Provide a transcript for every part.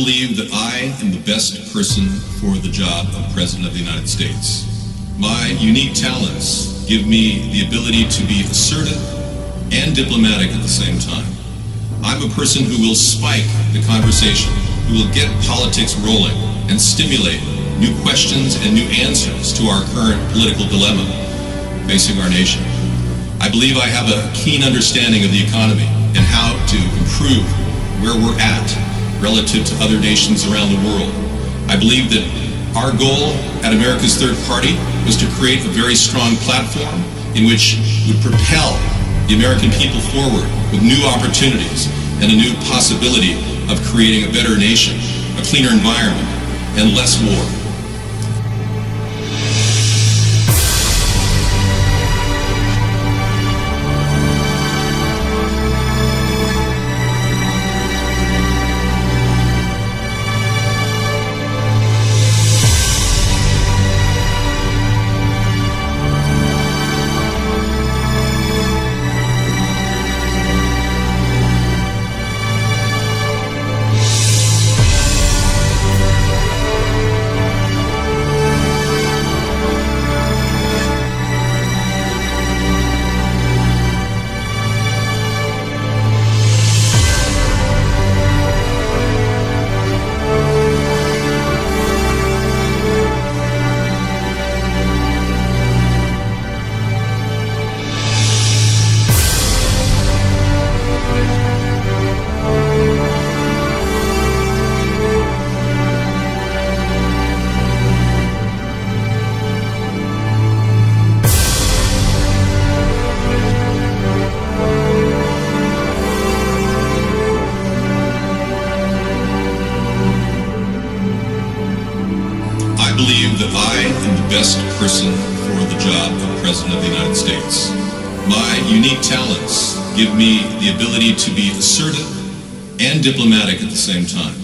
believe that I am the best person for the job of President of the United States. My unique talents give me the ability to be assertive and diplomatic at the same time. I'm a person who will spike the conversation, who will get politics rolling and stimulate new questions and new answers to our current political dilemma facing our nation. I believe I have a keen understanding of the economy and how to improve where we're at relative to other nations around the world. I believe that our goal at America's Third Party was to create a very strong platform in which would propel the American people forward with new opportunities and a new possibility of creating a better nation, a cleaner environment, and less war. That I am the best person for the job of President of the United States. My unique talents give me the ability to be assertive and diplomatic at the same time.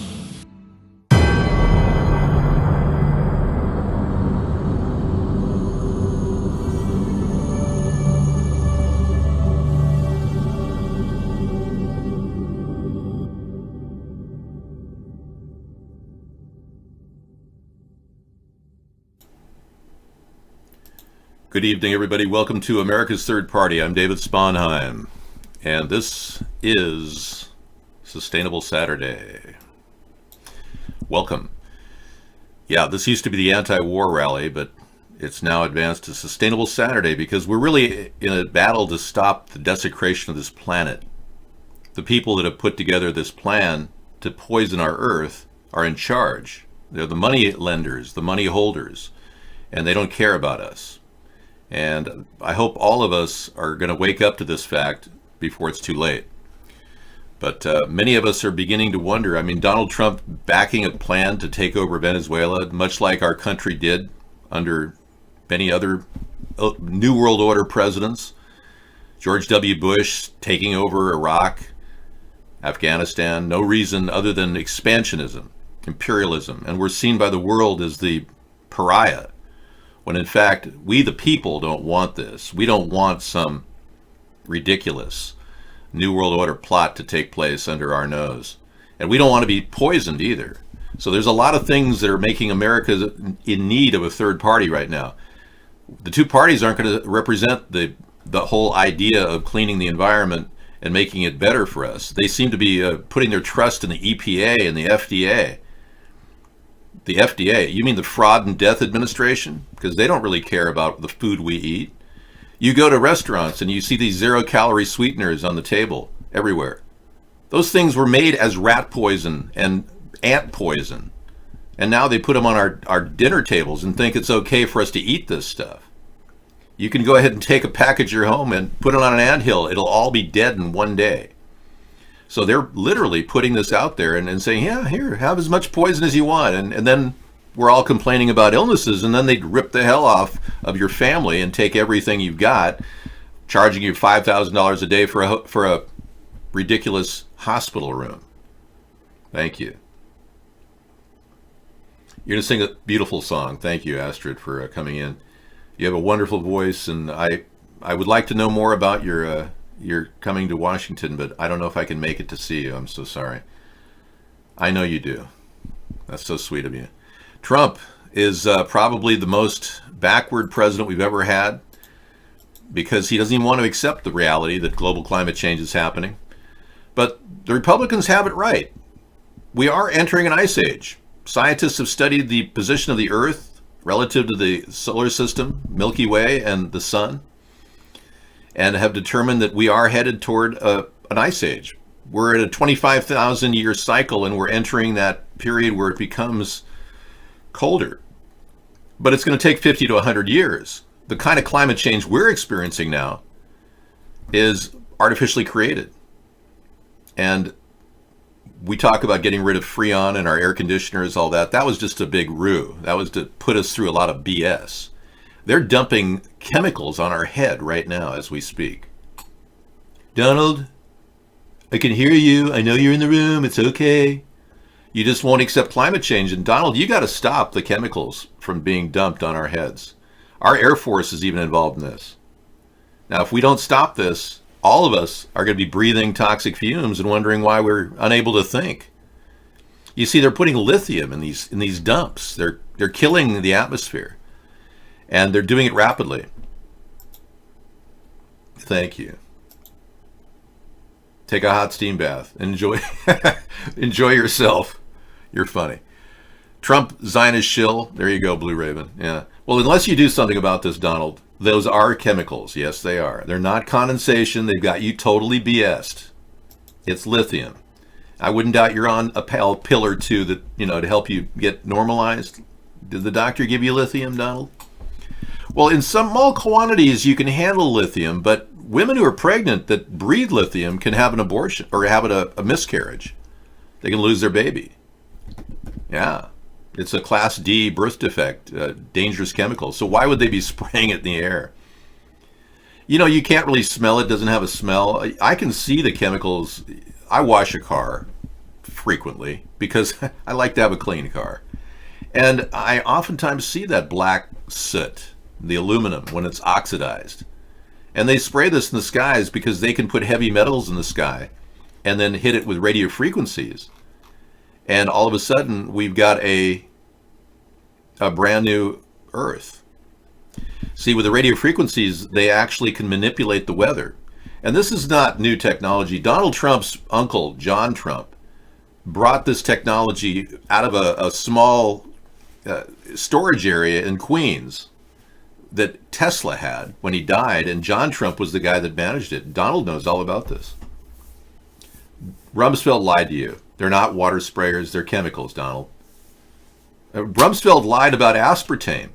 Good evening, everybody. Welcome to America's Third Party. I'm David Sponheim, and this is Sustainable Saturday. Welcome. Yeah, this used to be the anti-war rally, but it's now advanced to Sustainable Saturday because we're really in a battle to stop the desecration of this planet. The people that have put together this plan to poison our Earth are in charge. They're the money lenders, the money holders, and they don't care about us. And I hope all of us are going to wake up to this fact before it's too late. But many of us are beginning to wonder. I mean, Donald Trump backing a plan to take over Venezuela, much like our country did under many other New World Order presidents. George W. Bush taking over Iraq, Afghanistan, no reason other than expansionism, imperialism. And we're seen by the world as the pariah, when in fact, we the people don't want this. We don't want some ridiculous New World Order plot to take place under our nose. And we don't want to be poisoned either. So there's a lot of things that are making America in need of a third party right now. The two parties aren't going to represent the whole idea of cleaning the environment and making it better for us. They seem to be putting their trust in the EPA and the FDA. The FDA, you mean the Fraud and Death Administration? Because they don't really care about the food we eat. You go to restaurants and you see these zero-calorie sweeteners on the table everywhere. Those things were made as rat poison and ant poison. And now they put them on our dinner tables and think it's okay for us to eat this stuff. You can go ahead and take a package your home and put it on an anthill. It'll all be dead in one day. So they're literally putting this out there and saying, yeah, here, have as much poison as you want. And then we're all complaining about illnesses, and then they'd rip the hell off of your family and take everything you've got, charging you $5,000 a day for a ridiculous hospital room. Thank you. You're going to sing a beautiful song. Thank you, Astrid, for coming in. You have a wonderful voice, and I would like to know more about your coming to Washington, but I don't know if I can make it to see you. I'm so sorry. I know you do. That's so sweet of you. Trump is probably the most backward president we've ever had because he doesn't even want to accept the reality that global climate change is happening. But the Republicans have it right. We are entering an ice age. Scientists have studied the position of the Earth relative to the solar system, Milky Way, and the sun, and have determined that we are headed toward an ice age. We're at a 25,000 year cycle, and we're entering that period where it becomes colder. But it's going to take 50 to 100 years. The kind of climate change we're experiencing now is artificially created. And we talk about getting rid of Freon and our air conditioners, all that. That was just a big ruse. That was to put us through a lot of BS. They're dumping chemicals on our head right now as we speak. Donald, I can hear you. I know you're in the room. It's okay. You just won't accept climate change. And Donald, you got to stop the chemicals from being dumped on our heads. Our Air Force is even involved in this. Now, if we don't stop this, all of us are going to be breathing toxic fumes and wondering why we're unable to think. You see, they're putting lithium in these dumps. They're killing the atmosphere, and they're doing it rapidly. Thank you. Take a hot steam bath. Enjoy enjoy yourself. You're funny. Trump, Zionist shill. There you go, Blue Raven. Yeah. Well, unless you do something about this, Donald, those are chemicals. Yes, they are. They're not condensation. They've got you totally BS'd. It's lithium. I wouldn't doubt you're on a pill or two that, to help you get normalized. Did the doctor give you lithium, Donald? Well, in some small quantities, you can handle lithium, but women who are pregnant that breathe lithium can have an abortion or have a miscarriage. They can lose their baby. Yeah. It's a class D birth defect, dangerous chemical. So why would they be spraying it in the air? You can't really smell it. Doesn't have a smell. I can see the chemicals. I wash a car frequently because I like to have a clean car. And I oftentimes see that black soot, the aluminum, when it's oxidized. And they spray this in the skies because they can put heavy metals in the sky and then hit it with radio frequencies. And all of a sudden, we've got a brand new Earth. See, with the radio frequencies, they actually can manipulate the weather. And this is not new technology. Donald Trump's uncle, John Trump, brought this technology out of a small storage area in Queens that Tesla had when he died, and John Trump was the guy that managed it. Donald knows all about this. Rumsfeld lied to you. They're not water sprayers, they're chemicals, Donald. Rumsfeld lied about aspartame.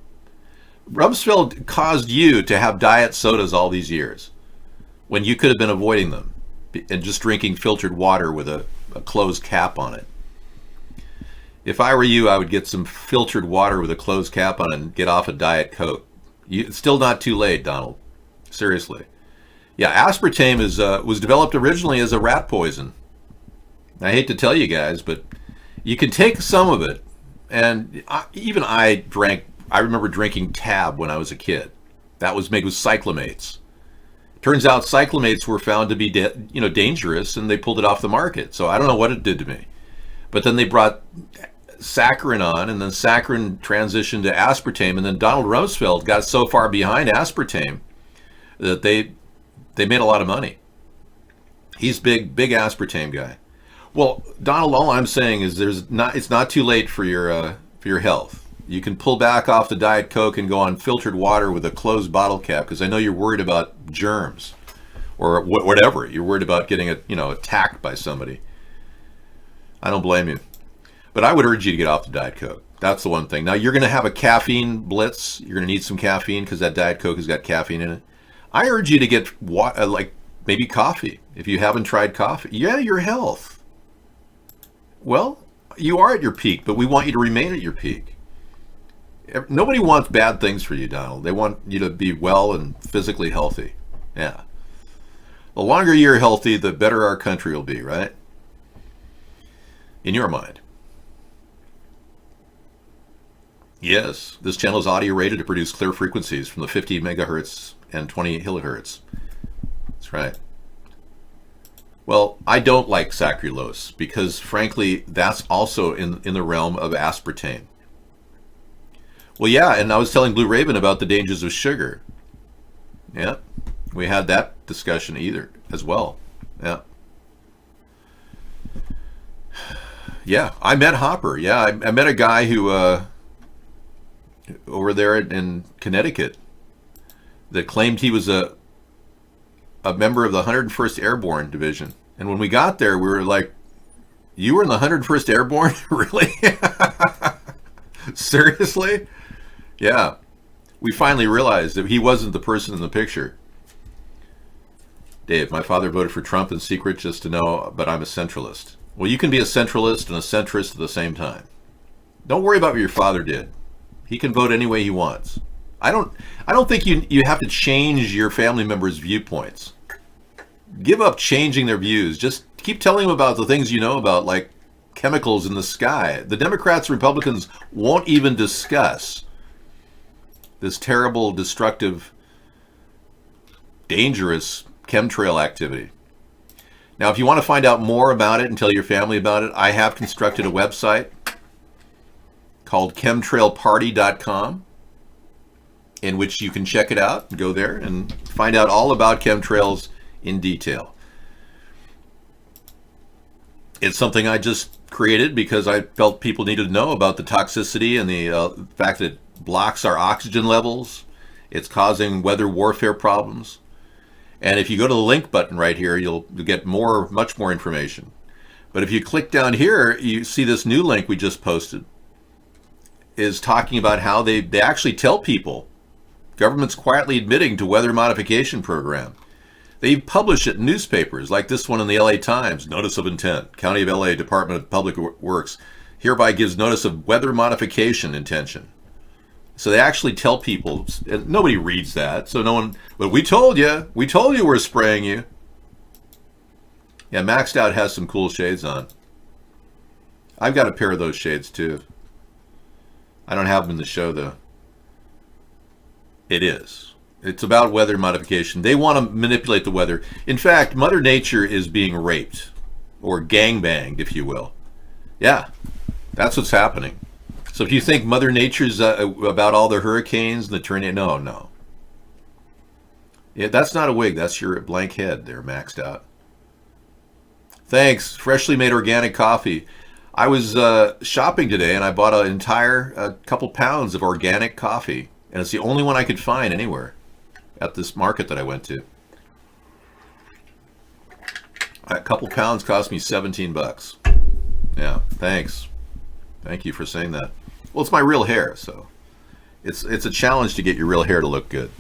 Rumsfeld caused you to have diet sodas all these years when you could have been avoiding them and just drinking filtered water with a closed cap on it. If I were you, I would get some filtered water with a closed cap on it and get off a Diet Coke. It's still not too late, Donald. Seriously. Yeah, aspartame was developed originally as a rat poison. I hate to tell you guys, but you can take some of it. And I remember drinking Tab when I was a kid. That was made with cyclamates. Turns out cyclamates were found to be dangerous, and they pulled it off the market. So I don't know what it did to me. But then they brought saccharin on, and then saccharin transitioned to aspartame, and then Donald Rumsfeld got so far behind aspartame that they made a lot of money. He's big aspartame guy. Well, Donald, all I'm saying is it's not too late for your health. You can pull back off the Diet Coke and go on filtered water with a closed bottle cap, because I know you're worried about germs or whatever. You're worried about getting attacked by somebody. I don't blame you. But I would urge you to get off the Diet Coke. That's the one thing. Now, you're going to have a caffeine blitz. You're going to need some caffeine because that Diet Coke has got caffeine in it. I urge you to get maybe coffee if you haven't tried coffee. Yeah, your health. Well, you are at your peak, but we want you to remain at your peak. Nobody wants bad things for you, Donald. They want you to be well and physically healthy. Yeah. The longer you're healthy, the better our country will be, right? In your mind. Yes, this channel is audio rated to produce clear frequencies from the 50 megahertz and 20 kilohertz. That's right. Well, I don't like sucralose because, frankly, that's also in the realm of aspartame. Well, yeah, and I was telling Blue Raven about the dangers of sugar. Yeah, we had that discussion either as well. Yeah. Yeah, I met Hopper. Yeah, I met a guy who over there in Connecticut that claimed he was a member of the 101st Airborne Division. And when we got there, we were like, "You were in the 101st Airborne? Really? Seriously?" Yeah. We finally realized that he wasn't the person in the picture. Dave, my father voted for Trump in secret just to know, but I'm a centralist. Well, you can be a centralist and a centrist at the same time. Don't worry about what your father did. He can vote any way he wants. I don't think you have to change your family members' viewpoints. Give up changing their views. Just keep telling them about the things you know about, like chemicals in the sky. The Democrats and Republicans won't even discuss this terrible, destructive, dangerous chemtrail activity. Now, if you want to find out more about it and tell your family about it, I have constructed a website called chemtrailparty.com, in which you can check it out and go there and find out all about chemtrails in detail. It's something I just created because I felt people needed to know about the toxicity and the fact that it blocks our oxygen levels. It's causing weather warfare problems. And if you go to the link button right here, you'll get much more information. But if you click down here, you see this new link we just posted is talking about how they actually tell people, government's quietly admitting to weather modification program. They publish it in newspapers like this one in the LA Times, notice of intent. County of LA Department of Public Works hereby gives notice of weather modification intention. So they actually tell people, and nobody reads that, so no one, but we told you we're spraying you. Yeah, Maxed Out has some cool shades on. I've got a pair of those shades too. I don't have them in the show though. It's about weather modification. They want to manipulate the weather. In fact, Mother Nature is being raped, or gangbanged, if you will. Yeah, that's what's happening. So if you think Mother Nature's about all the hurricanes and the tornado, no. Yeah, that's not a wig. That's your blank head there, Maxed Out. Thanks. Freshly made organic coffee. I was shopping today and I bought an entire couple pounds of organic coffee. And it's the only one I could find anywhere at this market that I went to. A couple pounds cost me $17. Yeah, thanks. Thank you for saying that. Well, it's my real hair, so it's a challenge to get your real hair to look good.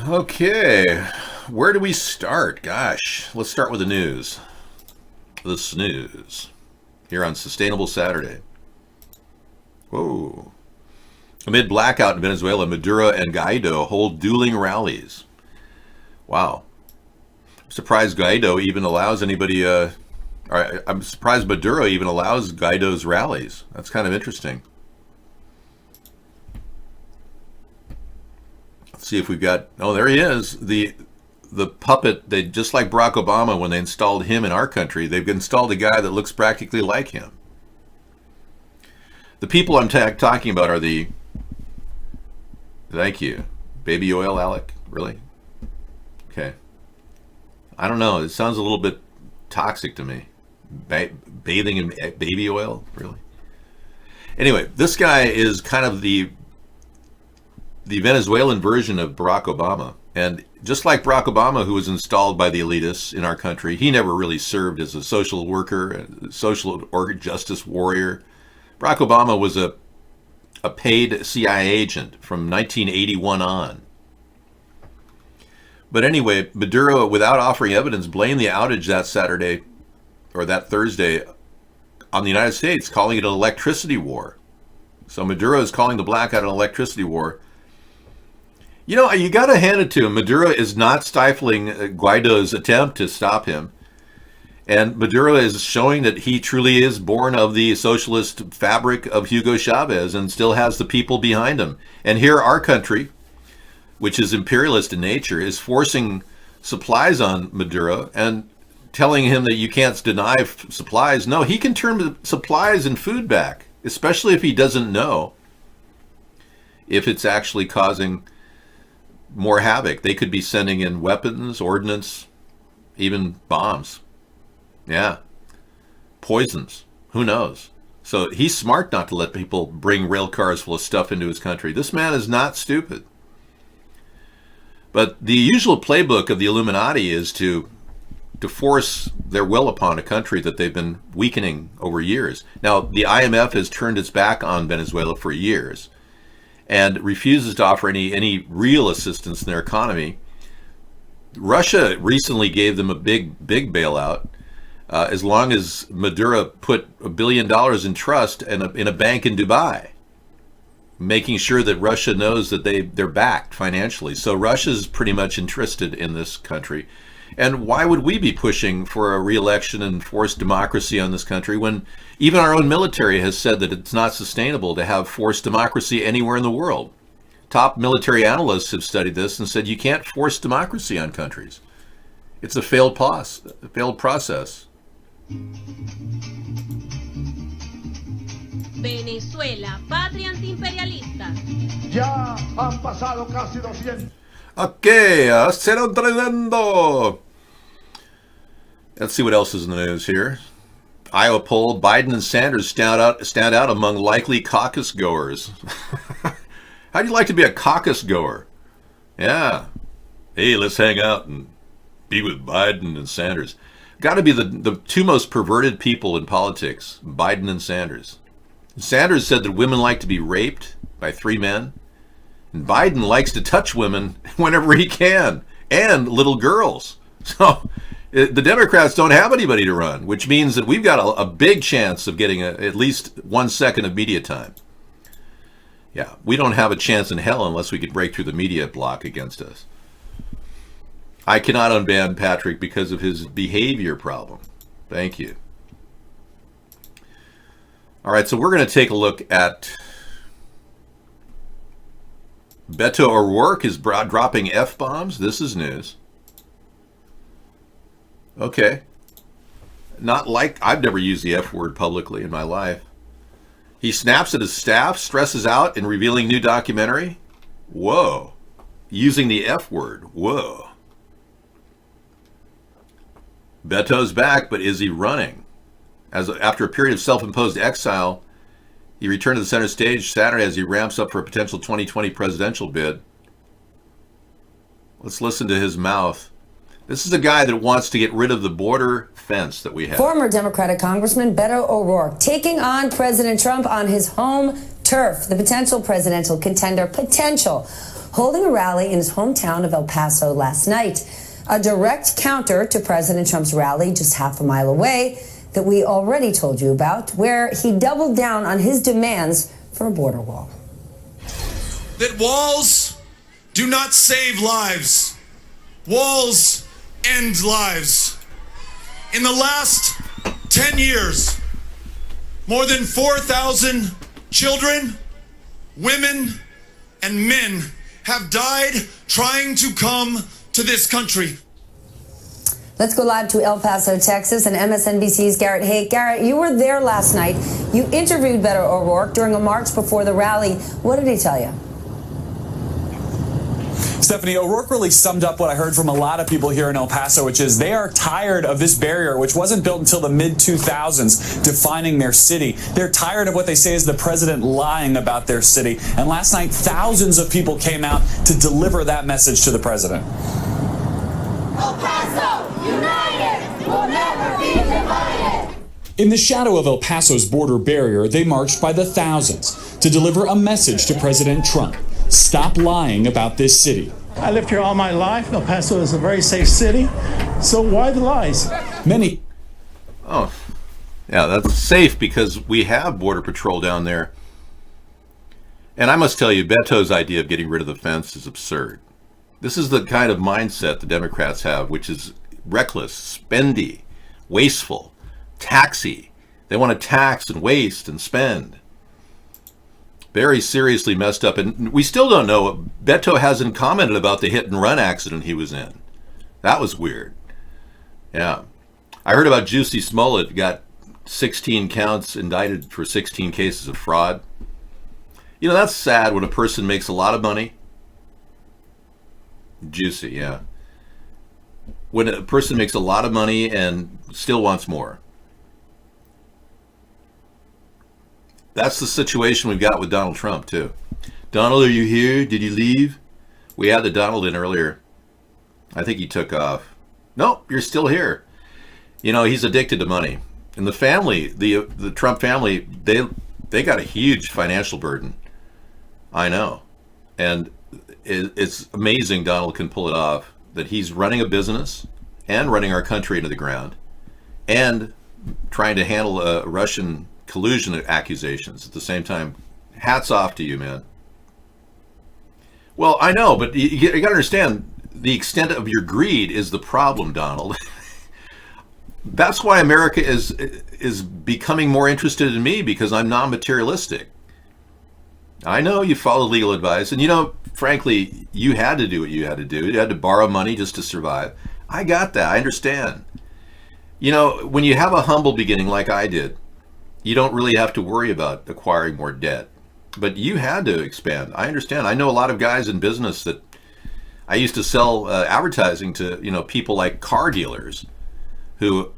Okay, where do we start? Gosh, let's start with the news. The snooze. Here on Sustainable Saturday. Whoa. Amid blackout in Venezuela, Maduro and Guaido hold dueling rallies. Wow. I'm surprised Guaido even allows anybody... I'm surprised Maduro even allows Guaido's rallies. That's kind of interesting. Let's see if we've got... Oh, there he is. The puppet, they just like Barack Obama when they installed him in our country, they've installed a guy that looks practically like him. The people I'm talking about are the... Thank you. Baby oil, Alec? Really? Okay. I don't know. It sounds a little bit toxic to me. Bathing in baby oil? Really? Anyway, this guy is kind of the Venezuelan version of Barack Obama. And just like Barack Obama, who was installed by the elitists in our country, he never really served as a social worker, a social or justice warrior. Barack Obama was a paid CIA agent from 1981 on. But anyway, Maduro, without offering evidence, blamed the outage that Saturday or that Thursday on the United States, calling it an electricity war. So Maduro is calling the blackout an electricity war. You know, you got to hand it to him. Maduro is not stifling Guaido's attempt to stop him. And Maduro is showing that he truly is born of the socialist fabric of Hugo Chavez and still has the people behind him. And here our country, which is imperialist in nature, is forcing supplies on Maduro and telling him that you can't deny supplies. No, he can turn the supplies and food back, especially if he doesn't know if it's actually causing more havoc. They could be sending in weapons, ordnance, even bombs. Yeah. Poisons. Who knows? So he's smart not to let people bring rail cars full of stuff into his country. This man is not stupid. But the usual playbook of the Illuminati is to force their will upon a country that they've been weakening over years. Now, the IMF has turned its back on Venezuela for years and refuses to offer any real assistance in their economy. Russia recently gave them a big bailout, as long as Maduro put $1 billion in trust in a bank in Dubai, making sure that Russia knows that they're backed financially. So Russia's pretty much interested in this country. And why would we be pushing for a re-election and forced democracy on this country when even our own military has said that it's not sustainable to have forced democracy anywhere in the world? Top military analysts have studied this and said you can't force democracy on countries. It's a failed process. Venezuela, patria antiimperialista. Ya han pasado casi 200. Okay, será tremendo. Let's see what else is in the news here. Iowa poll: Biden and Sanders stand out among likely caucus goers. How'd you like to be a caucus goer? Yeah. Hey, let's hang out and be with Biden and Sanders. Got to be the two most perverted people in politics, Biden and Sanders. Sanders said that women like to be raped by 3 men. And Biden likes to touch women whenever he can, and little girls. So the Democrats don't have anybody to run, which means that we've got a big chance of getting at least 1 second of media time. Yeah, we don't have a chance in hell unless we could break through the media block against us. I cannot unban Patrick because of his behavior problem. Thank you. All right, so we're going to take a look at Beto O'Rourke is dropping F-bombs. This is news. Okay. Not like I've never used the F word publicly in my life. He snaps at his staff, stresses out in revealing new documentary. Whoa. Using the F word. Whoa. Beto's back, but is he running? After a period of self-imposed exile, he returned to the center stage Saturday as he ramps up for a potential 2020 presidential bid. Let's listen to his mouth. This is a guy that wants to get rid of the border fence that we have. Former Democratic Congressman Beto O'Rourke taking on President Trump on his home turf. The potential presidential contender, holding a rally in his hometown of El Paso last night. A direct counter to President Trump's rally just half a mile away that we already told you about, where he doubled down on his demands for a border wall. That walls do not save lives. Walls end lives. In the last 10 years, more than 4,000 children, women, and men have died trying to come to this country. Let's go live to El Paso, Texas, and MSNBC's Garrett Hake. Garrett, you were there last night. You interviewed Beto O'Rourke during a march before the rally. What did he tell you? Stephanie, O'Rourke really summed up what I heard from a lot of people here in El Paso, which is they are tired of this barrier, which wasn't built until the mid-2000s, defining their city. They're tired of what they say is the president lying about their city. And last night, thousands of people came out to deliver that message to the president. El Paso, united, will never be divided. In the shadow of El Paso's border barrier, they marched by the thousands to deliver a message to President Trump. Stop lying about this city. I lived here all my life. El Paso is a very safe city. So why the lies? Many. Oh, yeah, that's safe because we have Border Patrol down there. And I must tell you, Beto's idea of getting rid of the fence is absurd. This is the kind of mindset the Democrats have, which is reckless, spendy, wasteful, taxy. They want to tax and waste and spend. Very seriously messed up. And we still don't know. Beto hasn't commented about the hit and run accident he was in. That was weird. Yeah. I heard about Jussie Smollett, got 16 counts, indicted for 16 cases of fraud. You know, that's sad when a person makes a lot of money. Juicy, yeah. When a person makes a lot of money and still wants more. That's the situation we've got with Donald Trump, too. Donald, are you here? Did you leave? We had the Donald in earlier. I think he took off. Nope, you're still here. You know, he's addicted to money. And the family, the Trump family, they got a huge financial burden. I know. And it's amazing Donald can pull it off, that he's running a business and running our country into the ground and trying to handle Russian collusion accusations at the same time. Hats off to you, man. Well, I know, but you got to understand, the extent of your greed is the problem, Donald. That's why America is becoming more interested in me, because I'm non-materialistic. I know you follow legal advice, and you know, frankly, you had to do what you had to do. You had to borrow money just to survive. I got that. I understand. You know, when you have a humble beginning like I did, you don't really have to worry about acquiring more debt. But you had to expand. I understand. I know a lot of guys in business that I used to sell advertising to, you know, people like car dealers who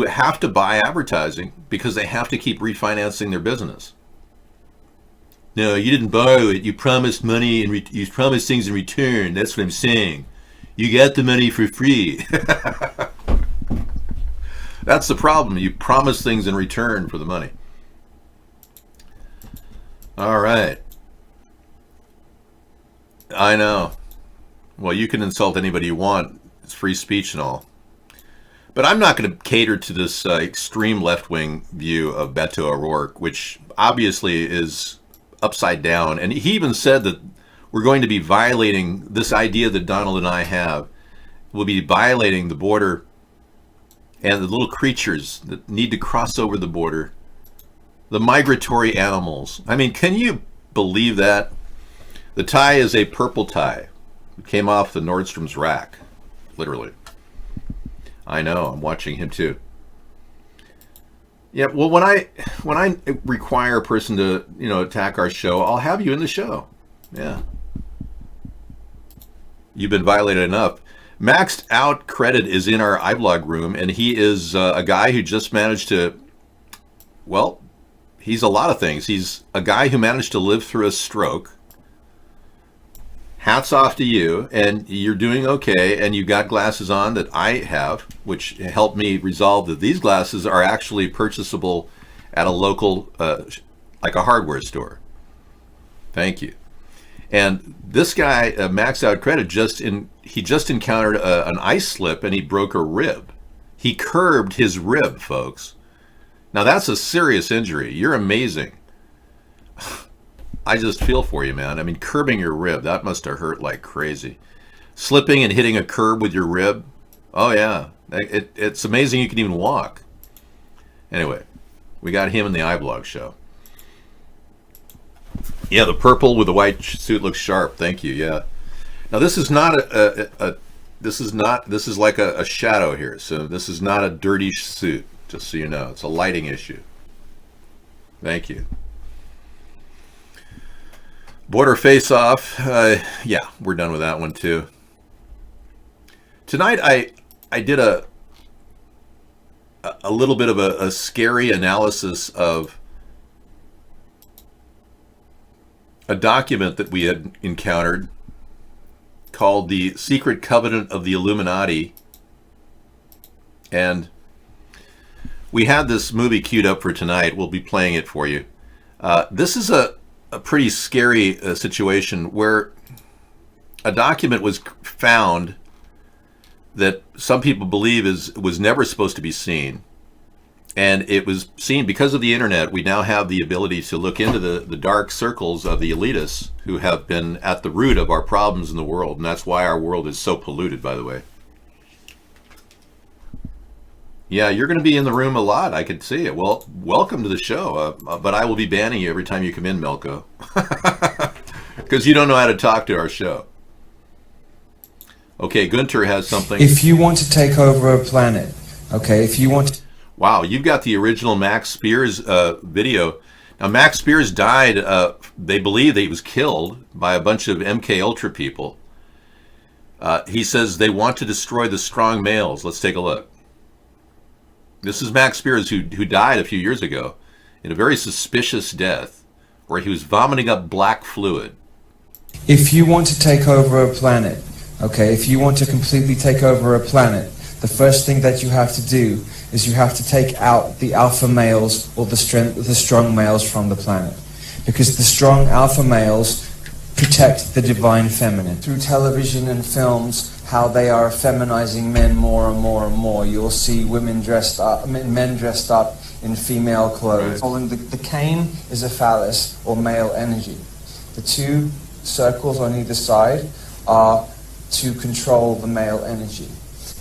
have to buy advertising because they have to keep refinancing their business. No, you didn't borrow it. You promised money and you promised things in return. That's what I'm saying. You got the money for free. That's the problem. You promise things in return for the money. All right. I know. Well, you can insult anybody you want. It's free speech and all. But I'm not going to cater to this extreme left-wing view of Beto O'Rourke, which obviously is upside down. And he even said that we're going to be violating this idea that Donald and I have. We'll be violating the border and the little creatures that need to cross over the border. The migratory animals. I mean, can you believe that? The tie is a purple tie. It came off the Nordstrom's rack, literally. I know, I'm watching him too. Yeah, well, when I require a person to, you know, attack our show, I'll have you in the show. Yeah. You've been violated enough. Maxed Out Credit is in our iBlog room, and he is a guy who just managed to, well, he's a lot of things. He's a guy who managed to live through a stroke. Hats off to you, and you're doing okay, and you got glasses on that I have, which helped me resolve that these glasses are actually purchasable at a local, like a hardware store. Thank you. And this guy, Maxed Out Credit, he just encountered an ice slip, and he broke a rib. He curbed his rib, folks. Now that's a serious injury. You're amazing. I just feel for you, man. I mean, curbing your rib, that must have hurt like crazy. Slipping and hitting a curb with your rib, oh yeah. It's amazing you can even walk. Anyway, we got him in the iBlog show. Yeah, the purple with the white suit looks sharp. Thank you. Yeah. Now this is not this is like a shadow here. So this is not a dirty suit, just so you know. It's a lighting issue. Thank you. Border face-off. Yeah, we're done with that one too. Tonight I did a little bit of a scary analysis of a document that we had encountered called the Secret Covenant of the Illuminati. And we had this movie queued up for tonight. We'll be playing it for you. This is a pretty scary situation where a document was found that some people believe was never supposed to be seen. And it was seen because of the internet. We now have the ability to look into the dark circles of the elitists who have been at the root of our problems in the world. And that's why our world is so polluted, by the way. Yeah, you're going to be in the room a lot. I could see it. Well, welcome to the show. But I will be banning you every time you come in, Melko. Because you don't know how to talk to our show. Okay, Gunter has something. If you want to take over a planet, okay, if you want to... Wow, you've got the original Max Spears video. Now, Max Spears died, they believe that he was killed by a bunch of MK Ultra people. He says they want to destroy the strong males. Let's take a look. This is Max Spears, who died a few years ago in a very suspicious death where he was vomiting up black fluid. If you want to take over a planet, okay, if you want to completely take over a planet, the first thing that you have to do is you have to take out the alpha males or the strong males from the planet. Because the strong alpha males protect the divine feminine. Through television and films, how they are feminizing men more and more and more. You'll see women dressed up, men dressed up in female clothes. The cane is a phallus or male energy. The two circles on either side are to control the male energy.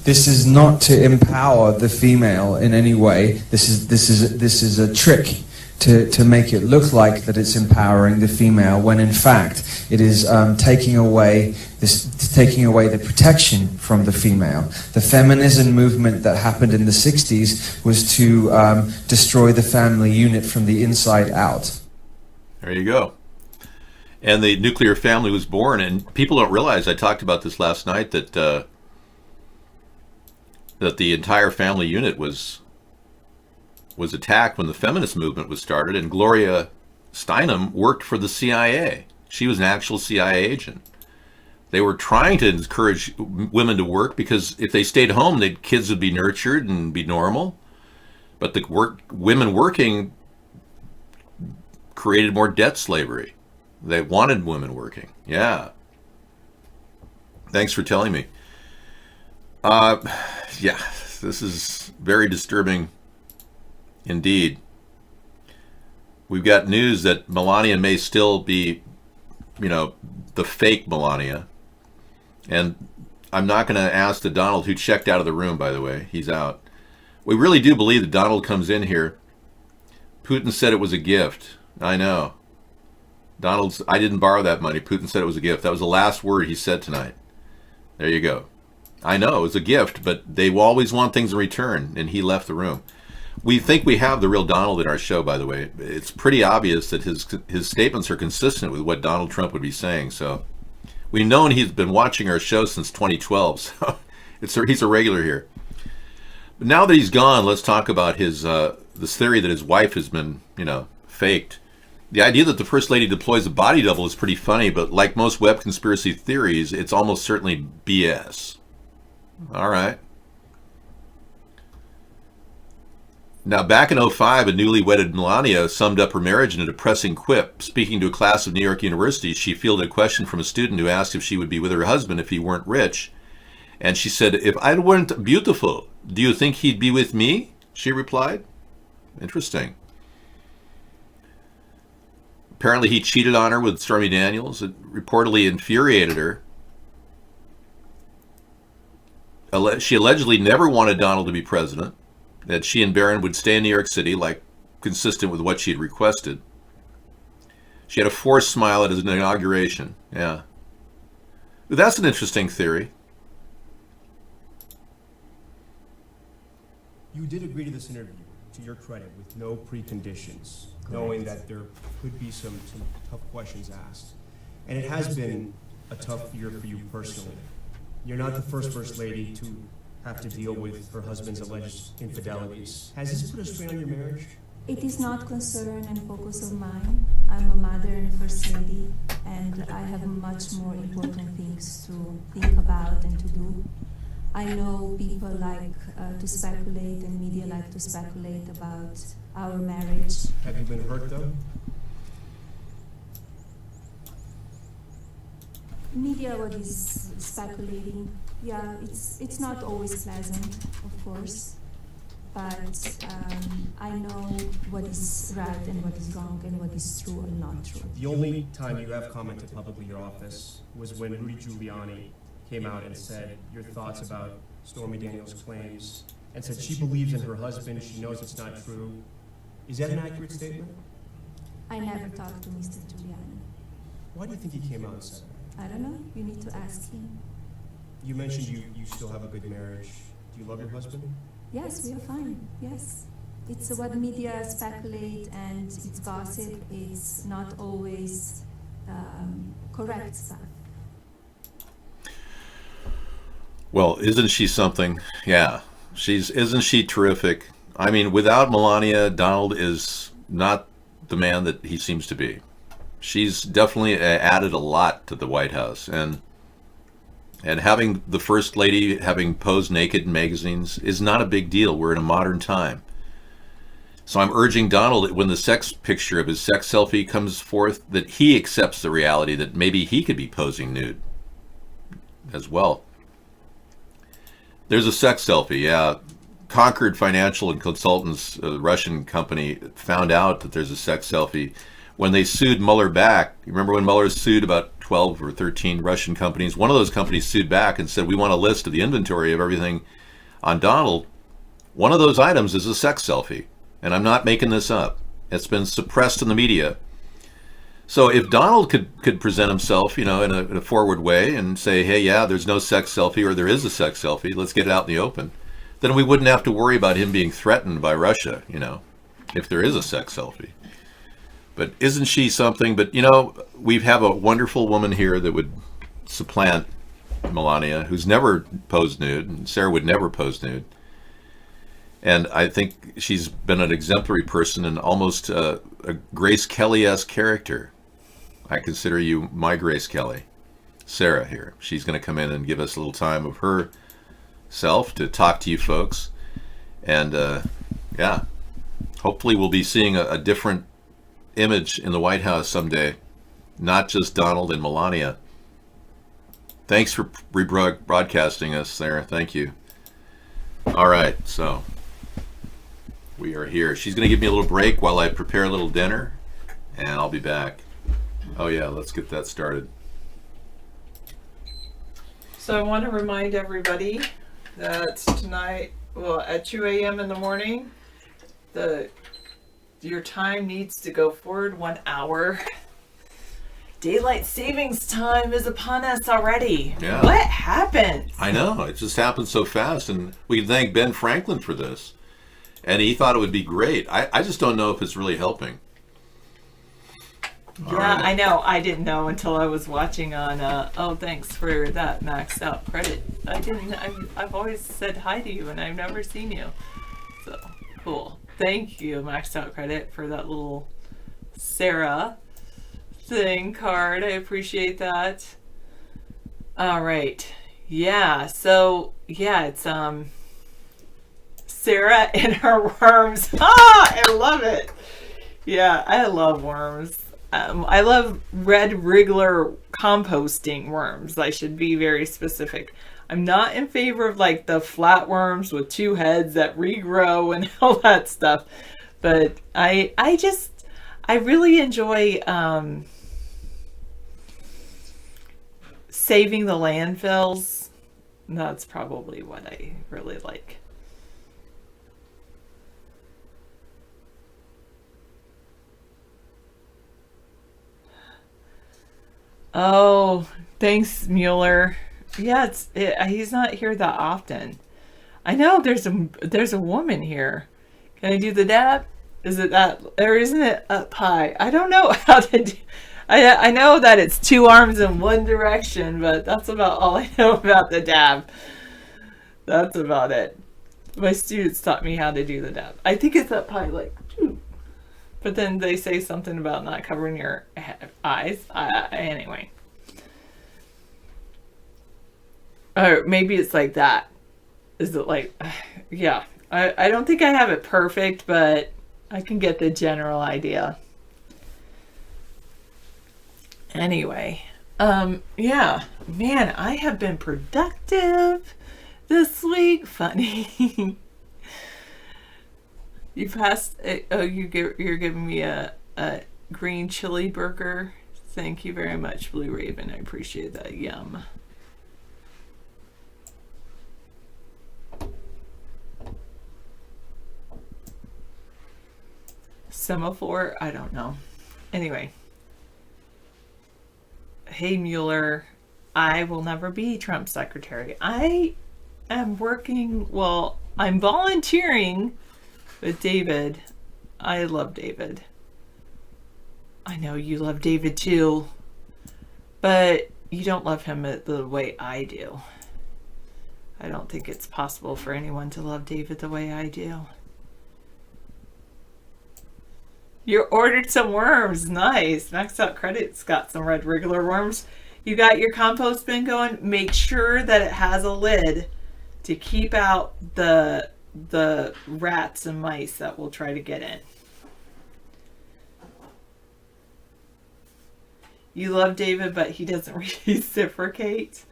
This is not to empower the female in any way. This is a trick to make it look like that it's empowering the female, when in fact it is taking away the protection from the female. The feminism movement that happened in the 60s was to destroy the family unit from the inside out. There you go. And the nuclear family was born, and people don't realize, I talked about this last night, that that the entire family unit was attacked when the feminist movement was started, and Gloria Steinem worked for the CIA. She was an actual CIA agent. They were trying to encourage women to work because if they stayed home, their kids would be nurtured and be normal. But the women working created more debt slavery. They wanted women working. Yeah. Thanks for telling me. Yeah, this is very disturbing indeed. We've got news that Melania may still be, the fake Melania. And I'm not going to ask the Donald, who checked out of the room, by the way. He's out. We really do believe that Donald comes in here. Putin said it was a gift. I know. I didn't borrow that money. Putin said it was a gift. That was the last word he said tonight. There you go. I know it was a gift, but they will always want things in return, and he left the room. We think we have the real Donald in our show, by the way. It's pretty obvious that his statements are consistent with what Donald Trump would be saying. So we've known he's been watching our show since 2012, so he's a regular here. But now that he's gone, let's talk about his this theory that his wife has been, faked. The idea that the First Lady deploys a body double is pretty funny, but like most web conspiracy theories, it's almost certainly BS. All right. Now, back in 2005, a newly wedded Melania summed up her marriage in a depressing quip. Speaking to a class of New York University, she fielded a question from a student who asked if she would be with her husband if he weren't rich. And she said, "If I weren't beautiful, do you think he'd be with me?" She replied. Interesting. Apparently he cheated on her with Stormy Daniels. It reportedly infuriated her. She allegedly never wanted Donald to be president, that she and Barron would stay in New York City, like consistent with what she had requested. She had a forced smile at his inauguration. Yeah. But that's an interesting theory. You did agree to this interview, to your credit, with no preconditions, knowing that there could be some tough questions asked. And it has been a tough year for you personally. You're not the first lady to have to deal with her husband's alleged infidelities. Has this put a strain on your marriage? It is not concern and focus of mine. I'm a mother and a first lady, and I have much more important things to think about and to do. I know people like to speculate, and media like to speculate about our marriage. Have you been hurt though? Media what is speculating. Yeah, it's not always pleasant, of course, but I know what is right and what is wrong and what is true and not true. The only time you have commented publicly in your office was when Rudy Giuliani came out and said your thoughts about Stormy Daniels' claims and said she believes in her husband, she knows it's not true. Is that an accurate statement? I never talked to Mr. Giuliani. Why do you think he came out and said that? I don't know. You need to ask him. You mentioned you still have a good marriage. Do you love your husband? Yes, we are fine. Yes. It's what media speculate and it's gossip. It's not always correct stuff. Well, isn't she something? Yeah, isn't she terrific? I mean, without Melania, Donald is not the man that he seems to be. She's definitely added a lot to the White House, and having the First Lady having posed naked in magazines is not a big deal. We're in a modern time. So I'm urging Donald that when the sex picture of his sex selfie comes forth, that he accepts the reality that maybe he could be posing nude as well. There's a sex selfie, yeah. Concord Financial and Consultants, a Russian company, found out that there's a sex selfie when they sued Mueller back. You remember when Mueller sued about 12 or 13 Russian companies? One of those companies sued back and said, we want a list of the inventory of everything on Donald. One of those items is a sex selfie. And I'm not making this up. It's been suppressed in the media. So if Donald could present himself, in a forward way and say, hey, yeah, there's no sex selfie, or there is a sex selfie, let's get it out in the open, then we wouldn't have to worry about him being threatened by Russia, if there is a sex selfie. But isn't she something? But, we have a wonderful woman here that would supplant Melania, who's never posed nude, and Sarah would never pose nude. And I think she's been an exemplary person and almost a Grace Kelly-esque character. I consider you my Grace Kelly. Sarah here. She's going to come in and give us a little time of herself to talk to you folks. And yeah, hopefully we'll be seeing a different image in the White House someday. Not just Donald and Melania. Thanks for rebroadcasting us, Sarah. Thank you. All right, so we are here. She's going to give me a little break while I prepare a little dinner, and I'll be back. Oh yeah, let's get that started. So I want to remind everybody that tonight, at 2 a.m. in the morning, your time needs to go forward 1 hour. Daylight savings time is upon us already. Yeah. What happened? I know, it just happened so fast, and we can thank Ben Franklin for this. And he thought it would be great. I just don't know if it's really helping. Yeah, right. I know. I didn't know until I was watching on, oh, thanks for that maxed out credit. I've always said hi to you and I've never seen you. So, cool. Thank you, maxed out credit, for that little Sarah thing card. I appreciate that. All right. Yeah, so, yeah, it's, Sarah and her worms. I love it. Yeah, I love worms. I love red wriggler composting worms. I should be very specific. I'm not in favor of like the flatworms with 2 heads that regrow and all that stuff. But I really enjoy saving the landfills. That's probably what I really like. Oh, thanks, Mueller. Yeah, he's not here that often. I know there's a woman here. Can I do the dab? Is it that, or isn't it up high? I don't know how to do. I know that it's 2 arms in one direction, but that's about all I know about the dab. That's about it. My students taught me how to do the dab. I think it's up high, like, but then they say something about not covering your eyes. Anyway. Or maybe it's like that. Is it like, yeah. I don't think I have it perfect, but I can get the general idea. Anyway. Yeah. Man, I have been productive this week. Funny. You passed. Oh, you're giving me a green chili burger. Thank you very much, Blue Raven. I appreciate that. Yum. Semaphore? I don't know. Anyway. Hey, Mueller. I will never be Trump's secretary. I am I'm volunteering with David. I love David. I know you love David too, but you don't love him the way I do. I don't think it's possible for anyone to love David the way I do. You ordered some worms. Nice. Maxed Out Credit's got some red wriggler worms. You got your compost bin going. Make sure that it has a lid to keep out the rats and mice that will try to get in. You love David, but he doesn't reciprocate.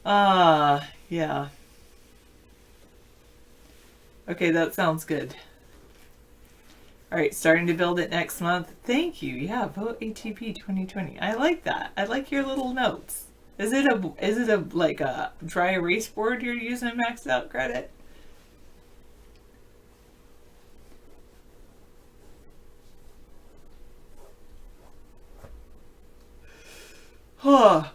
Yeah. Okay, that sounds good. All right, starting to build it next month. Thank you. Yeah, vote ATP 2020. I like that. I like your little notes. Is it a like a dry erase board you're using Maxed Out Credit? Huh.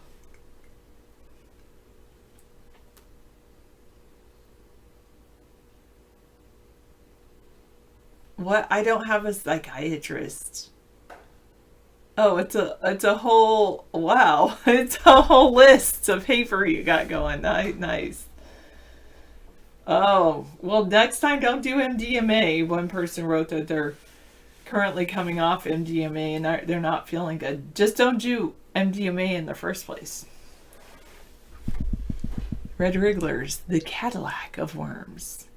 What? I don't have a psychiatrist. Oh, it's a whole, wow. It's a whole list of paper you got going. Nice. Oh, well, next time don't do MDMA. One person wrote that they're currently coming off MDMA and they're not feeling good. Just don't do MDMA in the first place. Red Wrigglers, the Cadillac of worms.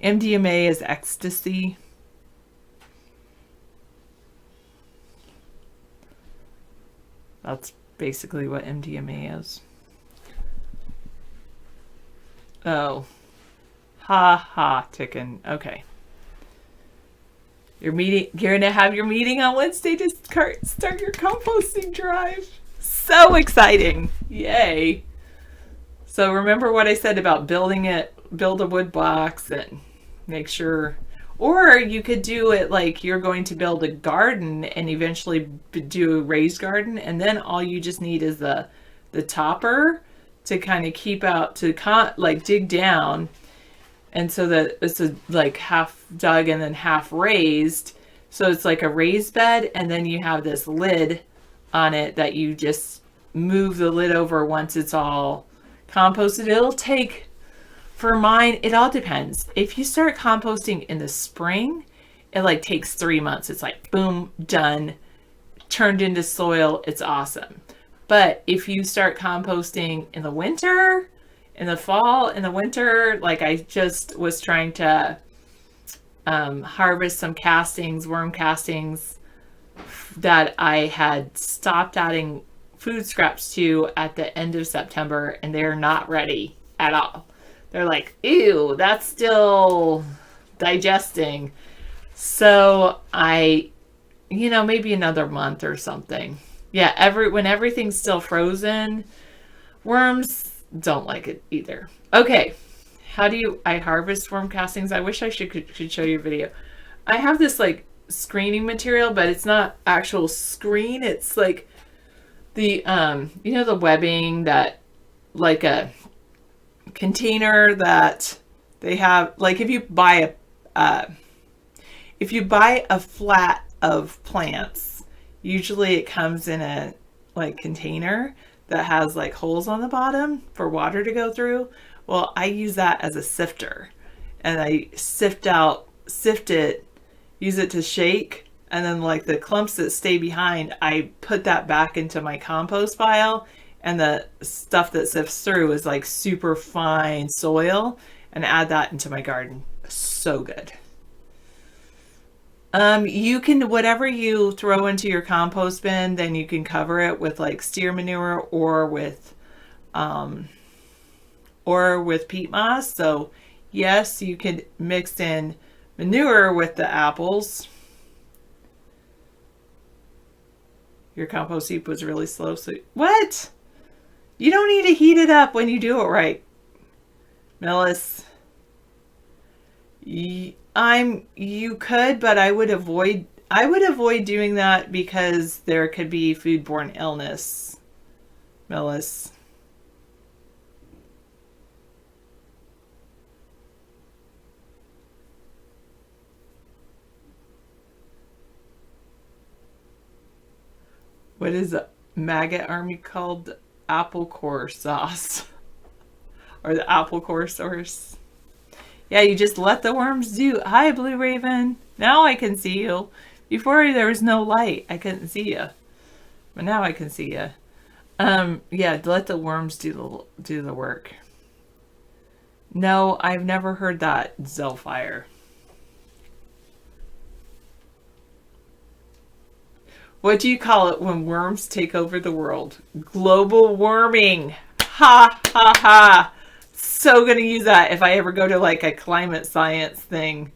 MDMA is ecstasy. That's basically what MDMA is. Oh. Ha, ticking. Okay. You're gonna have your meeting on Wednesday to start your composting drive. So exciting. Yay. So remember what I said about build a wood box and make sure, or you could do it like you're going to build a garden and eventually do a raised garden, and then all you just need is the topper to kind of keep out, like dig down, and so that it's like half dug and then half raised, so it's like a raised bed, and then you have this lid on it that you just move the lid over once it's all composted. It'll take, for mine, it all depends. If you start composting in the spring, it like takes 3 months. It's like boom, done, turned into soil. It's awesome. But if you start composting in the winter, in the fall, in the winter, like I just was trying to harvest some castings, worm castings that I had stopped adding food scraps to at the end of September, and they're not ready at all. They're like, ew, that's still digesting. So maybe another month or something. Yeah, when everything's still frozen, worms don't like it either. Okay, how do I harvest worm castings? I wish I could show you a video. I have this like screening material, but it's not actual screen. It's like the the webbing that, like a container that they have, like if you buy a flat of plants, usually it comes in a like container that has like holes on the bottom for water to go through. Well, I use that as a sifter, and I sift it, use it to shake, and then like the clumps that stay behind, I put that back into my compost pile, and the stuff that sifts through is like super fine soil, and add that into my garden. So good. You can, whatever you throw into your compost bin, then you can cover it with like steer manure or with peat moss. So yes, you could mix in manure with the apples. Your compost heap was really slow. So what? You don't need to heat it up when you do it right, Millis. You could, but I would avoid doing that because there could be foodborne illness Millis. What is a maggot army called? Apple core sauce. Or the apple core source. Yeah, you just let the worms do. Hi, Blue Raven. Now I can see you. Before there was no light, I couldn't see you. But now I can see you. Yeah, let the worms do the work. No, I've never heard that, Zellfire. What do you call it when worms take over the world? Global warming. Ha ha ha. So gonna use that if I ever go to like a climate science thing.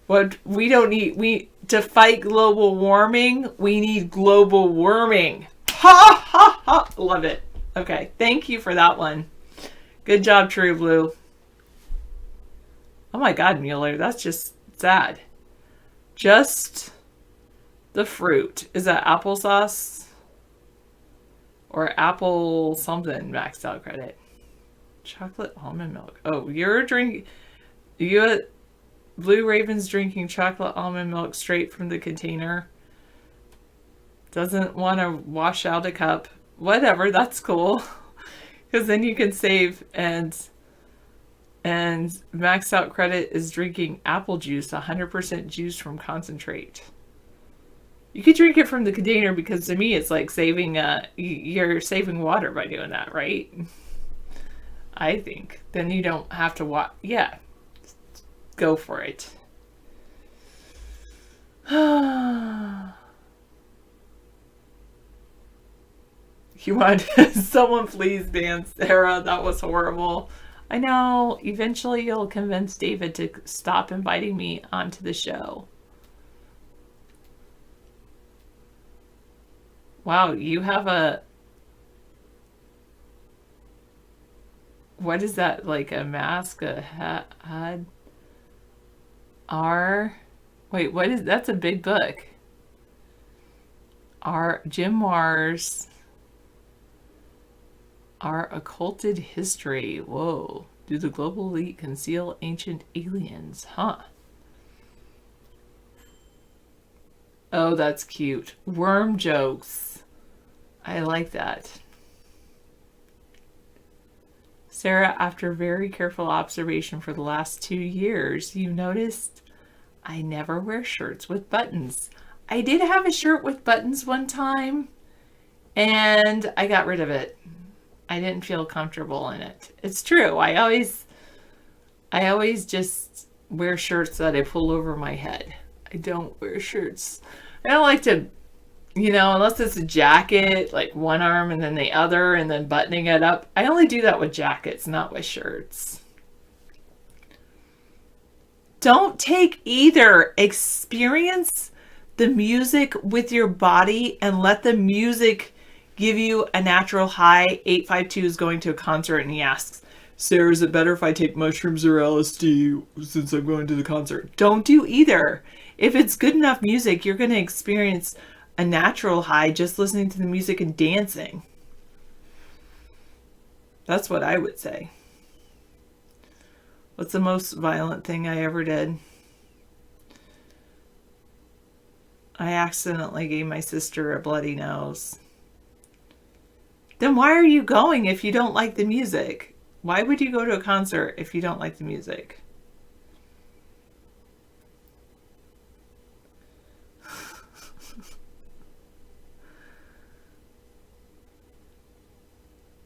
What we don't need, to fight global warming, we need global worming. Ha ha ha. Love it. Okay, thank you for that one. Good job, True Blue. Oh my God, Mueller, that's just sad. Just the fruit. Is that applesauce? Or apple something maxed out credit? Chocolate almond milk. Oh, Blue Raven's drinking chocolate almond milk straight from the container. Doesn't want to wash out a cup. Whatever, that's cool. Because then you can save, and maxed out credit is drinking apple juice, 100% juice from concentrate. You could drink it from the container because to me it's like saving, you're saving water by doing that, right? I think. Then you don't have to yeah. Go for it. You want someone please ban Sarah? That was horrible. I know. Eventually you'll convince David to stop inviting me onto the show. Wow, you have a... What is that? Like a mask? A hat? Wait, what is... That's a big book. Jim Mars... Our occulted history. Whoa. Do the global elite conceal ancient aliens? Huh. Oh, that's cute. Worm jokes. I like that. Sarah, after very careful observation for the last 2 years, you noticed I never wear shirts with buttons. I did have a shirt with buttons one time, and I got rid of it. I didn't feel comfortable in it. It's true. I always just wear shirts that I pull over my head. I don't wear shirts. I don't like to, unless it's a jacket, like one arm and then the other and then buttoning it up. I only do that with jackets, not with shirts. Don't take either. Experience the music with your body and let the music give you a natural high. 852 is going to a concert and he asks, Sarah, is it better if I take mushrooms or LSD since I'm going to the concert? Don't do either. If it's good enough music, you're going to experience a natural high just listening to the music and dancing. That's what I would say. What's the most violent thing I ever did? I accidentally gave my sister a bloody nose. Then why are you going if you don't like the music? Why would you go to a concert if you don't like the music?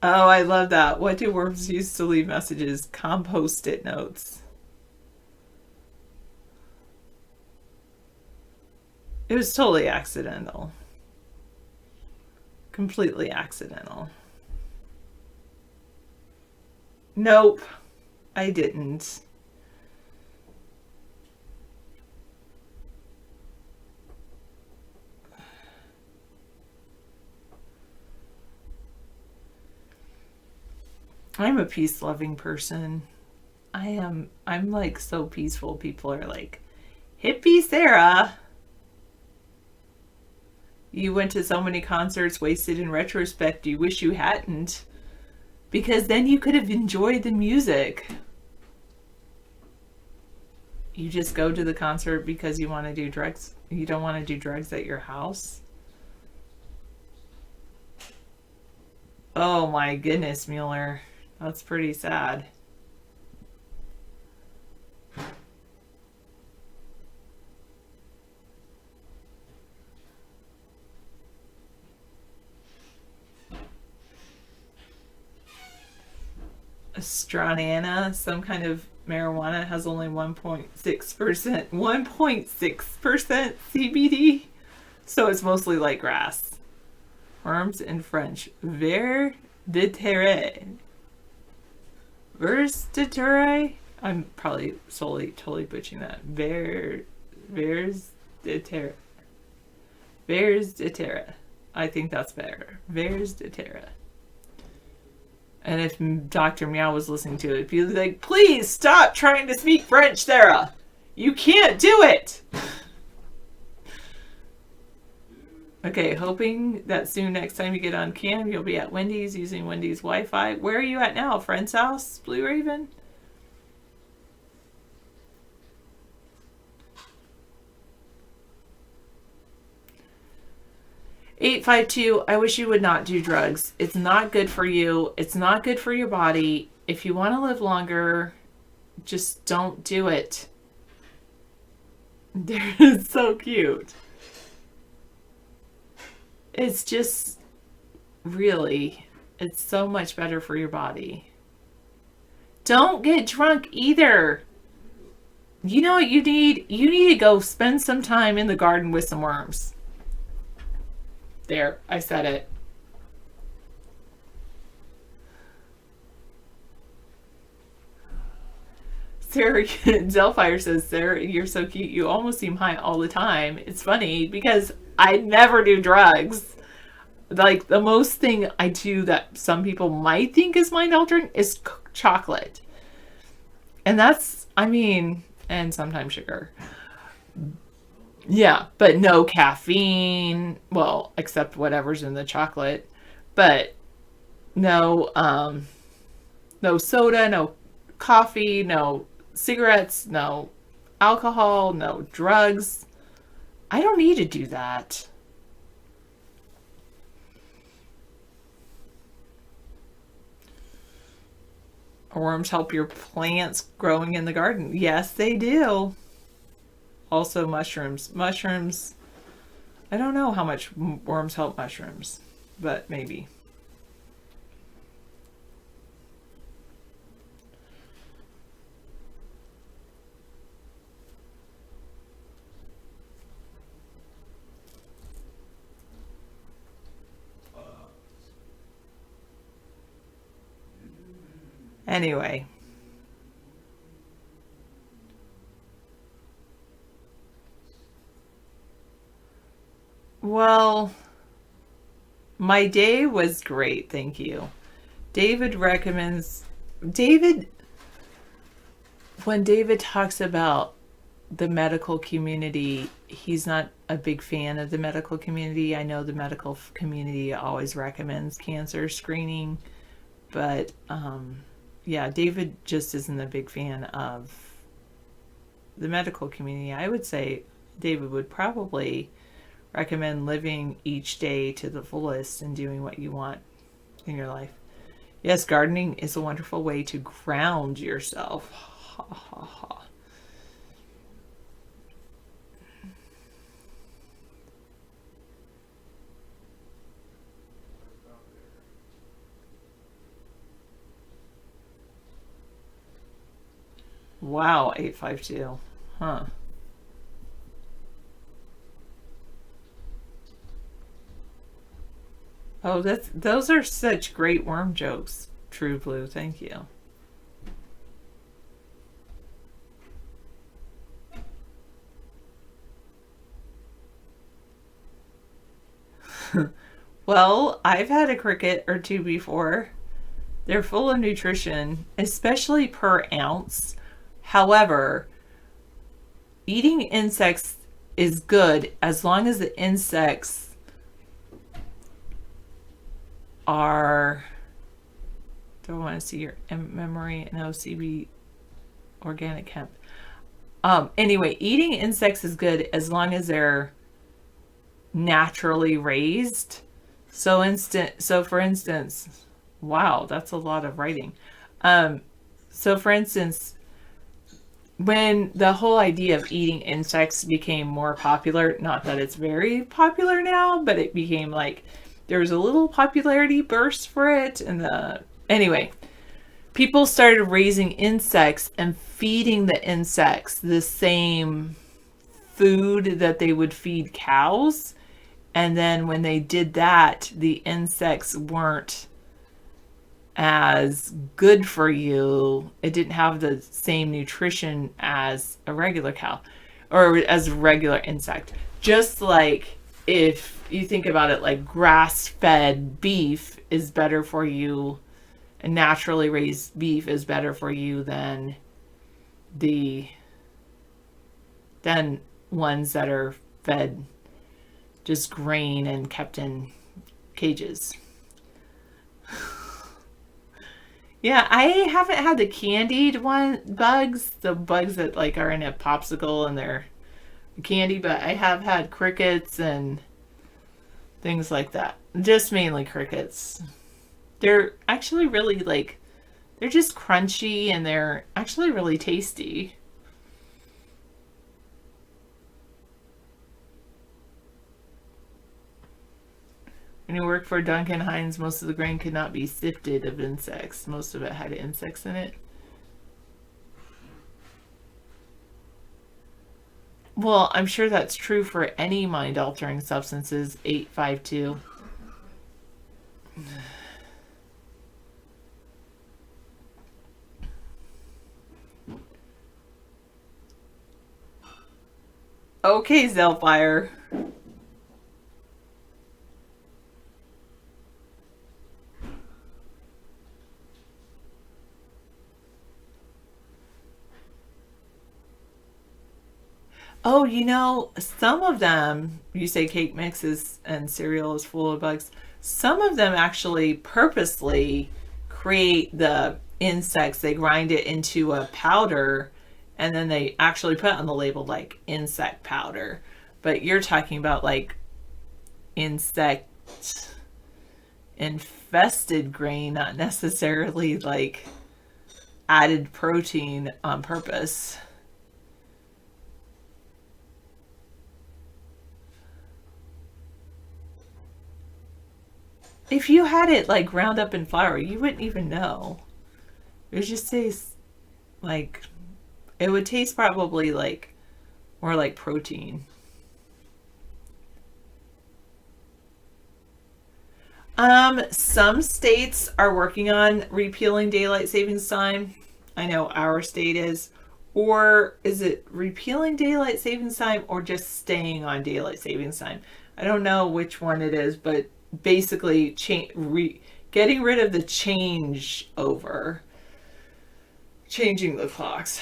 Oh, I love that. What do worms use to leave messages? Compost-it notes. It was totally accidental. Completely accidental. Nope, I didn't. I'm a peace-loving person. I'm like so peaceful. People are like, hippie Sarah. You went to so many concerts, wasted in retrospect, you wish you hadn't. Because then you could have enjoyed the music. You just go to the concert because you want to do drugs. You don't want to do drugs at your house. Oh my goodness, Mueller. That's pretty sad. Stronana, some kind of marijuana, has only 1.6% 1.6% CBD, so it's mostly like grass. Worms in French, ver de terre. Vers de terre. I'm probably totally butchering that. Vers de terre. Vers de terre. I think that's better. Vers de terre. And if Dr. Meow was listening to it, he'd be like, please stop trying to speak French, Sarah. You can't do it. Okay, hoping that soon next time you get on cam, you'll be at Wendy's using Wendy's Wi-Fi. Where are you at now? Friend's house? Blue Raven? $852, I wish you would not do drugs. It's not good for you. It's not good for your body. If you want to live longer, just don't do it. They're so cute. It's just, really, it's so much better for your body. Don't get drunk either. You know what you need? You need to go spend some time in the garden with some worms. There, I said it. Sarah Delfire says, Sarah, you're so cute. You almost seem high all the time. It's funny because I never do drugs. Like, the most thing I do that some people might think is mind altering is chocolate. And that's, I mean, and sometimes sugar. Yeah, but no caffeine. Well, except whatever's in the chocolate. But no, no soda, no coffee, no cigarettes, no alcohol, no drugs. I don't need to do that. Worms help your plants growing in the garden. Yes, they do. Also mushrooms. Mushrooms, I don't know how much worms help mushrooms, but maybe. Anyway. Well, my day was great, thank you. David recommends, when David talks about the medical community, he's not a big fan of the medical community. I know the medical community always recommends cancer screening, but yeah, David just isn't a big fan of the medical community. I would say David would probably recommend living each day to the fullest and doing what you want in your life. Yes, gardening is a wonderful way to ground yourself. Ha ha ha. Wow, 852. Huh. Oh, those are such great worm jokes, True Blue. Thank you. Well, I've had a cricket or two before. They're full of nutrition, especially per ounce. However, eating insects is good as long as the insects are, do I want to see your memory and OCB organic hemp. Anyway, eating insects is good as long as they're naturally raised. So for instance, wow, that's a lot of writing. So for instance, when the whole idea of eating insects became more popular, not that it's very popular now, but it became like there was a little popularity burst for it, and anyway, people started raising insects and feeding the insects the same food that they would feed cows. And then when they did that, the insects weren't as good for you. It didn't have the same nutrition as a regular cow or as a regular insect. Just like if you think about it, like grass-fed beef is better for you, and naturally raised beef is better for you than ones that are fed just grain and kept in cages. Yeah, I haven't had the candied bugs, the bugs that like are in a popsicle and they're candy, but I have had crickets and things like that. Just mainly crickets. They're actually really they're just crunchy and they're actually really tasty. When you work for Duncan Hines, most of the grain could not be sifted of insects. Most of it had insects in it. Well, I'm sure that's true for any mind-altering substances. 852. Okay, Zellfire. Oh, you know, some of them, you say cake mixes and cereal is full of bugs. Some of them actually purposely create the insects. They grind it into a powder and then they actually put on the label like insect powder. But you're talking about like insect infested grain, not necessarily like added protein on purpose. If you had it like ground up in flour, you wouldn't even know. It would just taste like, it would taste probably like more like protein. Some states are working on repealing daylight savings time. I know our state is. Or is it repealing daylight savings time or just staying on daylight savings time? I don't know which one it is, but basically getting rid of the changeover, changing the clocks.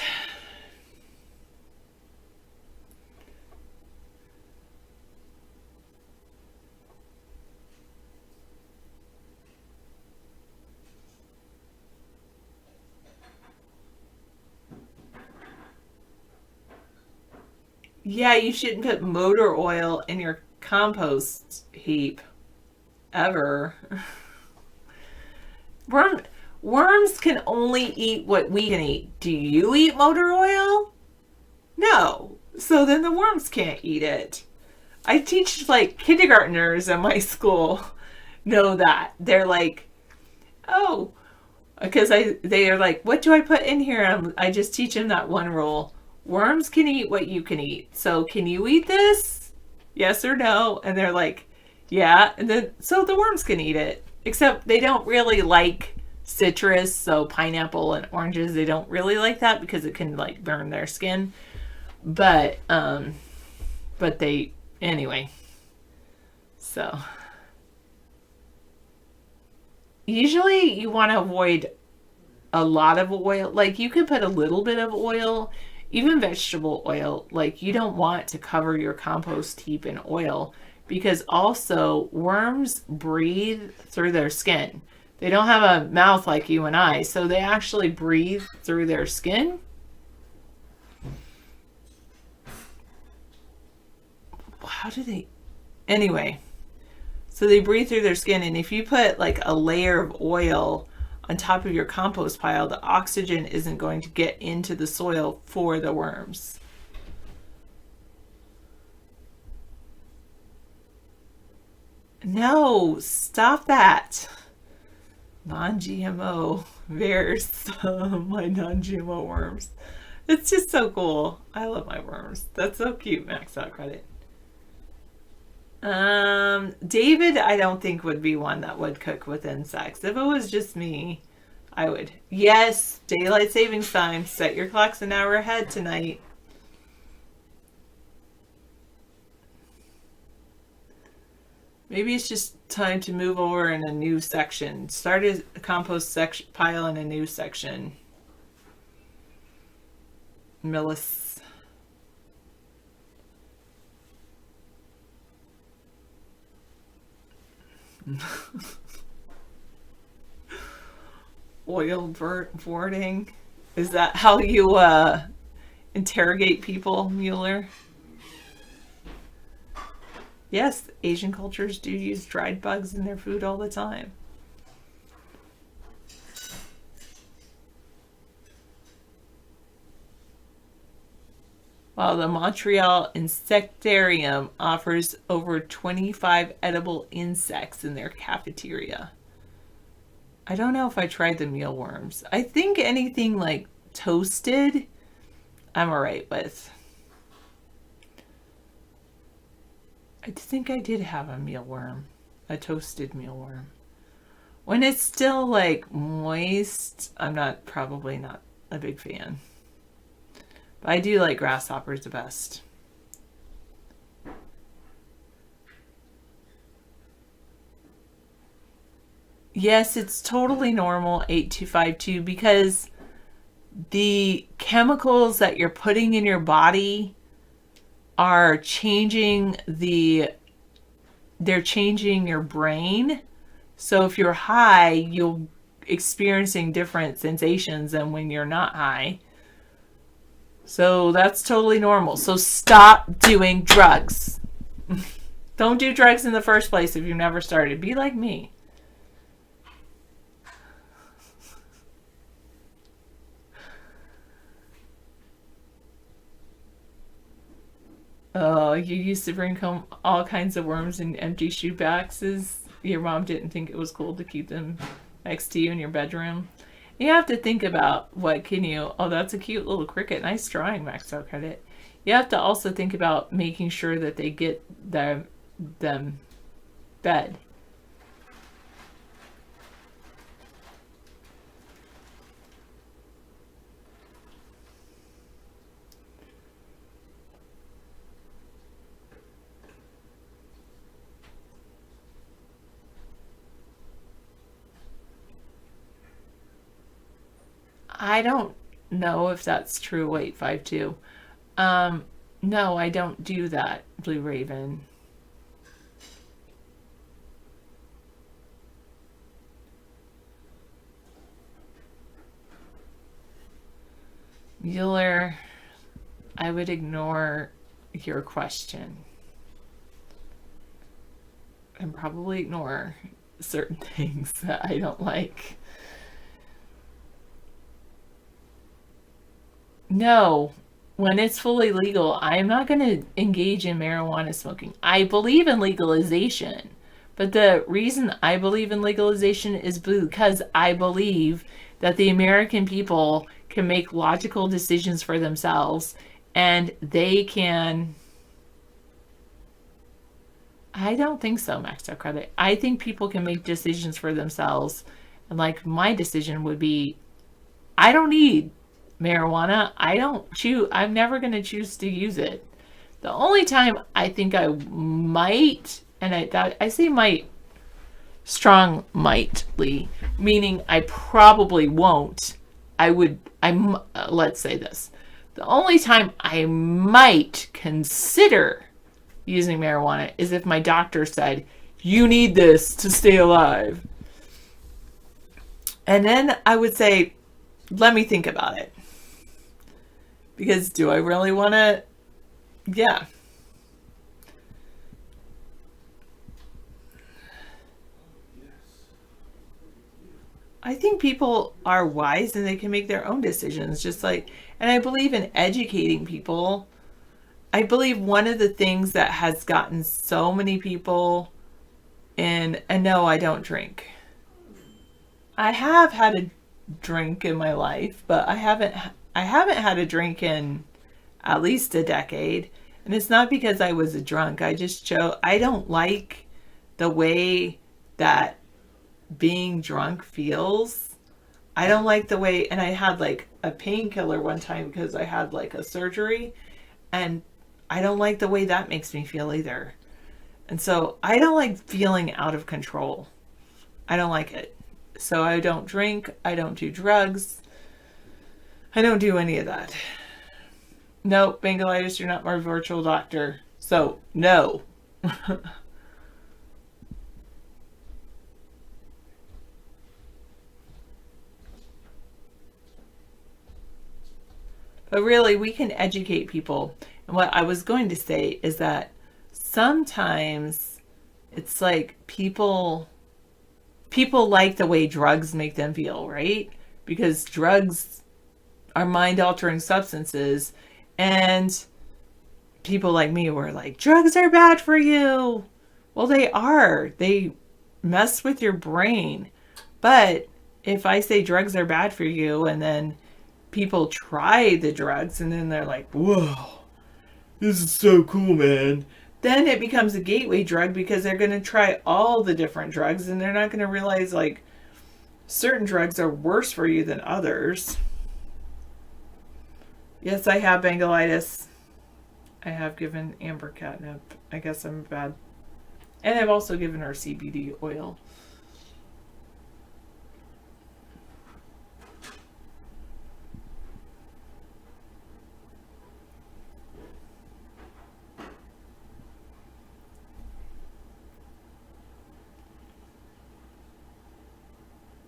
Yeah, you shouldn't put motor oil in your compost heap. Ever. Worms can only eat what we can eat. Do you eat motor oil? No. So then the worms can't eat it. I teach like kindergartners at my school know that. They're like, oh, because they are like, what do I put in here? And I just teach them that one rule. Worms can eat what you can eat. So can you eat this? Yes or no? And they're like, yeah, and then so the worms can eat it, except they don't really like citrus, so pineapple and oranges, they don't really like that because it can like burn their skin. But they, anyway. So usually you want to avoid a lot of oil. Like you could put a little bit of oil, even vegetable oil. Like you don't want to cover your compost heap in oil, because also worms breathe through their skin. They don't have a mouth like you and I, so they actually breathe through their skin. How do they? Anyway, so they breathe through their skin, and if you put like a layer of oil on top of your compost pile, the oxygen isn't going to get into the soil for the worms. No, stop that. Non-GMO. There's my non-GMO worms. It's just so cool. I love my worms. That's so cute. Max out credit. David, I don't think would be one that would cook with insects. If it was just me, I would. Yes, daylight savings time. Set your clocks an hour ahead tonight. Maybe it's just time to move over in a new section. Start a compost section pile in a new section. Millis. Oil boarding. Is that how you interrogate people, Mueller? Yes, Asian cultures do use dried bugs in their food all the time. While the Montreal Insectarium offers over 25 edible insects in their cafeteria. I don't know if I tried the mealworms. I think anything like toasted, I'm alright with. I think I did have a mealworm, a toasted mealworm. When it's still like moist, I'm probably not a big fan. But I do like grasshoppers the best. Yes, it's totally normal, 8252, because the chemicals that you're putting in your body are changing they're changing your brain. So if you're high, you'll experiencing different sensations than when you're not high. So that's totally normal. So stop doing drugs. Don't do drugs in the first place if you've never started. Be like me. Oh, you used to bring home all kinds of worms in empty shoe boxes. Your mom didn't think it was cool to keep them next to you in your bedroom. You have to think about what can you... Oh, that's a cute little cricket. Nice drawing, Maxwell credit. You have to also think about making sure that they get them bed. I don't know if that's true, 852. No, I don't do that, Blue Raven. Mueller, I would ignore your question. And probably ignore certain things that I don't like. No, when it's fully legal, I'm not going to engage in marijuana smoking. I believe in legalization, but the reason I believe in legalization is because I believe that the American people can make logical decisions for themselves, and they can... I don't think so, Maxed Out Credit. I think people can make decisions for themselves, and like my decision would be, I don't need marijuana. I'm never going to choose to use it. The only time I think I might, and I say might strong mightly, meaning I probably won't. Let's say this. The only time I might consider using marijuana is if my doctor said, you need this to stay alive. And then I would say, let me think about it. Because do I really want to? Yeah. I think people are wise and they can make their own decisions, just like, and I believe in educating people. I believe one of the things that has gotten so many people in, and no, I don't drink. I have had a drink in my life, but I haven't had a drink in at least a decade. And it's not because I was a drunk. I don't like the way that being drunk feels. I don't like the way, and I had like a painkiller one time because I had like a surgery, and I don't like the way that makes me feel either. And so I don't like feeling out of control. I don't like it. So I don't drink, I don't do drugs, I don't do any of that. No, Bangalitis, you're not my virtual doctor. So no. But really, we can educate people. And what I was going to say is that sometimes it's like people like the way drugs make them feel, right? Because drugs are mind-altering substances, and people like me were like, drugs are bad for you. Well, they are. They mess with your brain. But if I say drugs are bad for you, and then people try the drugs and then they're like, whoa, this is so cool, man. Then it becomes a gateway drug because they're going to try all the different drugs and they're not going to realize like certain drugs are worse for you than others. Yes, I have Bangalitis. I have given Amber catnip. I guess I'm bad. And I've also given her CBD oil.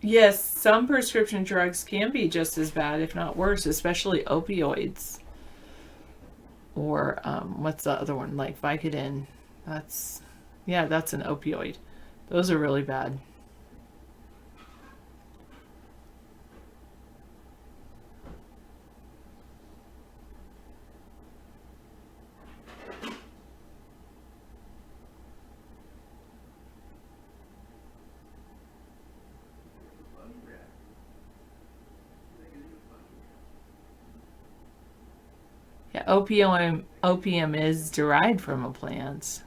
Yes, some prescription drugs can be just as bad, if not worse, especially opioids. Or what's the other one? Like Vicodin. That's an opioid. Those are really bad. Yeah, opium is derived from a plant.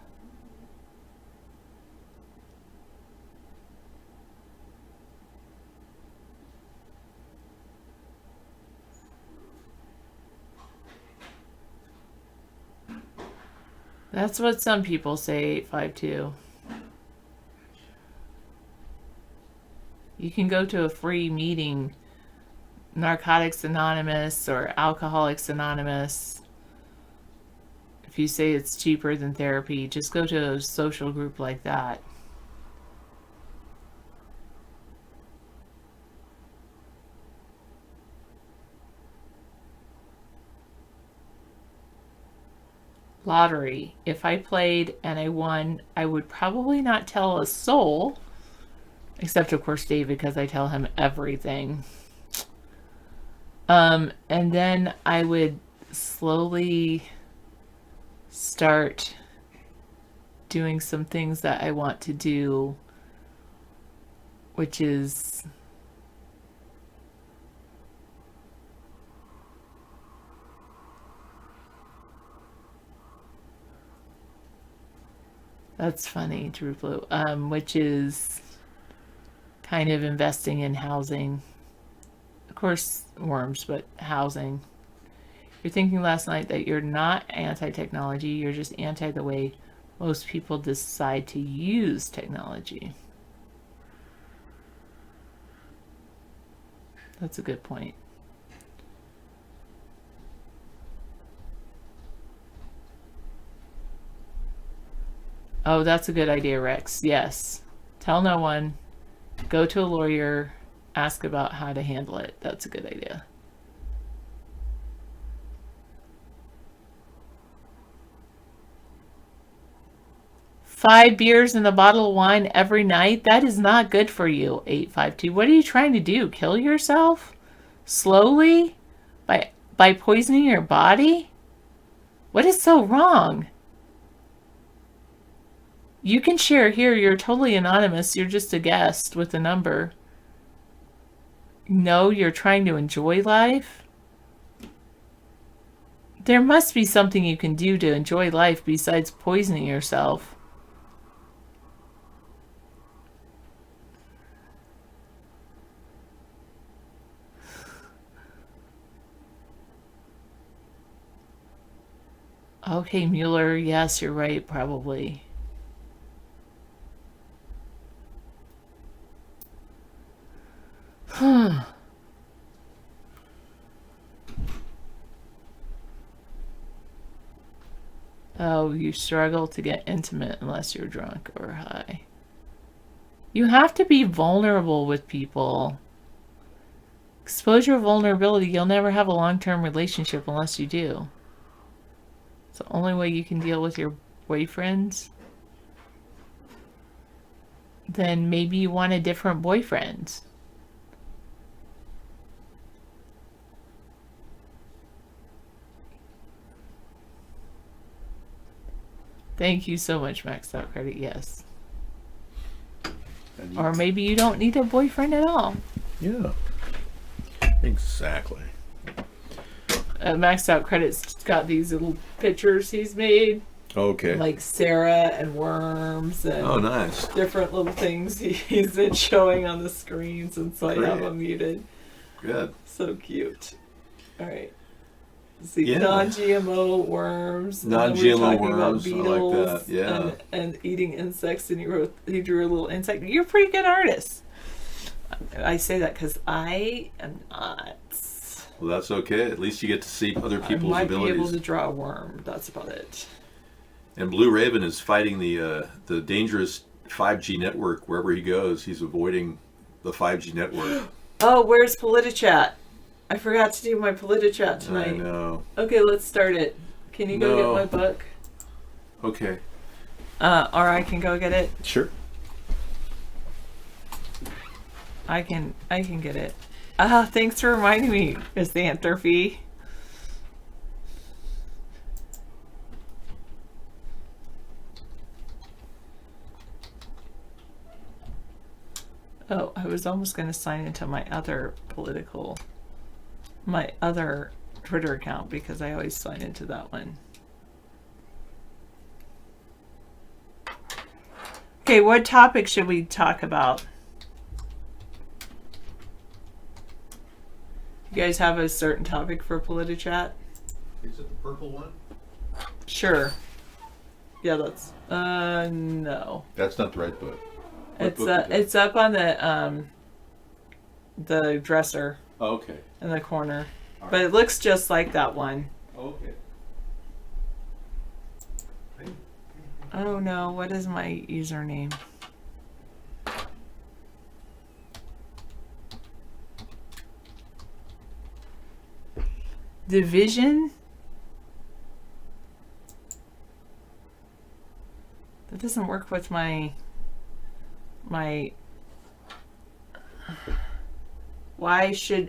That's what some people say, 852. You can go to a free meeting, Narcotics Anonymous or Alcoholics Anonymous. If you say it's cheaper than therapy, just go to a social group like that. Lottery. If I played and I won, I would probably not tell a soul, except of course David, because I tell him everything. And then I would slowly start doing some things that I want to do, which is that's funny, True Blue, which is kind of investing in housing. Of course, worms, but housing. You're thinking last night that you're not anti-technology, you're just anti the way most people decide to use technology. That's a good point. Oh, that's a good idea, Rex. Yes. Tell no one. Go to a lawyer. Ask about how to handle it. That's a good idea. Five beers and a bottle of wine every night? That is not good for you, 852. What are you trying to do? Kill yourself? Slowly? By poisoning your body? What is so wrong? You can share here. You're totally anonymous. You're just a guest with a number. No, you're trying to enjoy life? There must be something you can do to enjoy life besides poisoning yourself. Okay, Mueller, yes, you're right, probably. Oh, you struggle to get intimate unless you're drunk or high. You have to be vulnerable with people. Expose your vulnerability. You'll never have a long-term relationship unless you do. It's the only way you can deal with your boyfriends. Then maybe you want a different boyfriend. Thank you so much, Maxed Out Credit. Yes. Or maybe you don't need a boyfriend at all. Yeah. Exactly. Maxed Out Credit's got these little pictures he's made. Okay. Like Sarah and worms and oh, nice. Different little things he's been showing on the screen since I have them muted. Good. So cute. All right. See, non-GMO worms. Non-GMO worms. I like that. Yeah. And eating insects, and he drew a little insect. You're a pretty good artist. I say that because I am not. Well, that's okay. At least you get to see other people's abilities. I might be able to draw a worm. That's about it. And Blue Raven is fighting the dangerous 5G network wherever he goes. He's avoiding the 5G network. Oh, where's PolitiChat? I forgot to do my PolitiChat tonight. I know. Okay, let's start it. Can you go get my book? Okay. Or I can go get it. Sure. I can get it. Thanks for reminding me, Miss Anthropy. Oh, I was almost going to sign into my other Twitter account because I always sign into that one. Okay, what topic should we talk about? You guys have a certain topic for PolitiChat? Is it the purple one? Sure. Yeah, that's no. That's not the right book. It's up on the dresser. Oh, okay. In the corner. All but right. It looks just like that one. Okay. Oh no, what is my username? Division? That doesn't work with my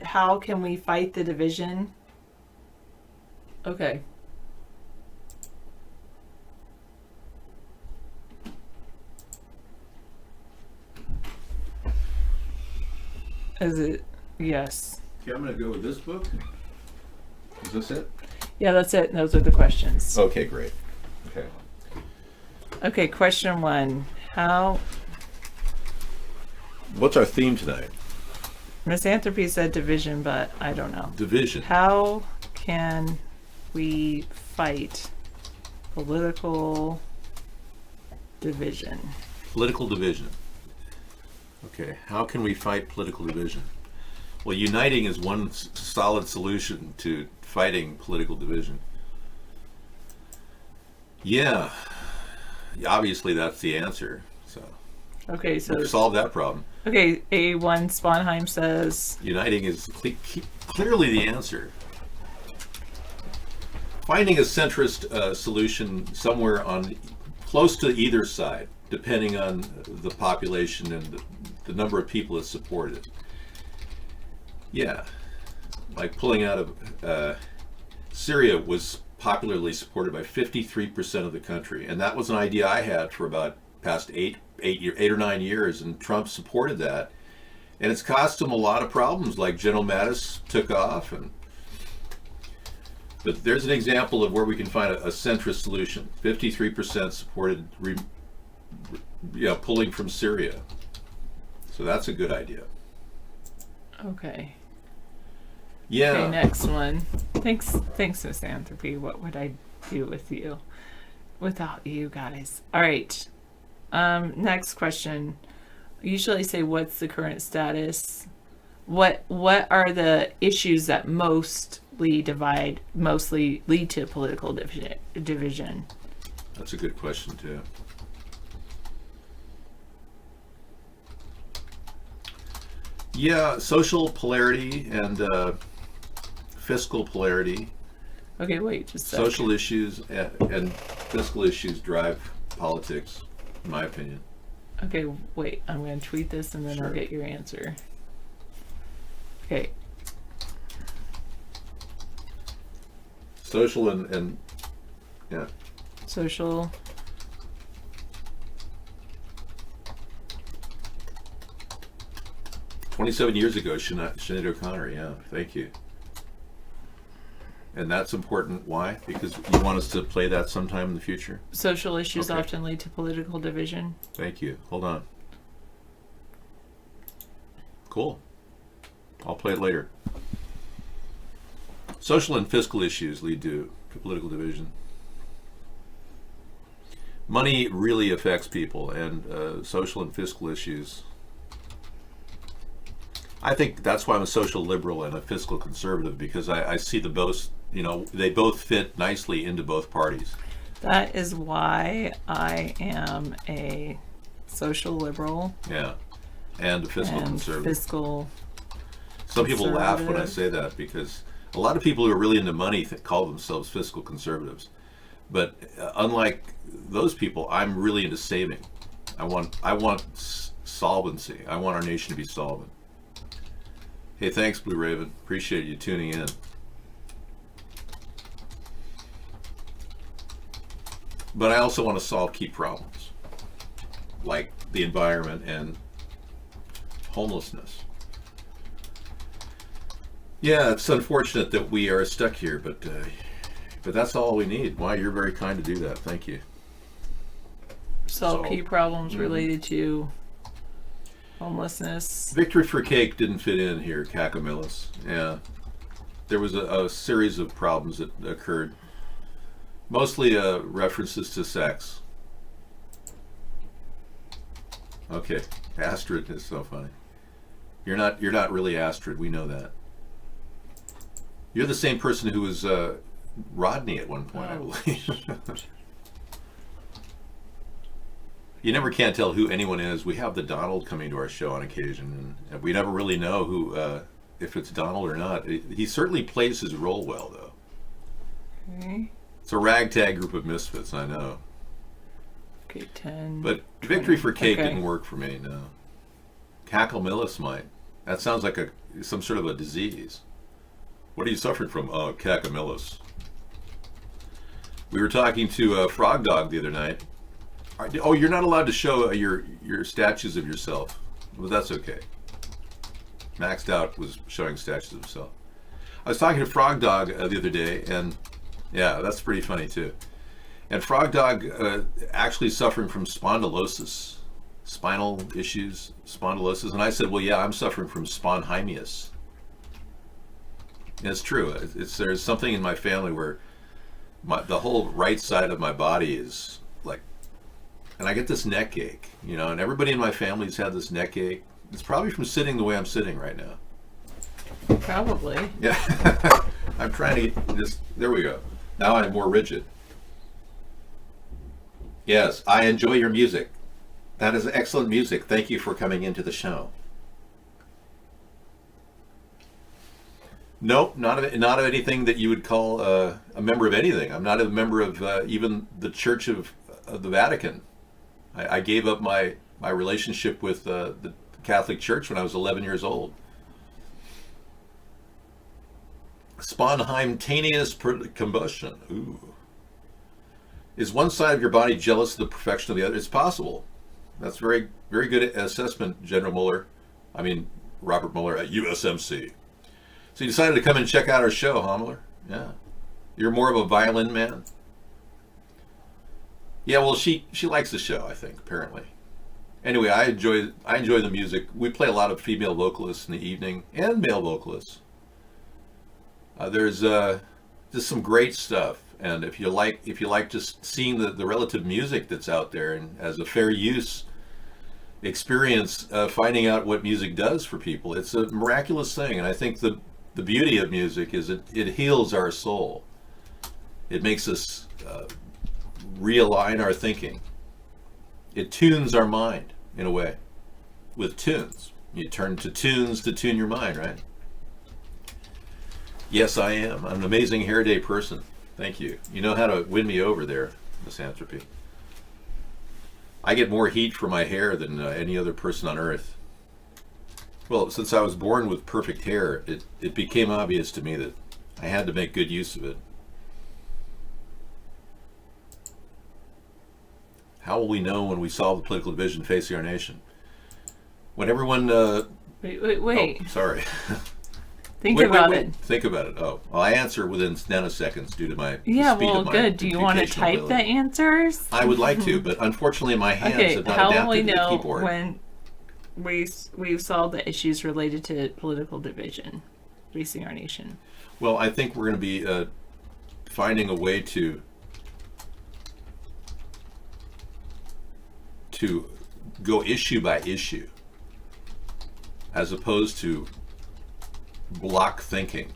how can we fight the division? Okay. Is it? Yes. Okay, I'm going to go with this book. Is this it? Yeah, that's it. Those are the questions. Okay, great. Okay. Okay, question 1. What's our theme tonight? Miss Anthropy said division, but I don't know. Division. How can we fight political division? Political division. Okay, how can we fight political division? Well, uniting is one solid solution to fighting political division. Yeah. obviously that's the answer. So Okay, so solve that problem. okay, A1 Sponheim says Uniting is clearly the answer. Finding a centrist solution somewhere on close to either side, depending on the population and the number of people that support it. Yeah, like pulling out of Syria was popularly supported by 53% of the country, and that was an idea I had for about past 8 or 9 years, and Trump supported that, and it's cost him a lot of problems, like General Mattis took off, but there's an example of where we can find a centrist solution. 53% supported pulling from Syria, so that's a good idea. okay. Yeah. Okay, next one. Thanks, Misanthropy. What would I do with you without you guys? All right. Next question. I usually say, what's the current status? What are the issues that mostly lead to political division? That's a good question too. Yeah, social polarity and fiscal polarity. Okay, wait, just a second. Social issues and fiscal issues drive politics, in my opinion. Okay, wait, I'm going to tweet this and then Sure. I'll get your answer. Okay. Social and yeah. Social. "27 years ago, Sinead O'Connor, yeah, thank you. And that's important. Why? Because you want us to play that sometime in the future? Social issues Okay. often lead to political division. Thank you. Hold on. Cool. I'll play it later. Social and fiscal issues lead to political division. Money really affects people, and social and fiscal issues. I think that's why I'm a social liberal and a fiscal conservative, because I see the both, they both fit nicely into both parties. That is why I am a social liberal. Yeah. And a fiscal and conservative. Fiscal. Some people laugh when I conservative. say that, because a lot of people who are really into money call themselves fiscal conservatives. But unlike those people, I'm really into saving. I want solvency. I want our nation to be solvent. Hey, thanks, Blue Raven. Appreciate you tuning in. But I also want to solve key problems, like the environment and homelessness. Yeah, it's unfortunate that we are stuck here, but that's all we need. Why, you're very kind to do that. Thank you. Solve key problems Mhm. related to homelessness. Victory for Cake didn't fit in here, Cacamillis. Yeah. There was a series of problems that occurred. Mostly references to sex. Okay. Astrid is so funny. You're not really Astrid, we know that. You're the same person who was Rodney at one point, I believe. You never can tell who anyone is. We have the Donald coming to our show on occasion, and we never really know who, if it's Donald or not. He certainly plays his role well, though. Okay. It's a ragtag group of misfits, I know. Okay, 10. But Victory for Cake Okay. didn't work for me, no. Cacamillis might. That sounds like some sort of a disease. What are you suffering from? Cacamillis. We were talking to Frog Dog the other night. Oh, you're not allowed to show your statues of yourself. Well, that's okay. Maxed Out was showing statues of himself. I was talking to Frog Dog the other day, and yeah, that's pretty funny too. And Frog Dog actually suffering from spondylosis, spinal issues, spondylosis. And I said, well, yeah, I'm suffering from sponheimius. And it's true. There's something in my family where the whole right side of my body is like, and I get this neck ache, and everybody in my family's had this neck ache. It's probably from sitting the way I'm sitting right now. Probably. Yeah. I'm trying to get this. There we go. Now I'm more rigid. Yes, I enjoy your music. That is excellent music. Thank you for coming into the show. Nope, not of anything that you would call a member of anything. I'm not a member of even the Church of the Vatican. I gave up my relationship with the Catholic Church when I was 11 years old. Spontaneous combustion. Ooh. Is one side of your body jealous of the perfection of the other? It's possible. That's very, very good assessment, General Mueller. I mean, Robert Mueller at USMC. So you decided to come and check out our show, huh, Mueller? Yeah. You're more of a violin man? Yeah, well, she likes the show, I think, apparently. Anyway, I enjoy the music. We play a lot of female vocalists in the evening and male vocalists. There's just some great stuff, and if you like just seeing the relative music that's out there, and as a fair use experience, finding out what music does for people, it's a miraculous thing. And I think the beauty of music is it heals our soul. It makes us realign our thinking. It tunes our mind in a way with tunes. You turn to tunes to tune your mind, right? Yes, I am. I'm an amazing hair day person. Thank you. You know how to win me over there, Misanthropy. I get more heat for my hair than any other person on earth. Well, since I was born with perfect hair, it became obvious to me that I had to make good use of it. How will we know when we solve the political division facing our nation? When everyone... Wait. Oh, sorry. Think about it. Think about it. Oh, well, I answer within nanoseconds due to my yeah. speed Well, of my good. Do you want to type ability. the answers? I would like to, but unfortunately, my hands have not how will adapted we to the know keyboard. when we've solved the issues related to political division facing our nation? Well, I think we're going to be finding a way to go issue by issue, as opposed to block thinking.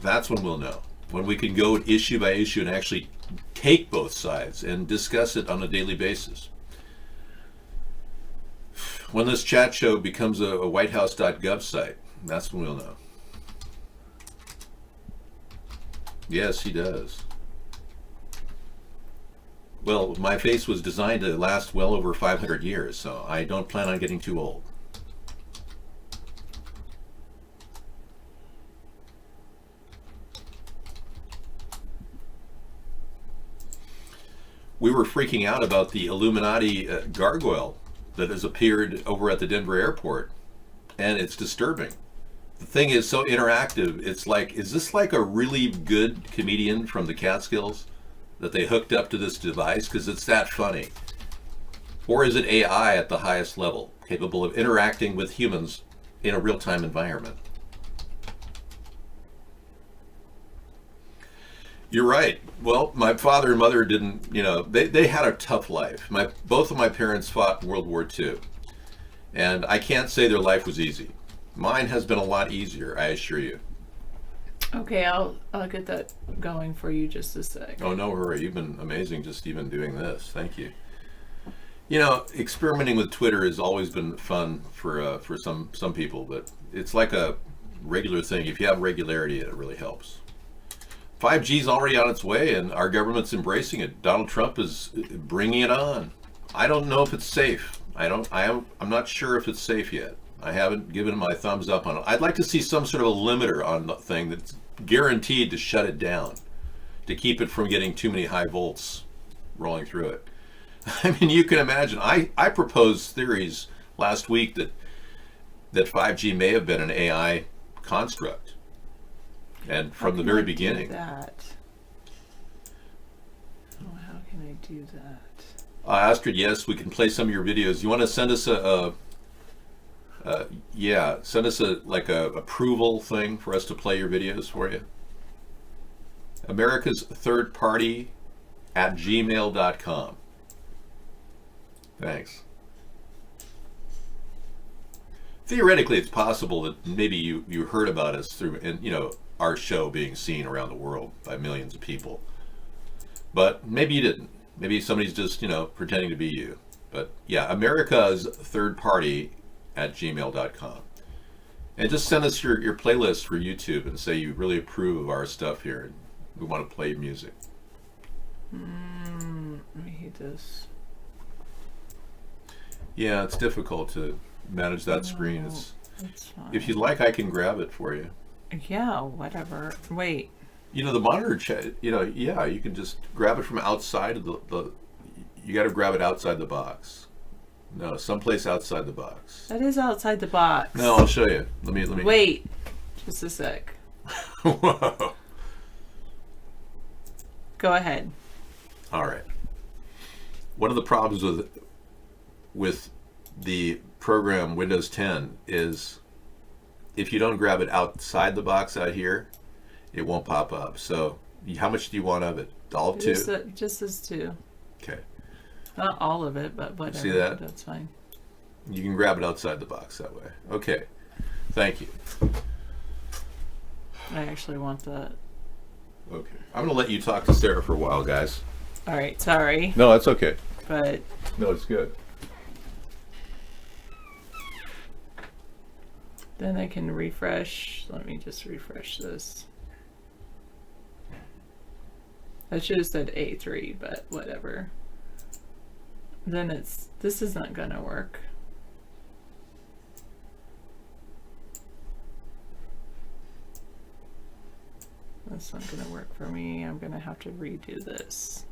That's when we'll know. When we can go issue by issue and actually take both sides and discuss it on a daily basis. When this chat show becomes a whitehouse.gov site, that's when we'll know. Yes, he does. Well, my face was designed to last well over 500 years, so I don't plan on getting too old. We were freaking out about the Illuminati gargoyle that has appeared over at the Denver airport, and it's disturbing. The thing is so interactive. It's like, is this like a really good comedian from the Catskills that they hooked up to this device because it's that funny? Or is it AI at the highest level, capable of interacting with humans in a real-time environment? You're right. Well, my father and mother didn't, they had a tough life. Both of my parents fought in World War II. And I can't say their life was easy. Mine has been a lot easier, I assure you. Okay, I'll get that going for you just a sec. Oh, no hurry. You've been amazing just even doing this. Thank you. Experimenting with Twitter has always been fun for some people, but it's like a regular thing. If you have regularity, it really helps. 5G is already on its way, and our government's embracing it. Donald Trump is bringing it on. I don't know if it's safe. I'm not sure if it's safe yet. I haven't given my thumbs up on it. I'd like to see some sort of a limiter on the thing that's guaranteed to shut it down, to keep it from getting too many high volts rolling through it. I mean, you can imagine. I proposed theories last week that 5G may have been an AI construct. And from the very beginning. How can I do that? Astrid, yes, we can play some of your videos. You want to send us send us a approval thing for us to play your videos for you. America's Third Party at gmail.com. Thanks. Theoretically, it's possible that maybe you heard about us through, our show being seen around the world by millions of people. But maybe you didn't. Maybe somebody's just, pretending to be you. But yeah, America's Third Party at gmail.com. And just send us your playlist for YouTube and say you really approve of our stuff here and we want to play music. I hate this. Yeah, it's difficult to manage that screen. That's fine. If you'd like, I can grab it for you. Yeah, whatever. Wait. The monitor, yeah, you can just grab it from outside of the you got to grab it outside the box. No, someplace outside the box. That is outside the box. No, I'll show you. Let me. Wait, just a sec. Whoa. Go ahead. All right. One of the problems with the program Windows 10 is if you don't grab it outside the box out here, it won't pop up. So how much do you want of it? All of two? Just as two. Okay. Not all of it, but whatever. See that? That's fine. You can grab it outside the box that way. Okay. Thank you. I actually want that. Okay. I'm going to let you talk to Sarah for a while, guys. All right. Sorry. No, that's okay. But no, it's good. Then I can refresh. Let me just refresh this. I should have said A3, but whatever. Then this is not gonna work. That's not gonna work for me. I'm gonna have to redo this.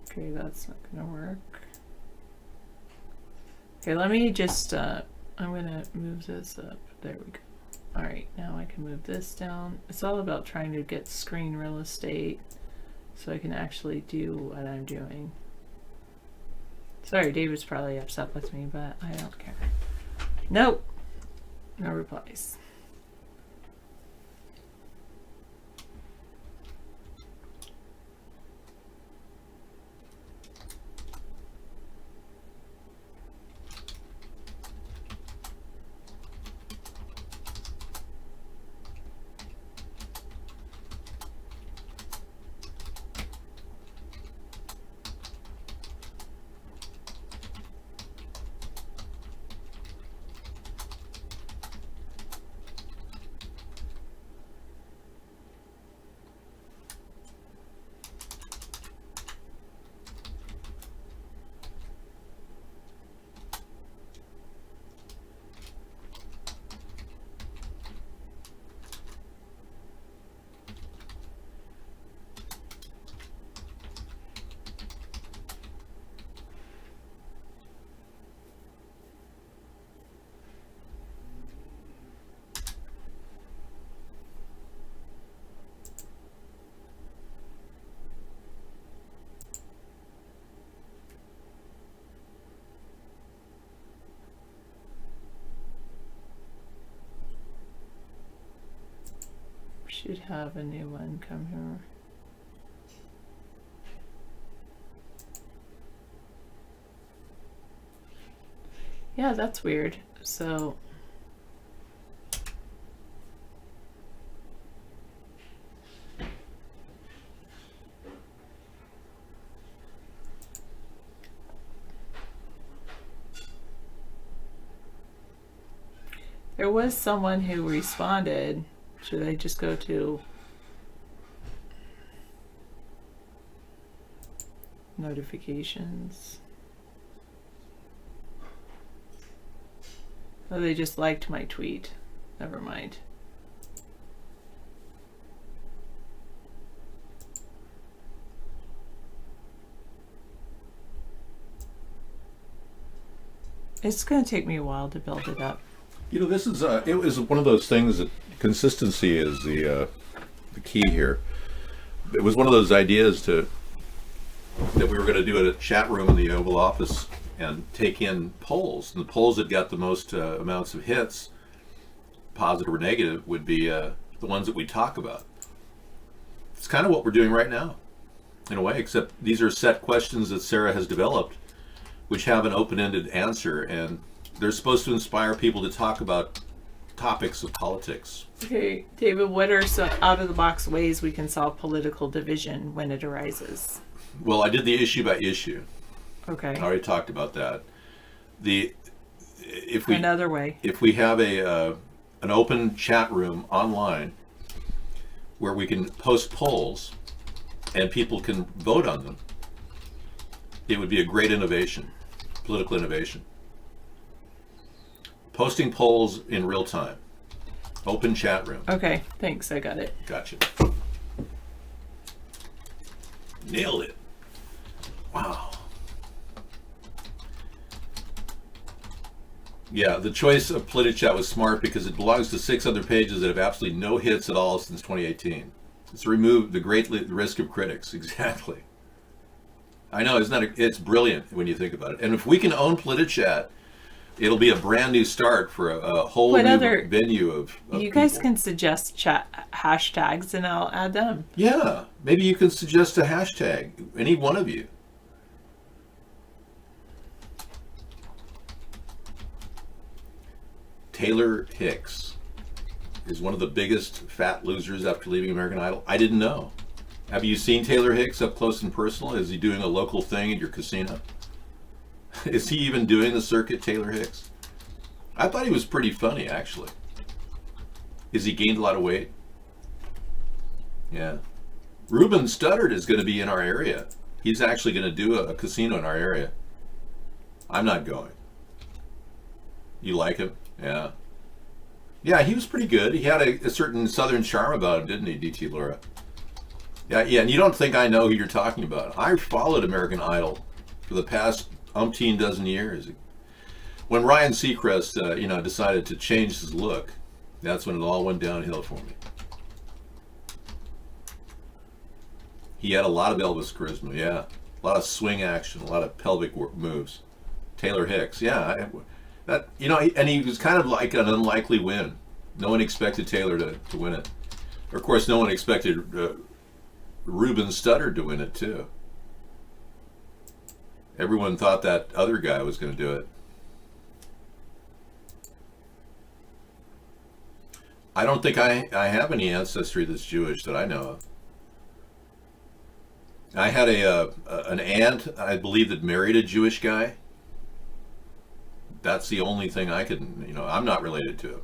Okay, that's not gonna work. Okay, let me just, I'm gonna move this up. There we go. Alright, now I can move this down. It's all about trying to get screen real estate so I can actually do what I'm doing. Sorry, David's probably upset with me, but I don't care. Nope. No replies. Should have a new one come here. Yeah, that's weird. So there was someone who responded. Should I just go to notifications? Oh, they just liked my tweet. Never mind. It's going to take me a while to build it up. This is it was one of those things that consistency is the key here. It was one of those ideas that we were going to do a chat room in the Oval Office and take in polls. And the polls that got the most amounts of hits, positive or negative, would be the ones that we talk about. It's kind of what we're doing right now, in a way, except these are set questions that Sarah has developed, which have an open-ended answer, and They're supposed to inspire people to talk about topics of politics. Okay, David, what are some out-of-the-box ways we can solve political division when it arises? Well, I did the issue by issue. Okay. I already talked about that. Another way. If we have an open chat room online where we can post polls and people can vote on them, it would be a great innovation, political innovation. Posting polls in real time. Open chat room. Okay, thanks. I got it. Gotcha. Nailed it. Wow. Yeah, the choice of PolitiChat was smart because it belongs to 6 other pages that have absolutely no hits at all since 2018. It's removed the great risk of critics. Exactly. I know, it's brilliant when you think about it. And if we can own PolitiChat, it'll be a brand new start for a whole new venue of you guys can suggest chat hashtags and I'll add them. Yeah, maybe you can suggest a hashtag, any one of you. Taylor Hicks is one of the biggest fat losers after leaving American Idol. I didn't know. Have you seen Taylor Hicks up close and personal? Is he doing a local thing at your casino? Is he even doing the circuit, Taylor Hicks? I thought he was pretty funny, actually. Has he gained a lot of weight? Yeah. Ruben Studdard is going to be in our area. He's actually going to do a casino in our area. I'm not going. You like him? Yeah. Yeah, he was pretty good. He had a certain southern charm about him, didn't he, DT Laura? Yeah, and you don't think I know who you're talking about. I followed American Idol for the past umpteen dozen years. When Ryan Seacrest, decided to change his look, that's when it all went downhill for me. He had a lot of Elvis charisma, yeah. A lot of swing action, a lot of pelvic moves. Taylor Hicks, yeah. And he was kind of like an unlikely win. No one expected Taylor to win it. Of course, no one expected Ruben Studdard to win it, too. Everyone thought that other guy was going to do it. I don't think I have any ancestry that's Jewish that I know of. I had an aunt, I believe, that married a Jewish guy. That's the only thing I can, I'm not related to it.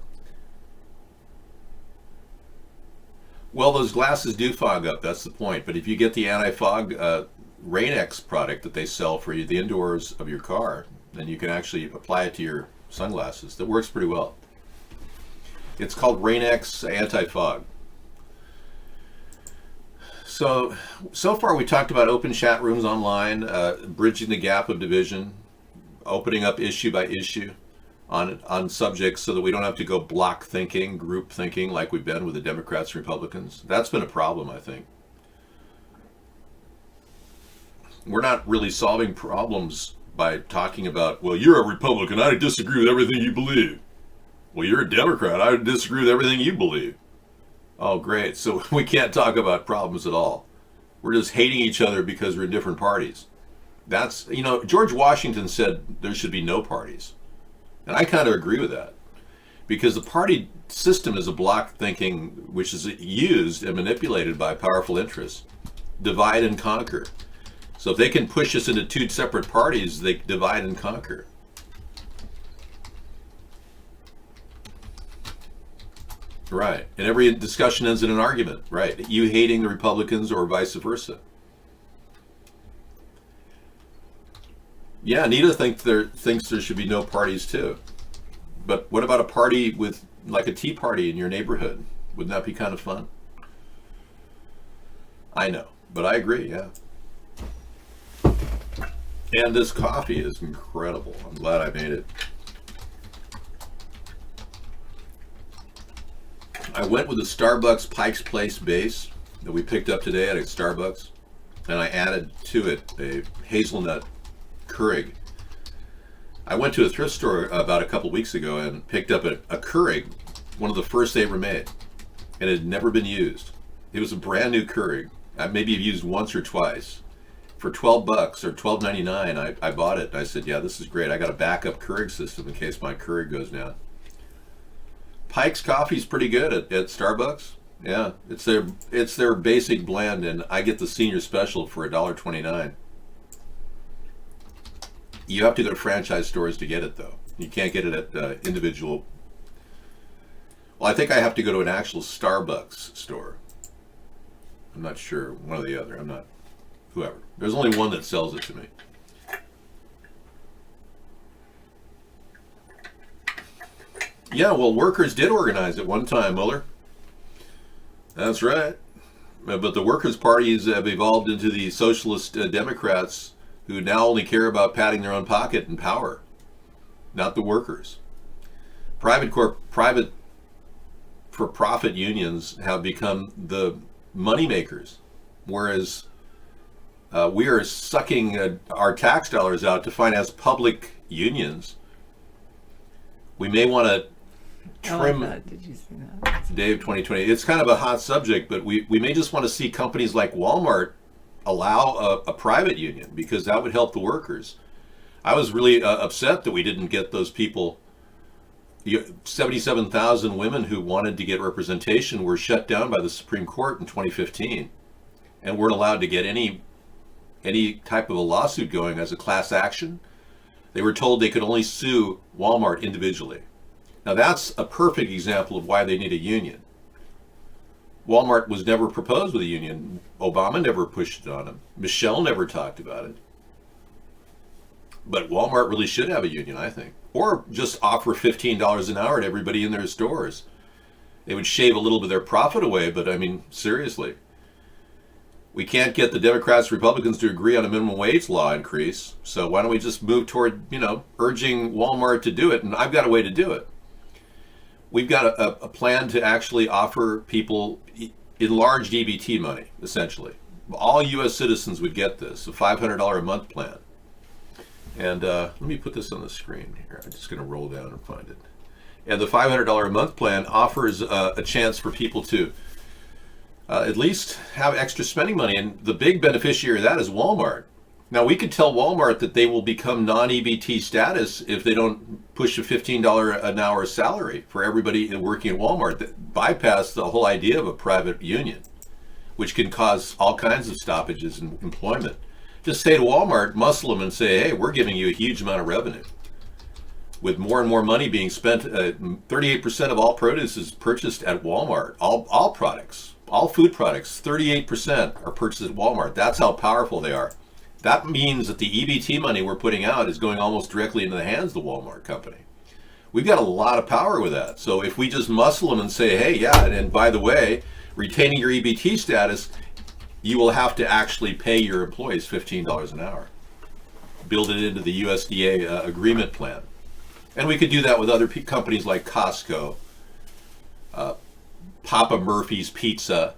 Well, those glasses do fog up, that's the point. But if you get the anti-fog Rain-X product that they sell for you, the indoors of your car, then you can actually apply it to your sunglasses. That works pretty well. It's called Rain-X Anti-Fog. So far we talked about open chat rooms online, bridging the gap of division, opening up issue by issue on subjects so that we don't have to go block thinking, group thinking like we've been with the Democrats and Republicans. That's been a problem, I think. We're not really solving problems by talking about, well, you're a Republican, I disagree with everything you believe. Well, you're a Democrat, I disagree with everything you believe. Oh, great. So we can't talk about problems at all. We're just hating each other because we're in different parties. That's, George Washington said there should be no parties. And I kind of agree with that. Because the party system is a block thinking which is used and manipulated by powerful interests. Divide and conquer. So if they can push us into 2 separate parties, they divide and conquer. Right. And every discussion ends in an argument. Right. You hating the Republicans or vice versa. Yeah, Anita thinks there should be no parties too. But what about a party with, like a tea party in your neighborhood? Wouldn't that be kind of fun? I know, but I agree, yeah. And this coffee is incredible. I'm glad I made it. I went with the Starbucks Pike's Place base that we picked up today at a Starbucks, and I added to it a hazelnut Keurig. I went to a thrift store about a couple weeks ago and picked up a Keurig, one of the first they ever made, and it had never been used. It was a brand new Keurig. Maybe I've used once or twice. for $12 or $12.99, I bought it. I said, yeah, this is great. I got a backup Keurig system in case my Keurig goes down. Pike's Coffee's pretty good at Starbucks. Yeah, it's their basic blend, and I get the senior special for $1.29. You have to go to franchise stores to get it, though. You can't get it at individual. Well, I think I have to go to an actual Starbucks store. I'm not sure, one or the other. I'm not, whoever. There's only one that sells it to me. Yeah, well, workers did organize at one time, Mueller. That's right. But the workers' parties have evolved into the socialist Democrats who now only care about patting their own pocket and power, not the workers. Private for-profit unions have become the money makers, whereas we are sucking our tax dollars out to finance public unions. We may want to trim. Did you see that? Dave 2020. It's kind of a hot subject, but we may just want to see companies like Walmart allow a private union, because that would help the workers. I was really upset that we didn't get those people. 77,000 women who wanted to get representation were shut down by the Supreme Court in 2015 and weren't allowed to get any type of a lawsuit going as a class action. They were told they could only sue Walmart individually. Now that's a perfect example of why they need a union. Walmart was never proposed with a union. Obama never pushed it on them. Michelle never talked about it. But Walmart really should have a union, I think. Or just offer $15 an hour to everybody in their stores. They would shave a little bit of their profit away, but I mean, seriously. We can't get the Democrats, Republicans to agree on a minimum wage law increase, so why don't we just move toward, urging Walmart to do it, and I've got a way to do it. We've got a plan to actually offer people enlarged EBT money, essentially. All U.S. citizens would get this, a $500 a month plan. And let me put this on the screen here. I'm just going to roll down and find it. And the $500 a month plan offers a chance for people to at least have extra spending money. And the big beneficiary of that is Walmart. Now, we could tell Walmart that they will become non-EBT status if they don't push a $15 an hour salary for everybody working at Walmart. That bypass the whole idea of a private union, which can cause all kinds of stoppages in employment. Just say to Walmart, muscle them and say, hey, we're giving you a huge amount of revenue. With more and more money being spent, 38% of all produce is purchased at Walmart. All products, all food products, 38% are purchased at Walmart. That's how powerful they are. That means that the EBT money we're putting out is going almost directly into the hands of the Walmart company. We've got a lot of power with that. So if we just muscle them and say, hey, yeah, and by the way, retaining your EBT status, you will have to actually pay your employees $15 an hour. Build it into the USDA agreement plan. And we could do that with other companies like Costco, Papa Murphy's Pizza.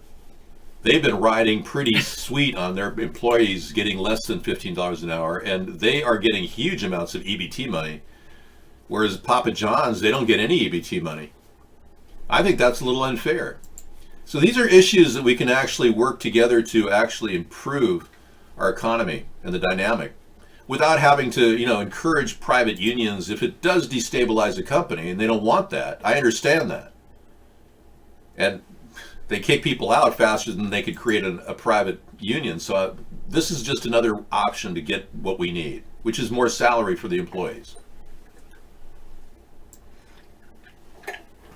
They've been riding pretty sweet on their employees getting less than $15 an hour, and they are getting huge amounts of EBT money, whereas Papa John's, they don't get any EBT money. I think that's a little unfair. So these are issues that we can actually work together to actually improve our economy and the dynamic without having to, encourage private unions if it does destabilize a company, and they don't want that. I understand that. And they kick people out faster than they could create a private union. So this is just another option to get what we need, which is more salary for the employees.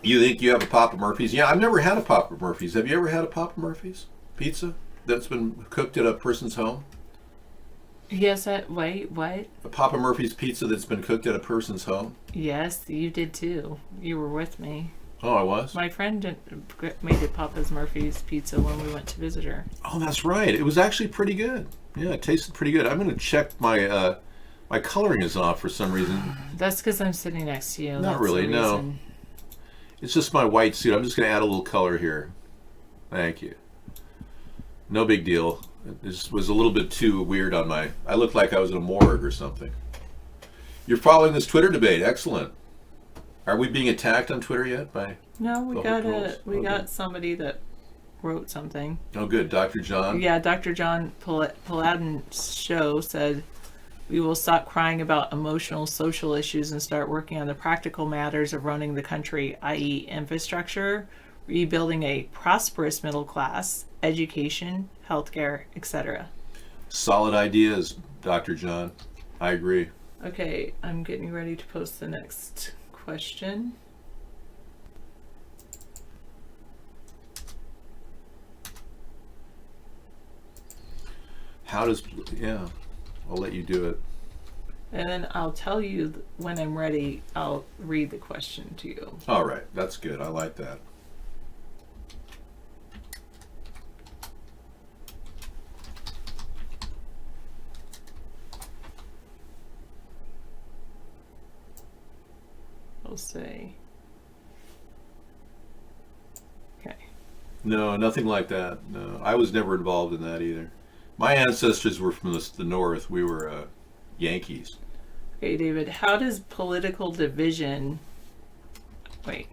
You think you have a Papa Murphy's? Yeah, I've never had a Papa Murphy's. Have you ever had a Papa Murphy's pizza that's been cooked at a person's home? Yes, wait, what? A Papa Murphy's pizza that's been cooked at a person's home? Yes, you did too. You were with me. Oh, I was? My friend made a Papa Murphy's pizza when we went to visit her. Oh, that's right. It was actually pretty good. Yeah, it tasted pretty good. I'm going to check my my coloring is off for some reason. That's because I'm sitting next to you. Not That's really, the no. reason. It's just my white suit. I'm just going to add a little color here. Thank you. No big deal. This was a little bit too weird on my... I looked like I was in a morgue or something. You're following this Twitter debate. Excellent. Are we being attacked on Twitter yet by... No, we public got trolls? we got somebody that wrote something. Oh, good. Dr. John? Yeah, Dr. John Paladin's show said, we will stop crying about emotional social issues and start working on the practical matters of running the country, i.e. infrastructure, rebuilding a prosperous middle class, education, healthcare, etc. Solid ideas, Dr. John. I agree. Okay, I'm getting ready to post the next question. How does, yeah, I'll let you do it. And then I'll tell you when I'm ready, I'll read the question to you. All right, that's good. I like that. I'll say. Okay. No, nothing like that. No, I was never involved in that either. My ancestors were from the north. We were Yankees. Okay, David, how does political division... Wait,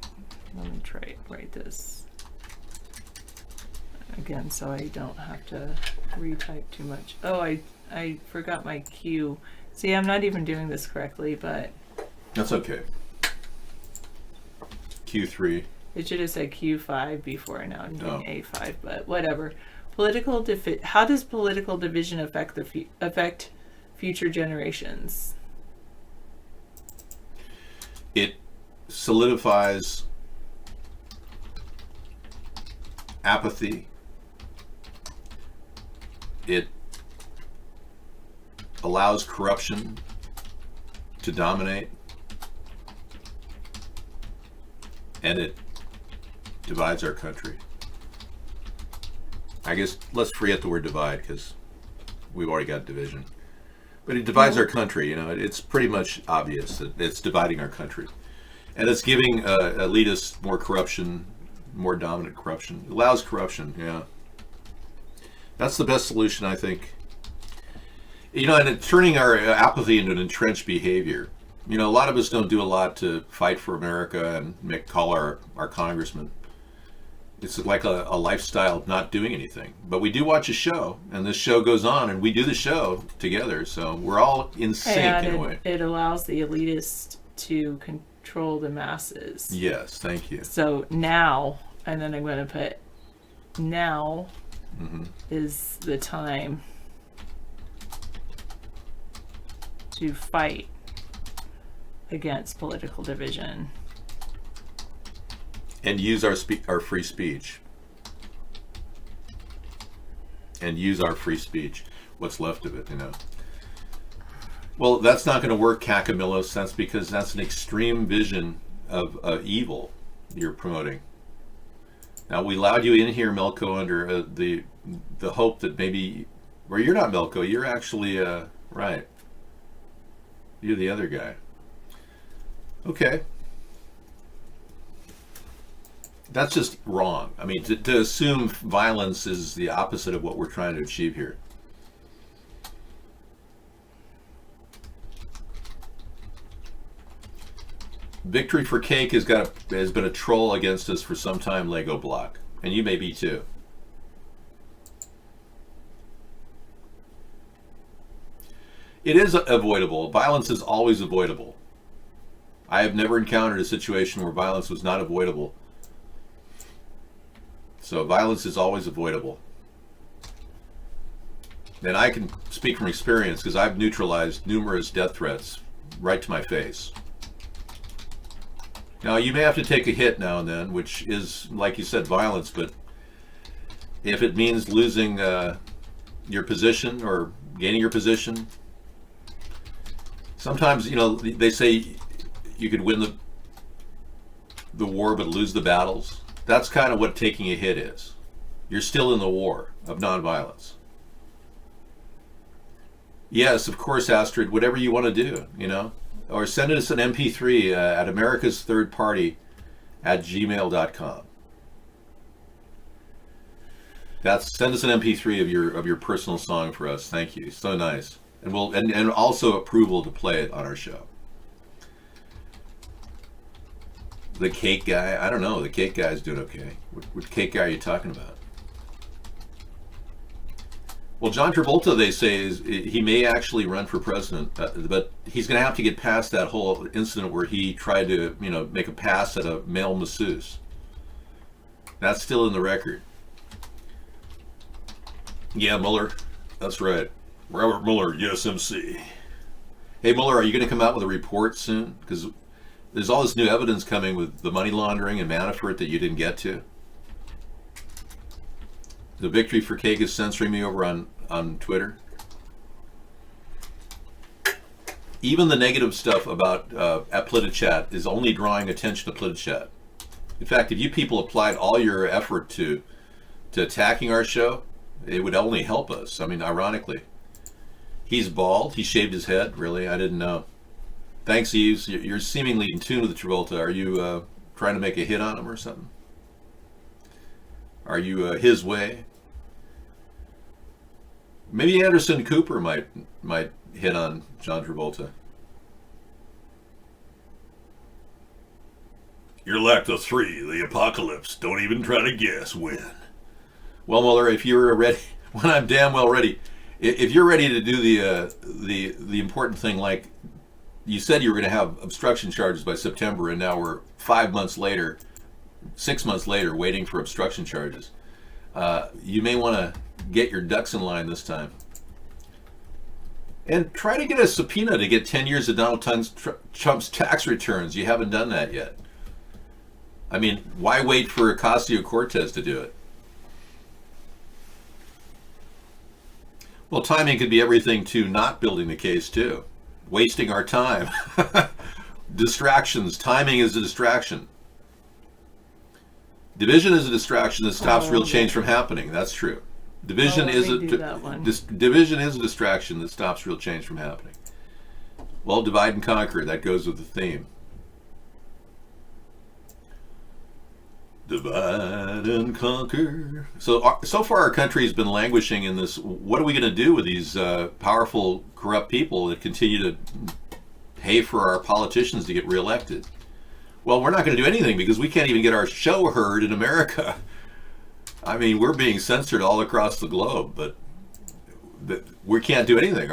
let me write this again so I don't have to retype too much. Oh, I forgot my Q. See, I'm not even doing this correctly, but... That's okay. Q3. It should have said Q5 before, and now I'm doing A5, but whatever. How does political division affect future generations? It solidifies apathy. It allows corruption to dominate. And it divides our country. I guess let's forget the word divide because we've already got division. But it divides our country, you know, it's pretty much obvious that it's dividing our country. And it's giving elitists more corruption, more dominant corruption. It allows corruption, yeah. That's the best solution, I think. You know, and it's turning our apathy into an entrenched behavior. You know, a lot of us don't do a lot to fight for America and call our congressman. It's like a lifestyle of not doing anything. But we do watch a show, and this show goes on, and we do the show together, so we're all in sync in a way. It allows the elitists to control the masses. Yes, thank you. So now, and then I'm going to put, now is the time to fight against political division. And use our free speech. And use our free speech. What's left of it, you know. Well, that's not going to work, Kakamilos. That's because that's an extreme vision of evil you're promoting. Now, we allowed you in here, Melko, under the hope that maybe... Well, you're not Melko. You're actually... right. You're the other guy. Okay. That's just wrong. I mean, to assume violence is the opposite of what we're trying to achieve here. Victory for Cake has been a troll against us for some time, Lego Block. And you may be too. It is avoidable. Violence is always avoidable. I have never encountered a situation where violence was not avoidable. So violence is always avoidable. And I can speak from experience because I've neutralized numerous death threats right to my face. Now, you may have to take a hit now and then, which is, like you said, violence, but if it means losing your position or gaining your position, sometimes, you know, they say you could win the war but lose the battles. That's kind of what taking a hit is. You're still in the war of nonviolence. Yes, of course, Astrid, whatever you want to do, you know. Or send us an MP3 at americasthirdparty@gmail.com. Send us an MP3 of your personal song for us. Thank you. So nice. And we'll and also approval to play it on our show. The cake guy, I don't know. The cake guy's doing okay. What cake guy are you talking about? Well, John Travolta, they say, he may actually run for president, but he's going to have to get past that whole incident where he tried to, make a pass at a male masseuse. That's still in the record. Yeah, Mueller. That's right. Robert Mueller, yes, MC. Hey, Mueller, are you going to come out with a report soon? Because there's all this new evidence coming with the money laundering and Manafort that you didn't get to. The victory for Kagan is censoring me over on Twitter. Even the negative stuff about at PolitiChat is only drawing attention to PolitiChat. In fact, if you people applied all your effort to attacking our show, it would only help us. I mean, ironically. He's bald. He shaved his head. Really? I didn't know. Thanks, Eves. You're seemingly in tune with Travolta. Are you trying to make a hit on him or something? Are you his way? Maybe Anderson Cooper might hit on John Travolta. You're Lacta 3, the apocalypse. Don't even try to guess when. Well, Mueller, if you're ready, when I'm damn well ready, if you're ready to do the important thing, like you said you were going to have obstruction charges by September, and now we're 6 months later, waiting for obstruction charges. You may want to get your ducks in line this time. And try to get a subpoena to get 10 years of Donald Trump's tax returns. You haven't done that yet. I mean, why wait for Ocasio-Cortez to do it? Well, timing could be everything to not building the case, too. Wasting our time. Distractions. Timing is a distraction. Division is a distraction that stops real change from happening. That's true. Division is a distraction that stops real change from happening. Well, divide and conquer. That goes with the theme. Divide and conquer. So far our country has been languishing in this, what are we going to do with these powerful, corrupt people that continue to pay for our politicians to get reelected? Well, we're not going to do anything because we can't even get our show heard in America. I mean, we're being censored all across the globe, but we can't do anything.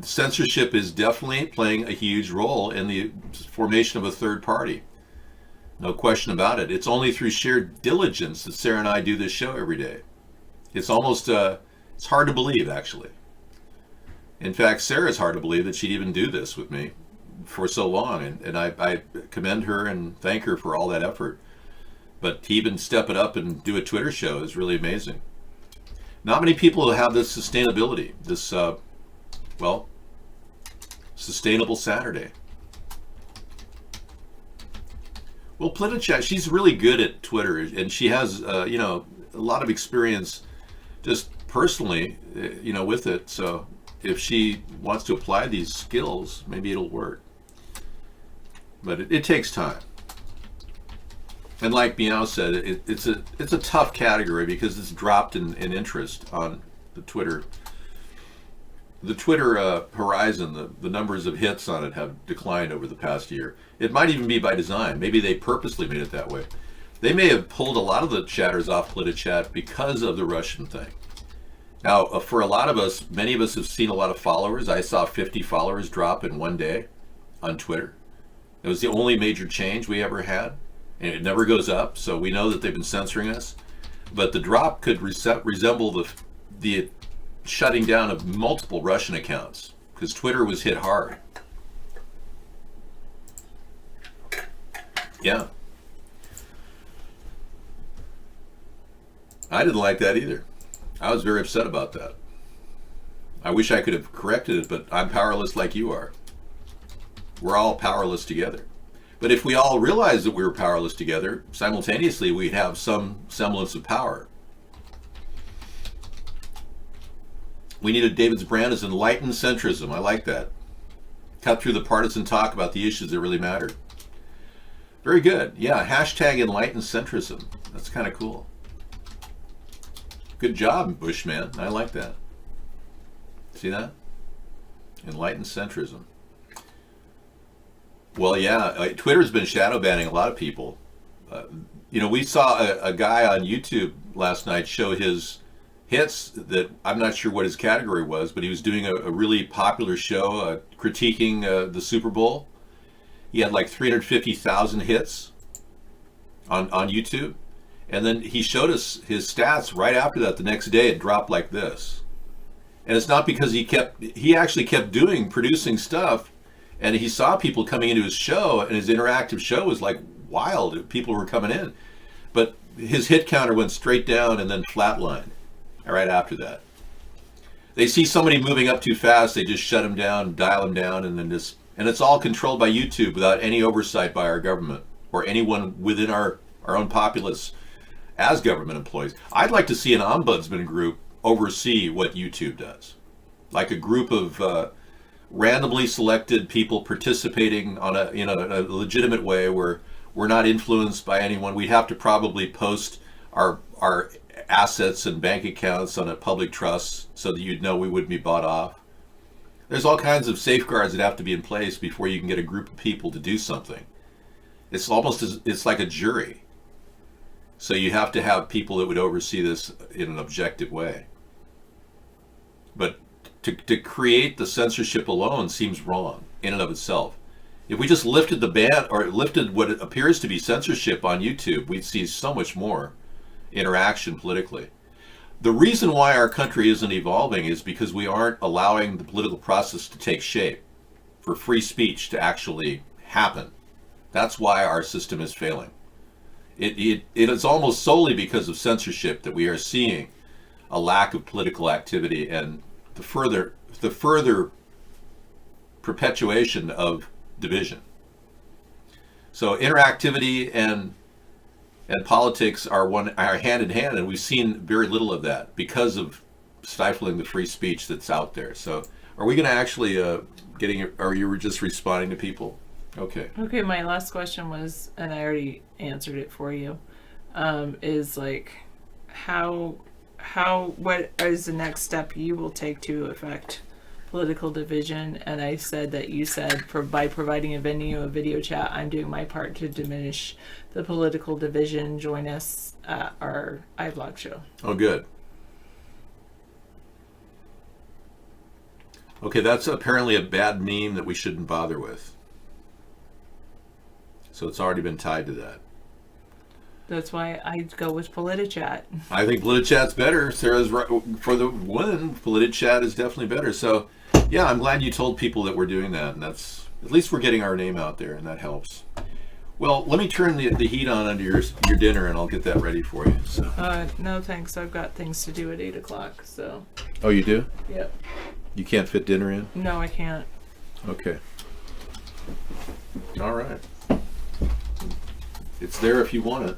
Censorship is definitely playing a huge role in the formation of a third party. No question about it. It's only through sheer diligence that Sarah and I do this show every day. It's almost, it's hard to believe, actually. In fact, Sarah's hard to believe that she'd even do this with me for so long, and I commend her and thank her for all that effort. But to even step it up and do a Twitter show is really amazing. Not many people have this sustainability, this, sustainable Saturday. Well, PolitiChat, she's really good at Twitter, and she has, a lot of experience just personally, with it. So if she wants to apply these skills, maybe it'll work. But it takes time. And like Meow said, it's a tough category because it's dropped in interest on the Twitter. The Twitter horizon, the numbers of hits on it have declined over the past year. It might even be by design. Maybe they purposely made it that way. They may have pulled a lot of the chatters off PolitiChat because of the Russian thing. Now, for a lot of us, many of us have seen a lot of followers. I saw 50 followers drop in one day on Twitter. It was the only major change we ever had. And it never goes up, so we know that they've been censoring us. But the drop could resemble the shutting down of multiple Russian accounts, because Twitter was hit hard. Yeah. I didn't like that either. I was very upset about that. I wish I could have corrected it, but I'm powerless like you are. We're all powerless together. But if we all realized that we were powerless together, simultaneously we'd have some semblance of power. We needed David's brand as enlightened centrism. I like that. Cut through the partisan talk about the issues that really mattered. Very good. Yeah, hashtag enlightened centrism. That's kind of cool. Good job, Bushman. I like that. See that? Enlightened centrism. Well, yeah, Twitter's been shadow banning a lot of people. We saw a guy on YouTube last night show his hits that I'm not sure what his category was, but he was doing a really popular show critiquing the Super Bowl. He had like 350,000 hits on YouTube. And then he showed us his stats right after that. The next day it dropped like this. And it's not because he actually kept producing stuff, and he saw people coming into his show, and his interactive show was like wild. People were coming in. But his hit counter went straight down and then flatlined right after that. They see somebody moving up too fast, they just shut him down, dial him down, and then and it's all controlled by YouTube without any oversight by our government or anyone within our own populace as government employees. I'd like to see an ombudsman group oversee what YouTube does. Like a group of randomly selected people participating on a legitimate way where we're not influenced by anyone. We'd have to probably post our assets and bank accounts on a public trust so that you'd know we wouldn't be bought off. There's all kinds of safeguards that have to be in place before you can get a group of people to do something. It's it's like a jury. So you have to have people that would oversee this in an objective way. But to create the censorship alone seems wrong in and of itself. If we just lifted the ban or lifted what appears to be censorship on YouTube, we'd see so much more interaction politically. The reason why our country isn't evolving is because we aren't allowing the political process to take shape, for free speech to actually happen. That's why our system is failing. It is almost solely because of censorship that we are seeing a lack of political activity and the further perpetuation of division. So interactivity and politics are hand in hand, and we've seen very little of that because of stifling the free speech that's out there. So are we going to actually or you were just responding to people? Okay. Okay, my last question was, and I already answered it for you, is like what is the next step you will take to affect political division? And I said that you said by providing a venue, a video chat, I'm doing my part to diminish the political division. Join us at our iVlog show. Oh, good. Okay, that's apparently a bad meme that we shouldn't bother with. So it's already been tied to that. That's why I go with PolitiChat. I think PolitiChat's better. Sarah's right. For the one, PolitiChat is definitely better. So, yeah, I'm glad you told people that we're doing that, and that's at least we're getting our name out there, and that helps. Well, let me turn the heat on under your dinner, and I'll get that ready for you. So. No, thanks. I've got things to do at 8 o'clock. So. Oh, you do? Yep. You can't fit dinner in? No, I can't. Okay. All right. It's there if you want it.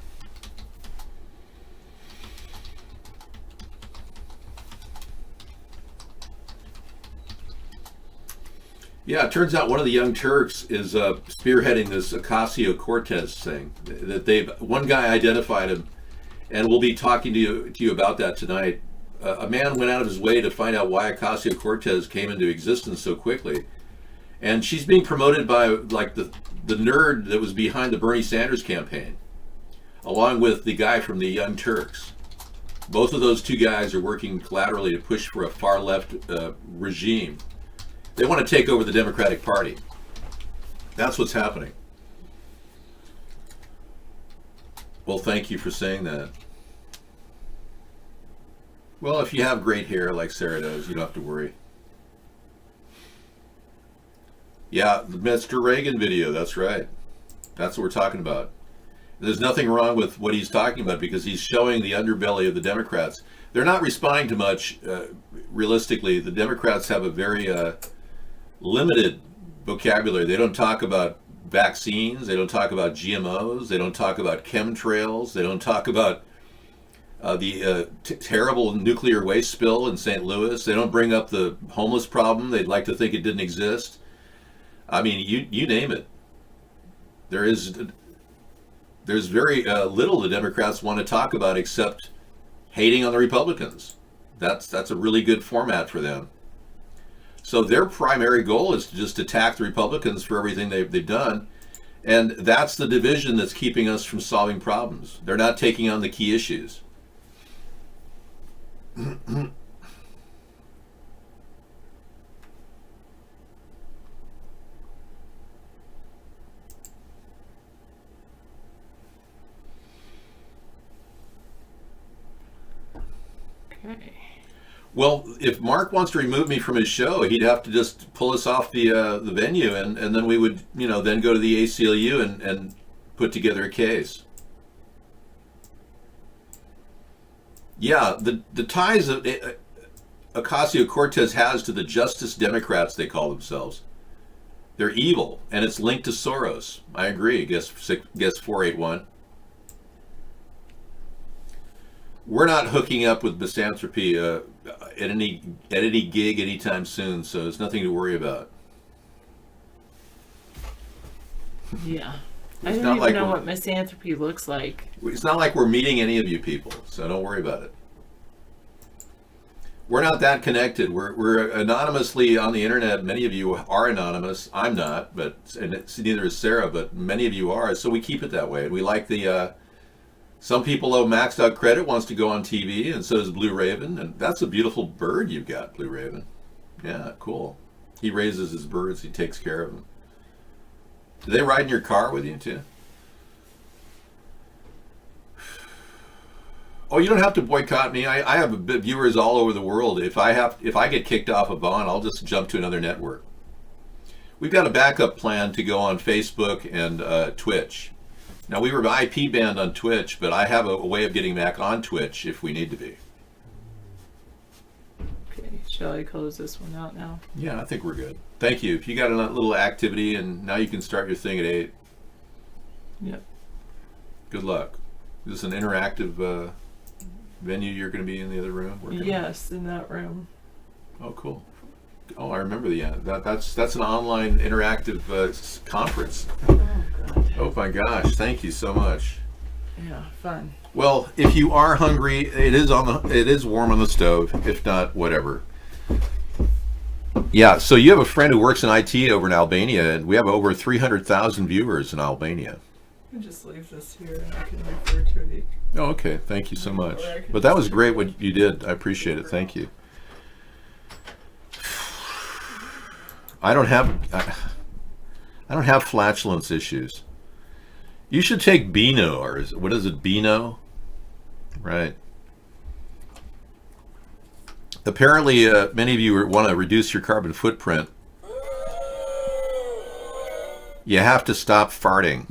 Yeah, it turns out one of the Young Turks is spearheading this Ocasio-Cortez thing. That one guy identified him, and we'll be talking to you about that tonight. A man went out of his way to find out why Ocasio-Cortez came into existence so quickly, and she's being promoted by like the nerd that was behind the Bernie Sanders campaign, along with the guy from the Young Turks. Both of those two guys are working collaterally to push for a far left regime. They want to take over the Democratic Party. That's what's happening. Well, thank you for saying that. Well, if you have great hair like Sarah does, you don't have to worry. Yeah, the Mr. Reagan video, that's right. That's what we're talking about. There's nothing wrong with what he's talking about because he's showing the underbelly of the Democrats. They're not responding to much, realistically. The Democrats have a very limited vocabulary. They don't talk about vaccines. They don't talk about GMOs. They don't talk about chemtrails. They don't talk about the terrible nuclear waste spill in St. Louis. They don't bring up the homeless problem. They'd like to think it didn't exist. I mean, you name it. There's very little the Democrats want to talk about except hating on the Republicans. That's a really good format for them. So their primary goal is to just attack the Republicans for everything they've done, and that's the division that's keeping us from solving problems. They're not taking on the key issues. Okay. Well, if Mark wants to remove me from his show, he'd have to just pull us off the venue, and then we would, then go to the ACLU and put together a case. Yeah, the ties that Ocasio-Cortez has to the Justice Democrats, they call themselves, they're evil, and it's linked to Soros. I agree. Guess 481. We're not hooking up with misanthropy at any gig anytime soon, so there's nothing to worry about. Yeah. It's I don't not even like know we're- what misanthropy looks like. It's not like we're meeting any of you people, so don't worry about it. We're not that connected. We're anonymously on the internet. Many of you are anonymous. I'm not, and neither is Sarah, but many of you are. So we keep it that way. And we like the. Some people owe Maxed Out Credit wants to go on TV, and so does Blue Raven. And that's a beautiful bird you've got, Blue Raven. Yeah, cool. He raises his birds. He takes care of them. Do they ride in your car with you too? Oh, you don't have to boycott me. I have viewers all over the world. If I get kicked off of Vaughn, I'll just jump to another network. We've got a backup plan to go on Facebook and Twitch. Now, we were IP banned on Twitch, but I have a way of getting back on Twitch if we need to be. Okay, shall I close this one out now? Yeah, I think we're good. Thank you. If you got a little activity, and now you can start your thing at 8. Yep. Good luck. Is this an interactive venue? You're going to be in the other room? Yes, in that room. Oh, cool. Oh, I remember that's an online interactive conference. Oh, God. Oh my gosh! Thank you so much. Yeah, fun. Well, if you are hungry, it is warm on the stove. If not, whatever. Yeah. So you have a friend who works in IT over in Albania, and we have over 300,000 viewers in Albania. I can just leave this here, and I can refer to it. Oh, okay. Thank you so much. But that was great what you did. I appreciate it. Thank you. I don't have flatulence issues. You should take Beano, or what is it, Beano? Right. Apparently, many of you want to reduce your carbon footprint. You have to stop farting.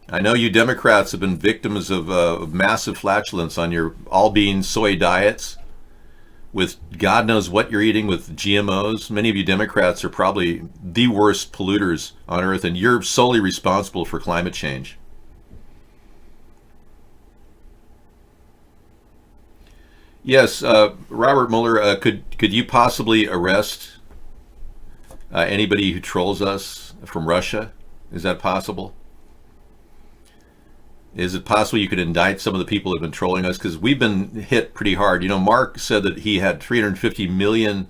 I know you Democrats have been victims of massive flatulence on your all-bean soy diets, with God knows what you're eating with GMOs. Many of you Democrats are probably the worst polluters on earth, and you're solely responsible for climate change. Yes, Robert Mueller, could you possibly arrest anybody who trolls us from Russia? Is that possible? Is it possible you could indict some of the people who have been trolling us? Because we've been hit pretty hard. You know, Mark said that he had 350 million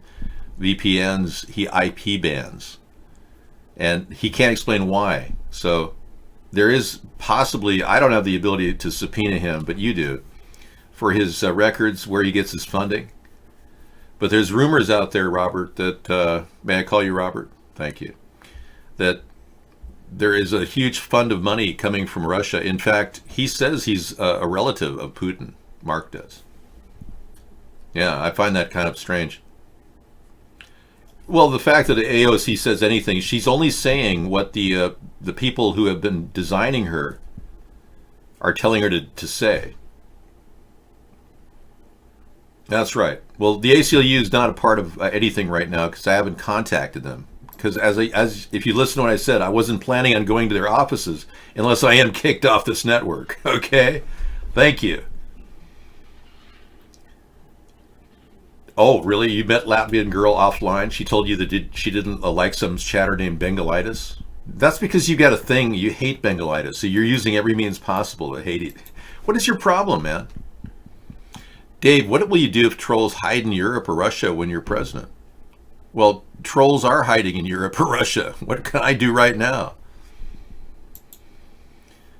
VPNs he IP bans. And he can't explain why. So there is possibly, I don't have the ability to subpoena him, but you do, for his records, where he gets his funding. But there's rumors out there, Robert, that, may I call you Robert? Thank you. That there is a huge fund of money coming from Russia. In fact, he says he's a relative of Putin. Mark does. Yeah, I find that kind of strange. Well, the fact that the AOC says anything, she's only saying what the people who have been designing her are telling her to say. That's right. Well, the ACLU is not a part of anything right now because I haven't contacted them. Because as if you listen to what I said, I wasn't planning on going to their offices unless I am kicked off this network. Okay? Thank you. Oh, really? You met Latvian girl offline? She told you that she didn't like some chatter named Bengalitis? That's because you got a thing. You hate Bengalitis, so you're using every means possible to hate it. What is your problem, man? Dave, what will you do if trolls hide in Europe or Russia when you're president? Well, trolls are hiding in Europe or Russia. What can I do right now?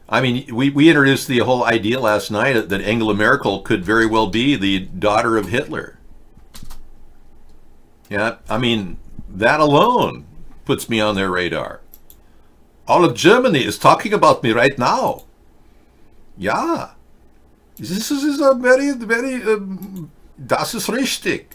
I mean, we introduced the whole idea last night that Angela Merkel could very well be the daughter of Hitler. Yeah, I mean, that alone puts me on their radar. All of Germany is talking about me right now. Yeah. This is a very, very, das ist richtig.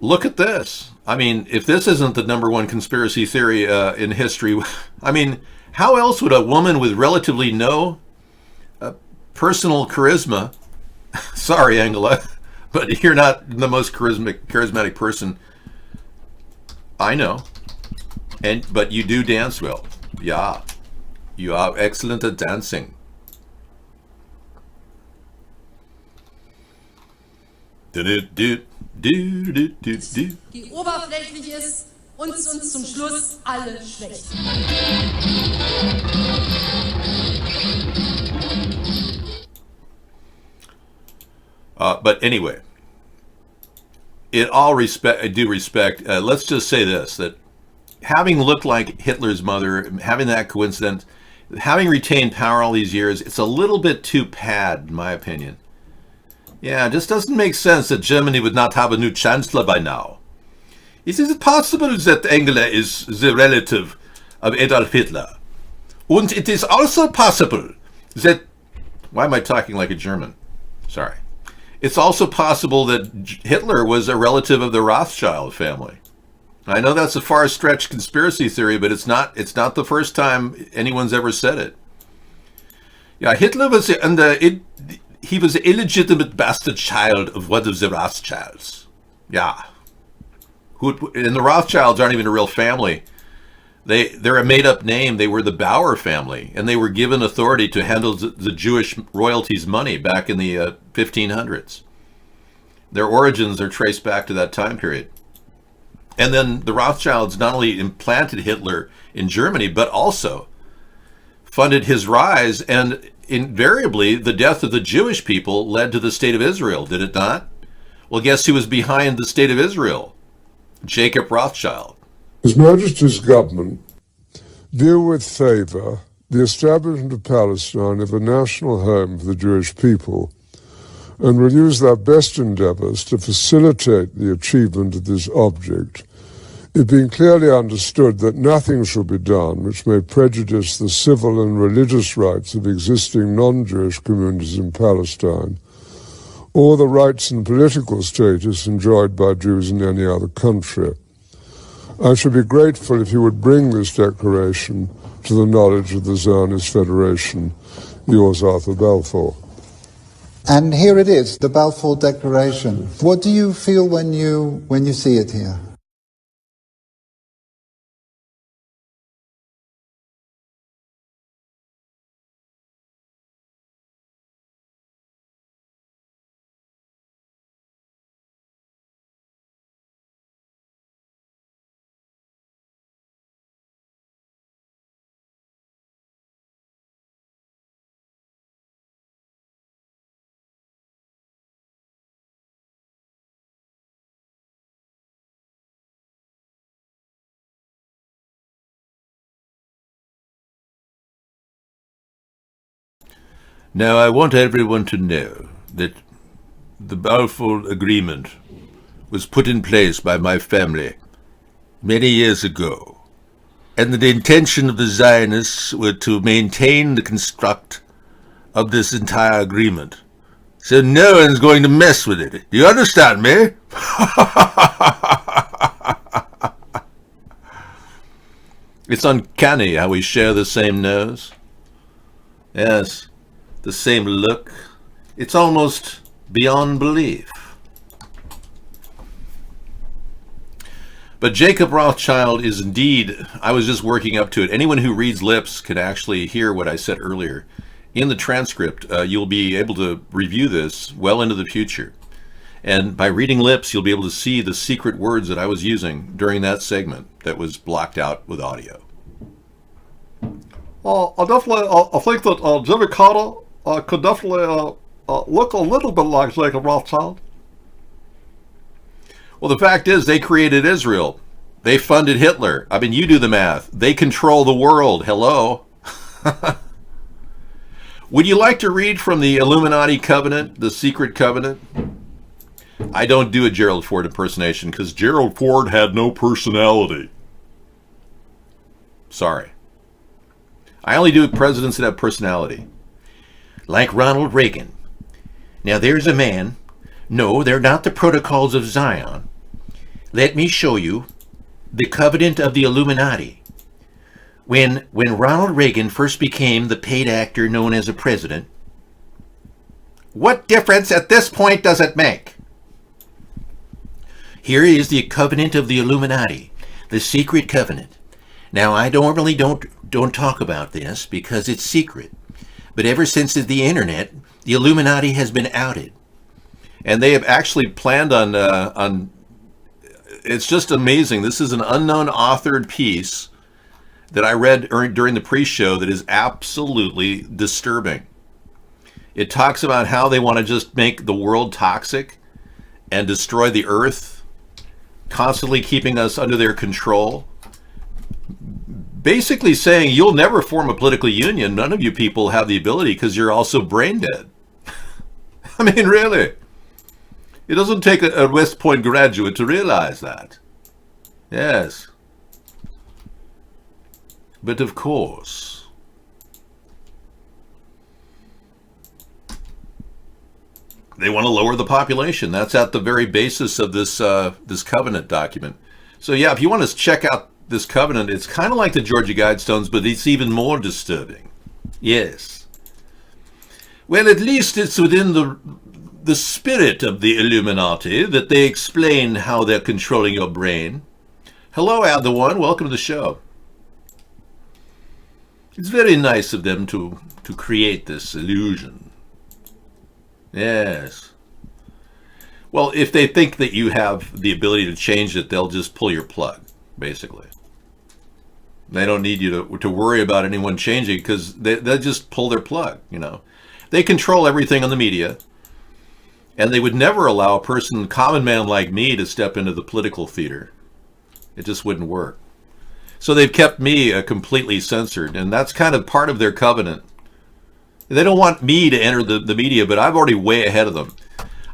Look at this. I mean, if this isn't the number one conspiracy theory in history, I mean, how else would a woman with relatively no personal charisma, sorry, Angela, but you're not the most charismatic person I know, but you do dance well. Yeah, you are excellent at dancing. Die oberflächlich ist und uns zum Schluss alle schwächt. But anyway, in all respect, I do respect, let's just say this, that having looked like Hitler's mother, having that coincidence, having retained power all these years, it's a little bit too pad, in my opinion. Yeah, it just doesn't make sense that Germany would not have a new chancellor by now. Is it possible that Angela is the relative of Adolf Hitler? And it is also possible that... Why am I talking like a German? Sorry. It's also possible that Hitler was a relative of the Rothschild family. I know that's a far-stretched conspiracy theory, but it's not the first time anyone's ever said it. Yeah, Hitler was he was an illegitimate bastard child of one of the Rothschilds. Yeah. And the Rothschilds aren't even a real family. They're a made-up name. They were the Bauer family, and they were given authority to handle the Jewish royalties' money back in the 1500s. Their origins are traced back to that time period. And then the Rothschilds not only implanted Hitler in Germany, but also funded his rise, and invariably the death of the Jewish people led to the State of Israel, did it not? Well, guess who was behind the State of Israel? Jacob Rothschild. His Majesty's government view with favour the establishment of Palestine as a national home for the Jewish people, and will use their best endeavours to facilitate the achievement of this object, it being clearly understood that nothing shall be done which may prejudice the civil and religious rights of existing non-Jewish communities in Palestine, or the rights and political status enjoyed by Jews in any other country. I should be grateful if you would bring this declaration to the knowledge of the Zionist Federation. Yours, Arthur Balfour. And here it is, the Balfour Declaration. What do you feel when you see it here? Now, I want everyone to know that the Balfour Agreement was put in place by my family many years ago, and the intention of the Zionists were to maintain the construct of this entire agreement. So no one's going to mess with it. Do you understand me? It's uncanny how we share the same nose. Yes. The same look. It's almost beyond belief. But Jacob Rothschild is indeed, I was just working up to it. Anyone who reads lips can actually hear what I said earlier. In the transcript, you'll be able to review this well into the future. And by reading lips, you'll be able to see the secret words that I was using during that segment that was blocked out with audio. I think that Jimmy Carter could definitely look a little bit like Jacob Rothschild. Well, the fact is, they created Israel. They funded Hitler. I mean, you do the math. They control the world. Hello. Would you like to read from the Illuminati Covenant, the Secret Covenant? I don't do a Gerald Ford impersonation because Gerald Ford had no personality. Sorry. I only do presidents that have personality. Like Ronald Reagan. Now there's a man. No, they're not the protocols of Zion. Let me show you the covenant of the Illuminati. When Ronald Reagan first became the paid actor known as a president, what difference at this point does it make? Here is the covenant of the Illuminati, the secret covenant. Now I don't talk about this because it's secret, but ever since the internet, the Illuminati has been outed, and they have actually planned on. It's just amazing. This is an unknown authored piece that I read during the pre-show that is absolutely disturbing. It talks about how they want to just make the world toxic and destroy the earth, constantly keeping us under their control. Basically saying you'll never form a political union. None of you people have the ability because you're also brain dead. I mean, really. It doesn't take a West Point graduate to realize that. Yes. But of course, they want to lower the population. That's at the very basis of this this covenant document. So yeah, if you want to check out this covenant, it's kind of like the Georgia Guidestones, but it's even more disturbing. Yes. Well, at least it's within the spirit of the Illuminati that they explain how they're controlling your brain. Hello, Ad the One. Welcome to the show. It's very nice of them to create this illusion. Yes. Well, if they think that you have the ability to change it, they'll just pull your plug, basically. They don't need you to worry about anyone changing because they'll just pull their plug, you know. They control everything on the media, and they would never allow a person, common man like me, to step into the political theater. It just wouldn't work. So they've kept me completely censored, and that's kind of part of their covenant. They don't want me to enter the media, but I'm already way ahead of them.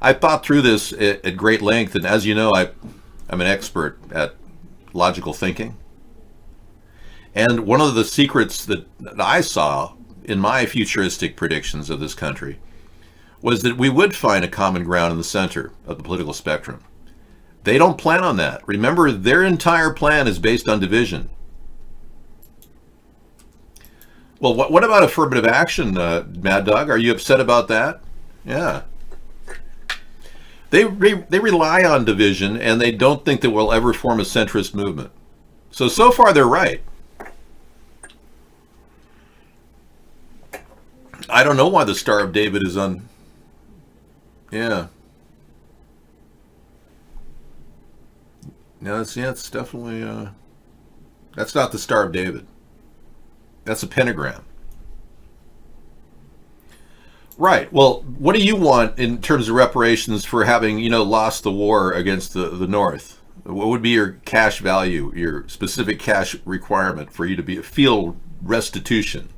I thought through this at great length, and as you know, I'm an expert at logical thinking. And one of the secrets that I saw in my futuristic predictions of this country was that we would find a common ground in the center of the political spectrum. They don't plan on that. Remember, their entire plan is based on division. Well, what about affirmative action, Mad Dog? Are you upset about that? Yeah. They rely on division, and they don't think that we'll ever form a centrist movement. So far, they're right. I don't know why the Star of David is on. Yeah. No, it's definitely, that's not the Star of David. That's a pentagram. Right. Well, what do you want in terms of reparations for having, lost the war against the North? What would be your cash value, your specific cash requirement for you to feel restitution?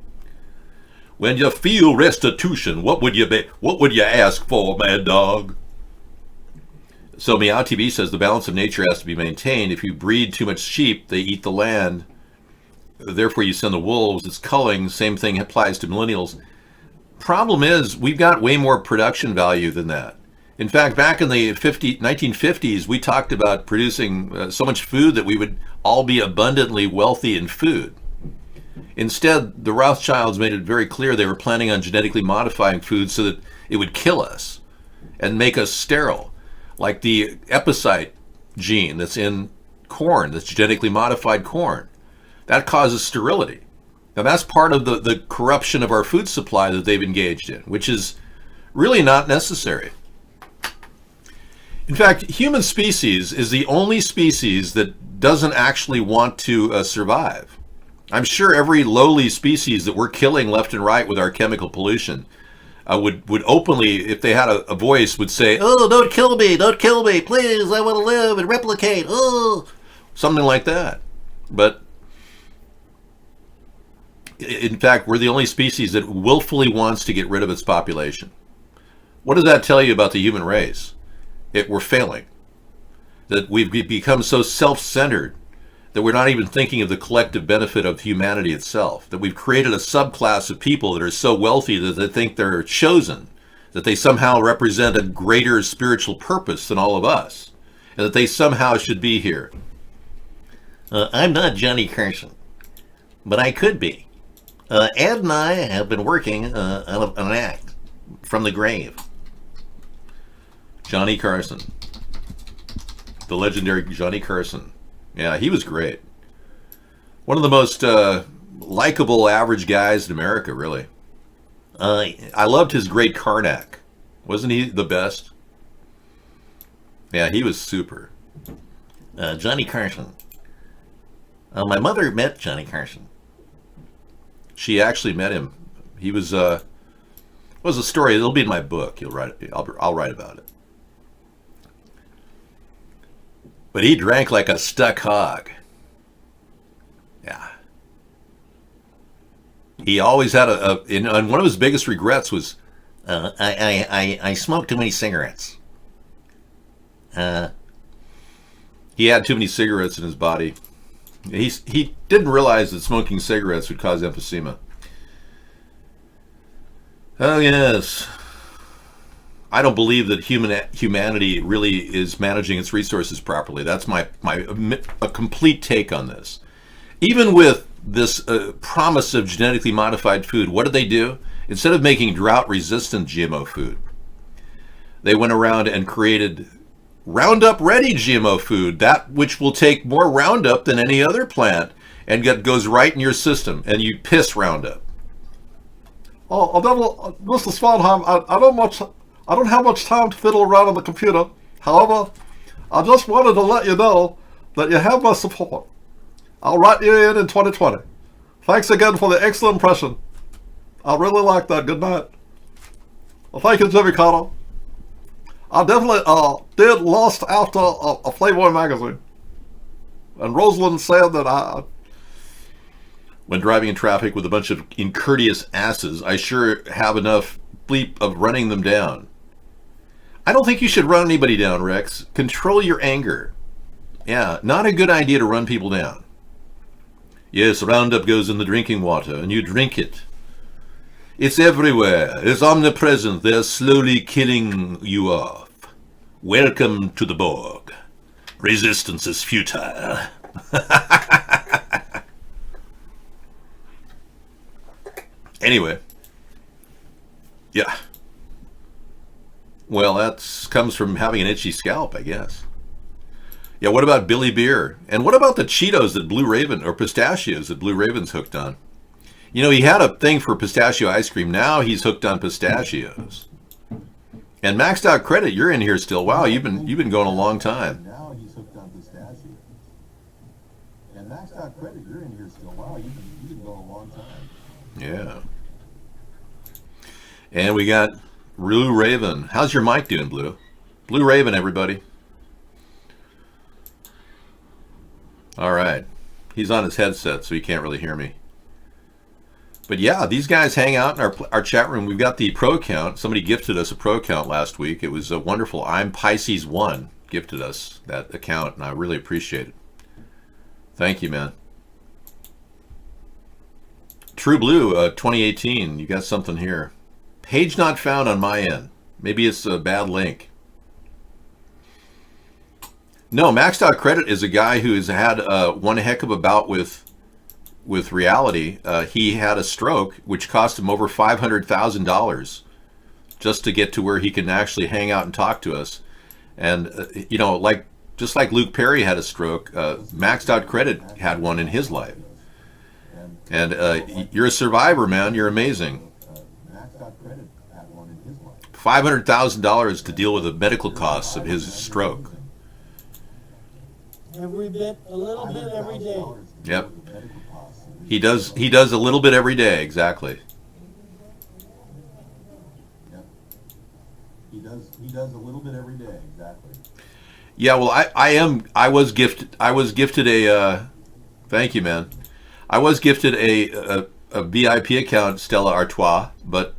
When you feel restitution, what would you ask for, Mad Dog? So Meow TV says the balance of nature has to be maintained. If you breed too much sheep, they eat the land. Therefore, you send the wolves. It's culling. Same thing applies to millennials. Problem is, we've got way more production value than that. In fact, back in the 1950s, we talked about producing so much food that we would all be abundantly wealthy in food. Instead, the Rothschilds made it very clear they were planning on genetically modifying food so that it would kill us and make us sterile, like the epicite gene that's in corn, that's genetically modified corn. That causes sterility. Now that's part of the corruption of our food supply that they've engaged in, which is really not necessary. In fact, human species is the only species that doesn't actually want to survive. I'm sure every lowly species that we're killing left and right with our chemical pollution would openly, if they had a voice, would say, "Oh, don't kill me, please, I want to live and replicate, oh," something like that. But In fact, we're the only species that willfully wants to get rid of its population. What does that tell you about the human race? We're failing. That we've become so self-centered that we're not even thinking of the collective benefit of humanity itself. That we've created a subclass of people that are so wealthy that they think they're chosen, that they somehow represent a greater spiritual purpose than all of us, and that they somehow should be here. I'm not Johnny Carson, but I could be. Ed and I have been working on an act from the grave. Johnny Carson. The legendary Johnny Carson. Yeah, he was great. One of the most likable average guys in America, really. I loved his great Karnak. Wasn't he the best? Yeah, he was super. Johnny Carson. My mother met Johnny Carson. She actually met him. He was a story. It'll be in my book. I'll write about it. But he drank like a stuck hog. Yeah. He always had and one of his biggest regrets was, I smoked too many cigarettes. He had too many cigarettes in his body. He didn't realize that smoking cigarettes would cause emphysema. Oh yes. I don't believe that humanity really is managing its resources properly. That's a complete take on this. Even with this promise of genetically modified food, what did they do? Instead of making drought-resistant GMO food, they went around and created Roundup-ready GMO food, that which will take more Roundup than any other plant, and goes right in your system, and you piss Roundup. Mr. Swanheim, I don't have much time to fiddle around on the computer. However, I just wanted to let you know that you have my support. I'll write you in 2020. Thanks again for the excellent impression. I really like that. Good night. Well, thank you, Jimmy Carter. I definitely did lust after a Playboy magazine. And Rosalind said that when driving in traffic with a bunch of incourteous asses, I sure have enough bleep of running them down. I don't think you should run anybody down, Rex. Control your anger. Yeah, not a good idea to run people down. Yes, Roundup goes in the drinking water, and you drink it. It's everywhere. It's omnipresent. They're slowly killing you off. Welcome to the Borg. Resistance is futile. Anyway. Yeah. Well, that comes from having an itchy scalp, I guess. Yeah, what about Billy Beer? And what about the Cheetos that Blue Raven, or pistachios that Blue Raven's hooked on? You know, he had a thing for pistachio ice cream. Now he's hooked on pistachios. And Maxed Out Credit, you're in here still. Wow, you've been going a long time. Now he's hooked on pistachios. And Maxed Out Credit, you're in here still. Wow, you've been going a long time. Yeah. And we got Blue Raven. How's your mic doing, Blue? Blue Raven, everybody. All right. He's on his headset, so he can't really hear me. But yeah, these guys hang out in our chat room. We've got the pro account. Somebody gifted us a pro account last week. It was wonderful. I'm Pisces1 gifted us that account, and I really appreciate it. Thank you, man. True Blue 2018. You got something here. Page not found on my end. Maybe it's a bad link. No, Maxed Out Credit is a guy who has had one heck of a bout with reality. He had a stroke, which cost him over $500,000 just to get to where he can actually hang out and talk to us. And you know, just like Luke Perry had a stroke, Maxed Out Credit had one in his life. And you're a survivor, man. You're amazing. $500,000 to deal with the medical costs of his stroke. Every bit, a little bit every day. Yep. He does a little bit every day, exactly. Yep. He does a little bit every day, exactly. Yeah, well I was gifted a thank you, man. I was gifted a a VIP account, Stella Artois, but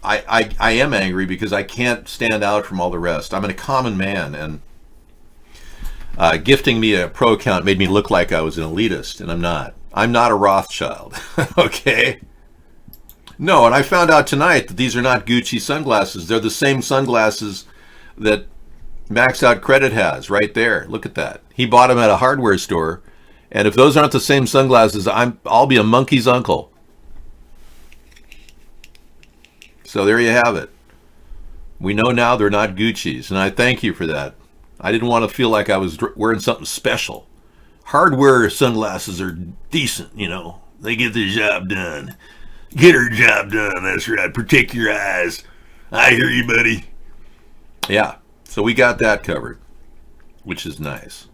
I am angry because I can't stand out from all the rest. I'm a common man, and gifting me a pro account made me look like I was an elitist, and I'm not. I'm not a Rothschild, okay? No, and I found out tonight that these are not Gucci sunglasses. They're the same sunglasses that Maxed Out Credit has right there. Look at that. He bought them at a hardware store, and if those aren't the same sunglasses, I'll be a monkey's uncle. So there you have it. We know now they're not Gucci's, and I thank you for that. I didn't want to feel like I was wearing something special. Hardware sunglasses are decent, you know. They get the job done. Get her job done, that's right. Protect your eyes. I hear you, buddy. Yeah, so we got that covered, which is nice.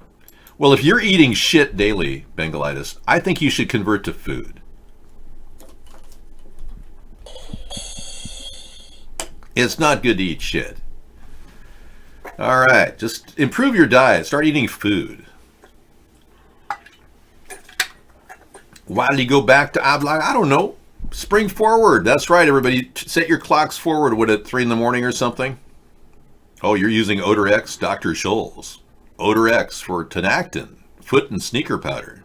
Well, if you're eating shit daily, Bengalitis, I think you should convert to food. It's not good to eat shit. All right, just improve your diet. Start eating food. Why do you go back to Oblong? I don't know. Spring forward. That's right, everybody. Set your clocks forward. What, at 3 in the morning or something? Oh, you're using Odor-X? Dr. Scholl's. Odor-X for Tinactin, foot and sneaker powder.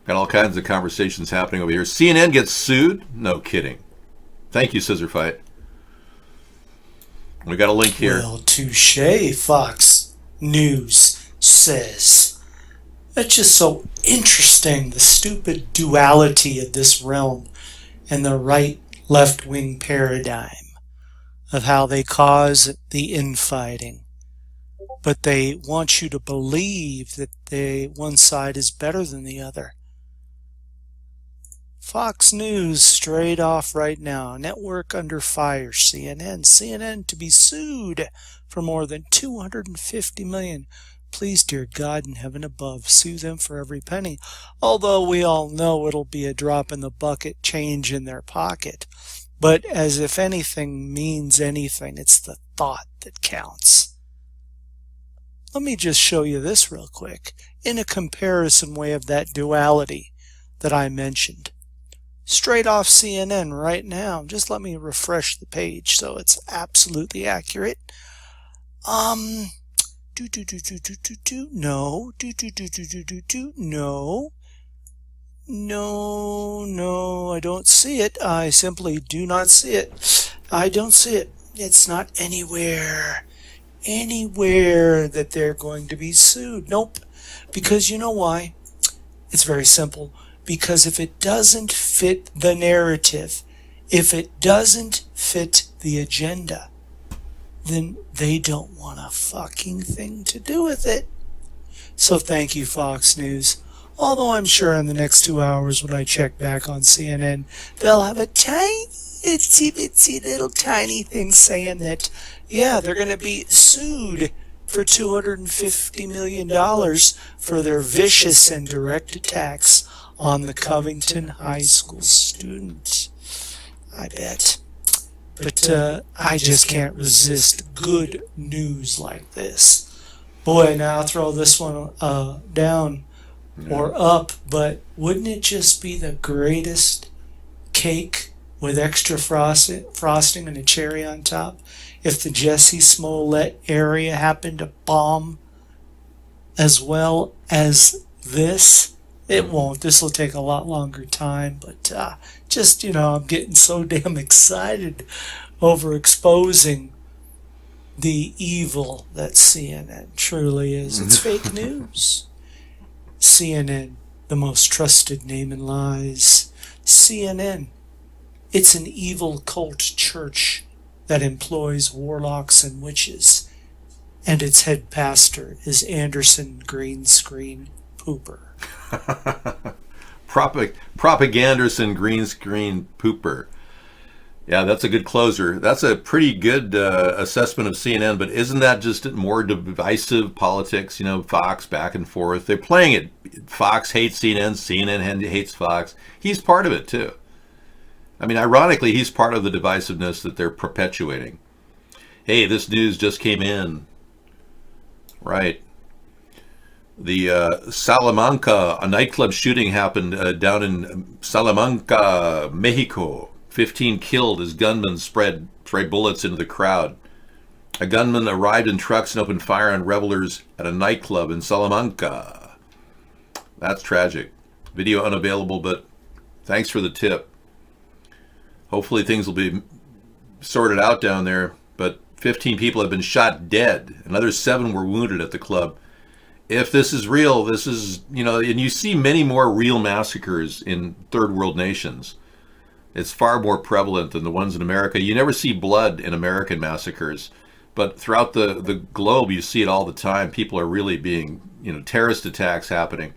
Got all kinds of conversations happening over here. CNN gets sued? No kidding. Thank you, Scissor Fight. We got a link here. Well, touche, Fox News says. That's just so interesting, the stupid duality of this realm and the right-left-wing paradigm of how they cause the infighting. But they want you to believe that one side is better than the other. Fox News straight off right now. Network under fire. CNN to be sued for more than $250 million. Please, dear God in heaven above, sue them for every penny. Although we all know it'll be a drop in the bucket, change in their pocket. But as if anything means anything, it's the thought that counts. Let me just show you this real quick, in a comparison way of that duality that I mentioned. Straight off CNN right now. Just let me refresh the page so it's absolutely accurate. No. No, I don't see it. I simply do not see it. I don't see it. It's not anywhere that they're going to be sued. Nope. Because you know why? It's very simple. Because if it doesn't fit the narrative, if it doesn't fit the agenda, then they don't want a fucking thing to do with it. So thank you, Fox News. Although I'm sure in the next 2 hours when I check back on CNN, they'll have a tiny, itsy little tiny thing saying that, yeah, they're going to be sued for $250 million for their vicious and direct attacks on the Covington High School student. I bet. But I just can't resist good news like this. Boy, now I'll throw this one down or up, but wouldn't it just be the greatest cake with extra frosting and a cherry on top if the Jussie Smollett area happened to bomb as well as this? It won't. This will take a lot longer time, but just, I'm getting so damn excited over exposing the evil that CNN truly is. It's fake news. CNN, the most trusted name in lies. CNN, it's an evil cult church that employs warlocks and witches, and its head pastor is Anderson Greenscreen Pooper. Propaganderson green screen pooper. Yeah, that's a good closer. That's a pretty good assessment of CNN, but isn't that just more divisive politics? Fox back and forth. They're playing it. Fox hates CNN, CNN hates Fox. He's part of it too. I mean, ironically, he's part of the divisiveness that they're perpetuating. Hey, this news just came in. Right. The Salamanca, a nightclub shooting happened down in Salamanca, Mexico. 15 killed as gunmen sprayed bullets into the crowd. A gunman arrived in trucks and opened fire on revelers at a nightclub in Salamanca. That's tragic. Video unavailable, but thanks for the tip. Hopefully things will be sorted out down there, but 15 people have been shot dead. Another 7 were wounded at the club. If this is real, this is, and you see many more real massacres in third world nations. It's far more prevalent than the ones in America. You never see blood in American massacres, but throughout the globe, you see it all the time. People are really being, terrorist attacks happening.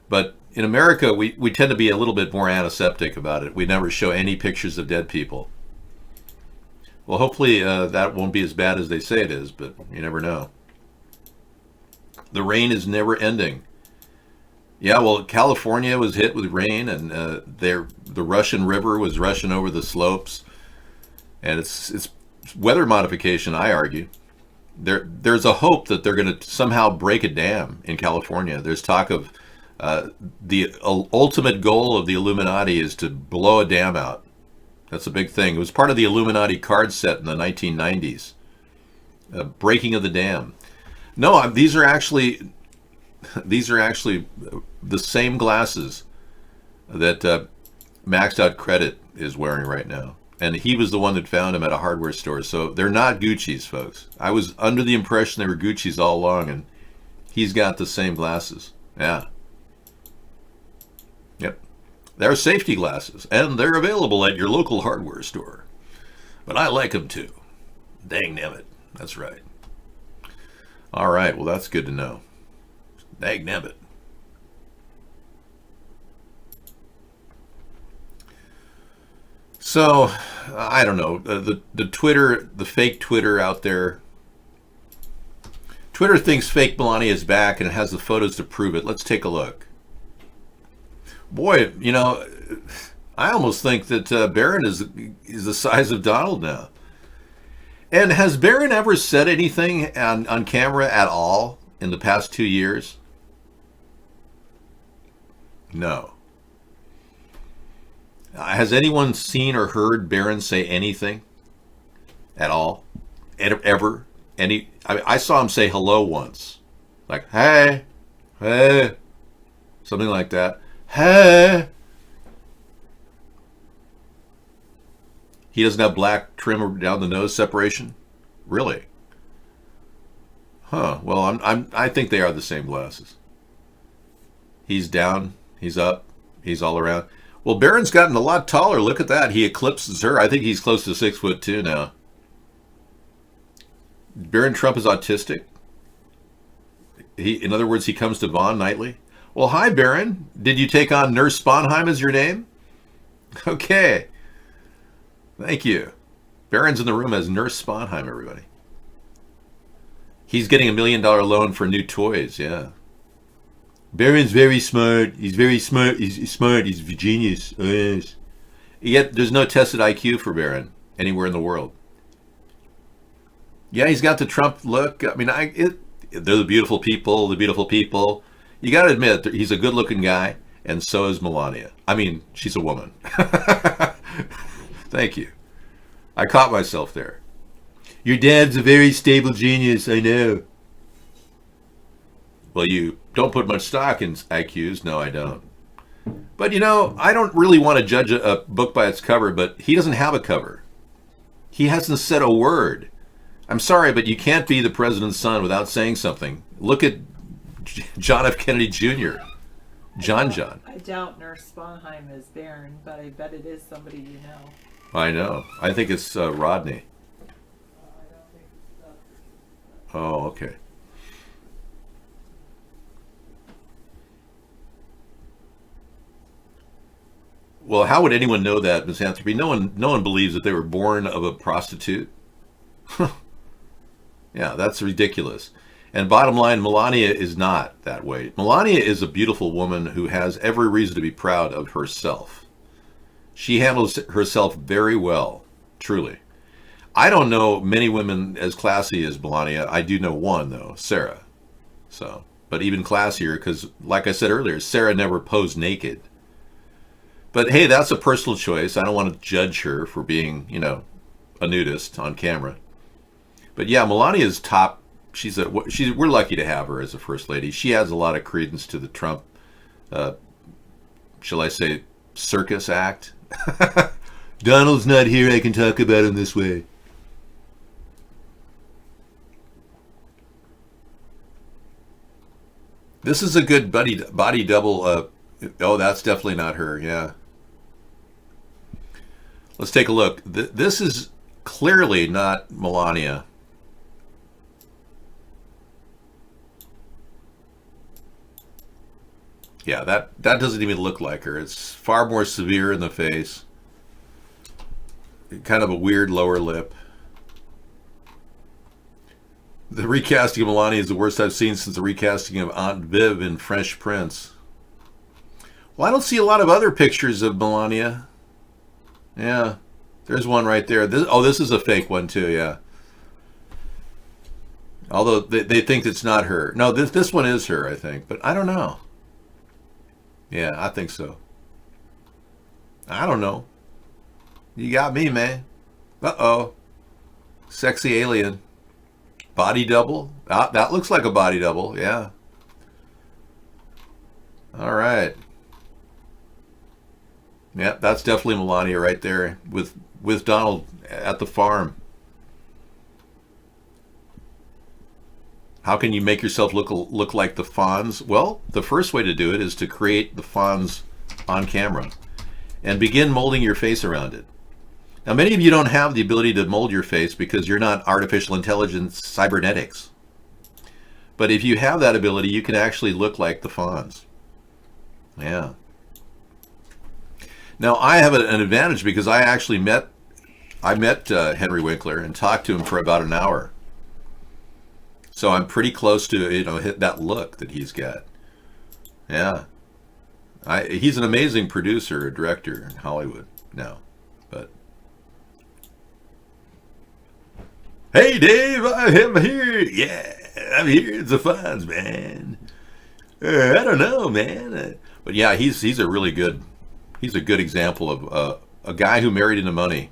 But in America, we tend to be a little bit more antiseptic about it. We never show any pictures of dead people. Well, hopefully that won't be as bad as they say it is, but you never know. The rain is never ending. Yeah, well, California was hit with rain, and the Russian River was rushing over the slopes. And it's weather modification, I argue. There's a hope that they're going to somehow break a dam in California. There's talk of the ultimate goal of the Illuminati is to blow a dam out. That's a big thing. It was part of the Illuminati card set in the 1990s. Breaking of the dam. No, these are actually the same glasses that Maxed Out Credit is wearing right now. And he was the one that found them at a hardware store. So they're not Gucci's, folks. I was under the impression they were Gucci's all along, and he's got the same glasses. Yeah. Yep. They're safety glasses, and they're available at your local hardware store. But I like them too. Dang nabbit. That's right. All right, well, that's good to know. Dang nabbit. So, I don't know, the Twitter, the fake Twitter out there. Twitter thinks fake Melania is back and it has the photos to prove it. Let's take a look. Boy, I almost think that Barron is the size of Donald now. And has Barron ever said anything on camera at all in the past 2 years? No. Has anyone seen or heard Barron say anything at all? Ever? I saw him say hello once. Like, hey, something like that. Hey. He doesn't have black trim down the nose separation? Really? Huh. Well, I think they are the same glasses. He's down, he's up, he's all around. Well, Barron's gotten a lot taller. Look at that. He eclipses her. I think he's close to 6'2" now. Barron Trump is autistic. In other words, he comes to Vaughn nightly. Well, hi, Barron. Did you take on Nurse Sponheim as your name? Okay. Thank you. Barron's in the room as Nurse Sponheim, everybody. He's getting $1 million loan for new toys, yeah. Barron's very smart. He's very smart. He's smart. He's a genius. Oh, yes. Yet there's no tested IQ for Barron anywhere in the world. Yeah, he's got the Trump look. I mean, they're the beautiful people. The beautiful people. You got to admit, he's a good-looking guy, and so is Melania. I mean, she's a woman. Thank you. I caught myself there. Your dad's a very stable genius, I know. Well, you don't put much stock in IQs. No, I don't. But, I don't really want to judge a book by its cover, but he doesn't have a cover. He hasn't said a word. I'm sorry, but you can't be the president's son without saying something. Look at John F. Kennedy Jr. John. I doubt Nurse Sponheim is Barron, but I bet it is somebody you know. I know. I think it's Rodney. Oh, okay. Well, how would anyone know that, Misanthropy? No one believes that they were born of a prostitute. Yeah, that's ridiculous. And bottom line, Melania is not that way. Melania is a beautiful woman who has every reason to be proud of herself. She handles herself very well, truly. I don't know many women as classy as Melania. I do know one, though, Sarah. So, but even classier because, like I said earlier, Sarah never posed naked. But hey, that's a personal choice. I don't want to judge her for being, a nudist on camera. But yeah, Melania's top. We're lucky to have her as a first lady. She adds a lot of credence to the Trump, shall I say, circus act. Donald's not here. I can talk about him this way. This is a good body double. Oh, that's definitely not her. Yeah. Let's take a look. This is clearly not Melania. Yeah, that doesn't even look like her. It's far more severe in the face. Kind of a weird lower lip. The recasting of Melania is the worst I've seen since the recasting of Aunt Viv in Fresh Prince. Well, I don't see a lot of other pictures of Melania. Yeah, there's one right there. This is a fake one too, yeah. Although they think it's not her. No, this one is her, I think, but I don't know. Yeah, I think so. I don't know. You got me, man. Uh-oh. Sexy alien. Body double? That looks like a body double, yeah. All right. Yeah, that's definitely Melania right there with Donald at the farm. How can you make yourself look like the Fonz? Well, the first way to do it is to create the Fonz on camera and begin molding your face around it. Now, many of you don't have the ability to mold your face because you're not artificial intelligence cybernetics. But if you have that ability, you can actually look like the Fonz. Yeah. Now, I have an advantage because I actually met Henry Winkler and talked to him for about an hour. So I'm pretty close to, hit that look that he's got. Yeah. He's an amazing producer, director in Hollywood now. But hey, Dave, I'm here. Yeah, I'm here. It's the Fonz, man. I don't know, man. But yeah, he's a really good. He's a good example of a guy who married into money.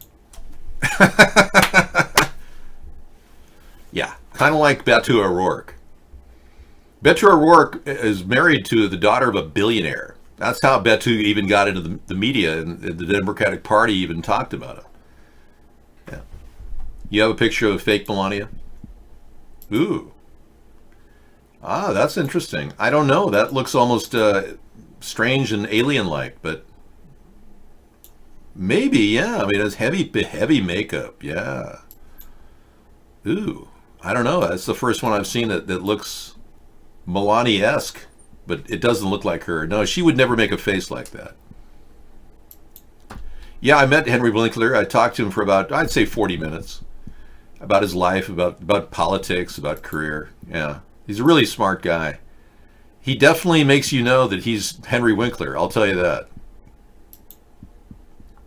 Yeah, kind of like Beto O'Rourke. Beto O'Rourke is married to the daughter of a billionaire. That's how Beto even got into the media, and the Democratic Party even talked about him. Yeah. You have a picture of a fake Melania? Ooh. Ah, that's interesting. I don't know. That looks almost strange and alien-like, but maybe, yeah. I mean, it's heavy makeup, yeah. Ooh. I don't know. That's the first one I've seen that looks Melania-esque, but it doesn't look like her. No, she would never make a face like that. Yeah, I met Henry Winkler. I talked to him for about, I'd say 40 minutes about his life, about politics, about career. Yeah, he's a really smart guy. He definitely makes you know that he's Henry Winkler. I'll tell you that.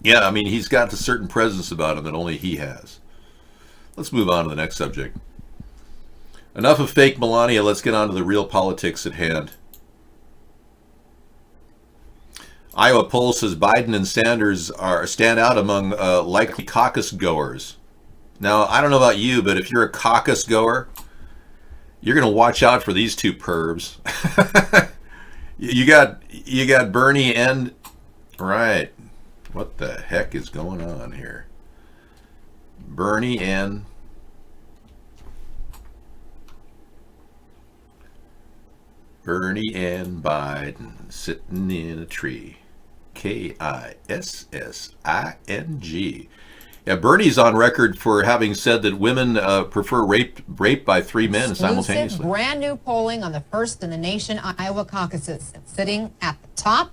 Yeah, I mean, he's got a certain presence about him that only he has. Let's move on to the next subject. Enough of fake Melania. Let's get on to the real politics at hand. Iowa poll says Biden and Sanders stand out among likely caucus goers. Now, I don't know about you, but if you're a caucus goer, you're going to watch out for these two pervs. you got Bernie and right. What the heck is going on here? Bernie and Biden sitting in a tree. K-I-S-S-I-N-G. Yeah, Bernie's on record for having said that women prefer rape by three men simultaneously. Brand new polling on the first in the nation Iowa caucuses. Sitting at the top,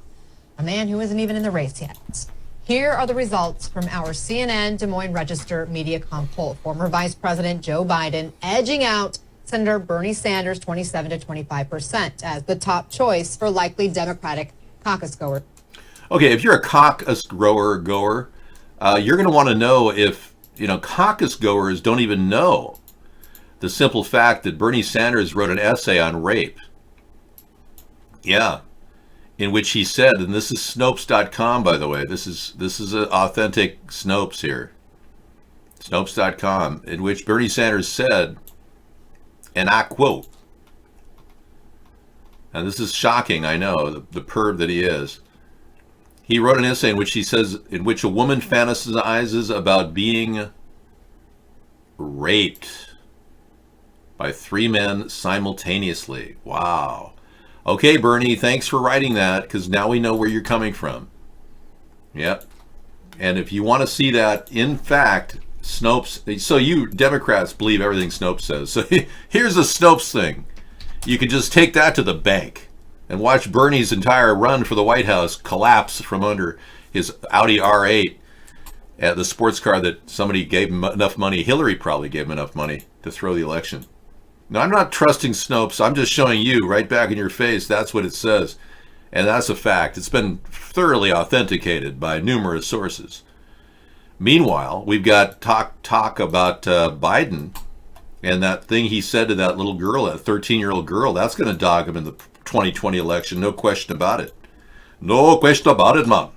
a man who isn't even in the race yet. Here are the results from our CNN Des Moines Register Mediacom poll. Former Vice President Joe Biden edging out Senator Bernie Sanders 27 to 25% as the top choice for likely Democratic caucus goers. Okay, if you're a caucus goer, you're going to want to know if, caucus goers don't even know the simple fact that Bernie Sanders wrote an essay on rape. Yeah, in which he said, and this is Snopes.com, by the way. This is an authentic Snopes here. Snopes.com, in which Bernie Sanders said, and I quote, and this is shocking, I know, the perv that he is. He wrote an essay in which he says, in which a woman fantasizes about being raped by 3 men simultaneously. Wow. Okay, Bernie, thanks for writing that, because now we know where you're coming from. Yep. And if you want to see that, in fact, Snopes, so you Democrats believe everything Snopes says. So here's the Snopes thing. You can just take that to the bank and watch Bernie's entire run for the White House collapse from under his Audi R8, the sports car that somebody gave him enough money. Hillary probably gave him enough money to throw the election. Now, I'm not trusting Snopes. I'm just showing you right back in your face. That's what it says. And that's a fact. It's been thoroughly authenticated by numerous sources. Meanwhile, we've got talk about Biden and that thing he said to that little girl, that 13-year-old girl. That's going to dog him in the 2020 election. No question about it. No question about it, man.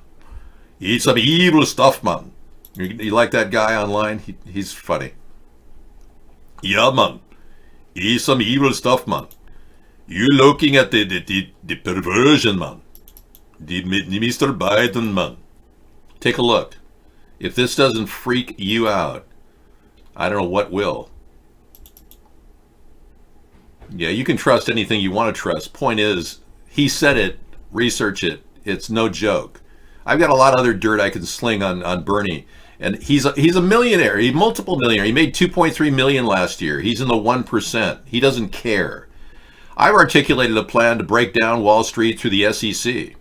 He's some evil stuff, man. You like that guy online? He's funny. Yeah, man. He's some evil stuff, man. You're looking at the perversion, man. The Mr. Biden, man. Take a look. If this doesn't freak you out, I don't know what will. Yeah, you can trust anything you want to trust. Point is, he said it, research it. It's no joke. I've got a lot of other dirt I can sling on Bernie. And he's a millionaire. He's multiple millionaire. He made $2.3 million last year. He's in the 1%. He doesn't care. I've articulated a plan to break down Wall Street through the SEC.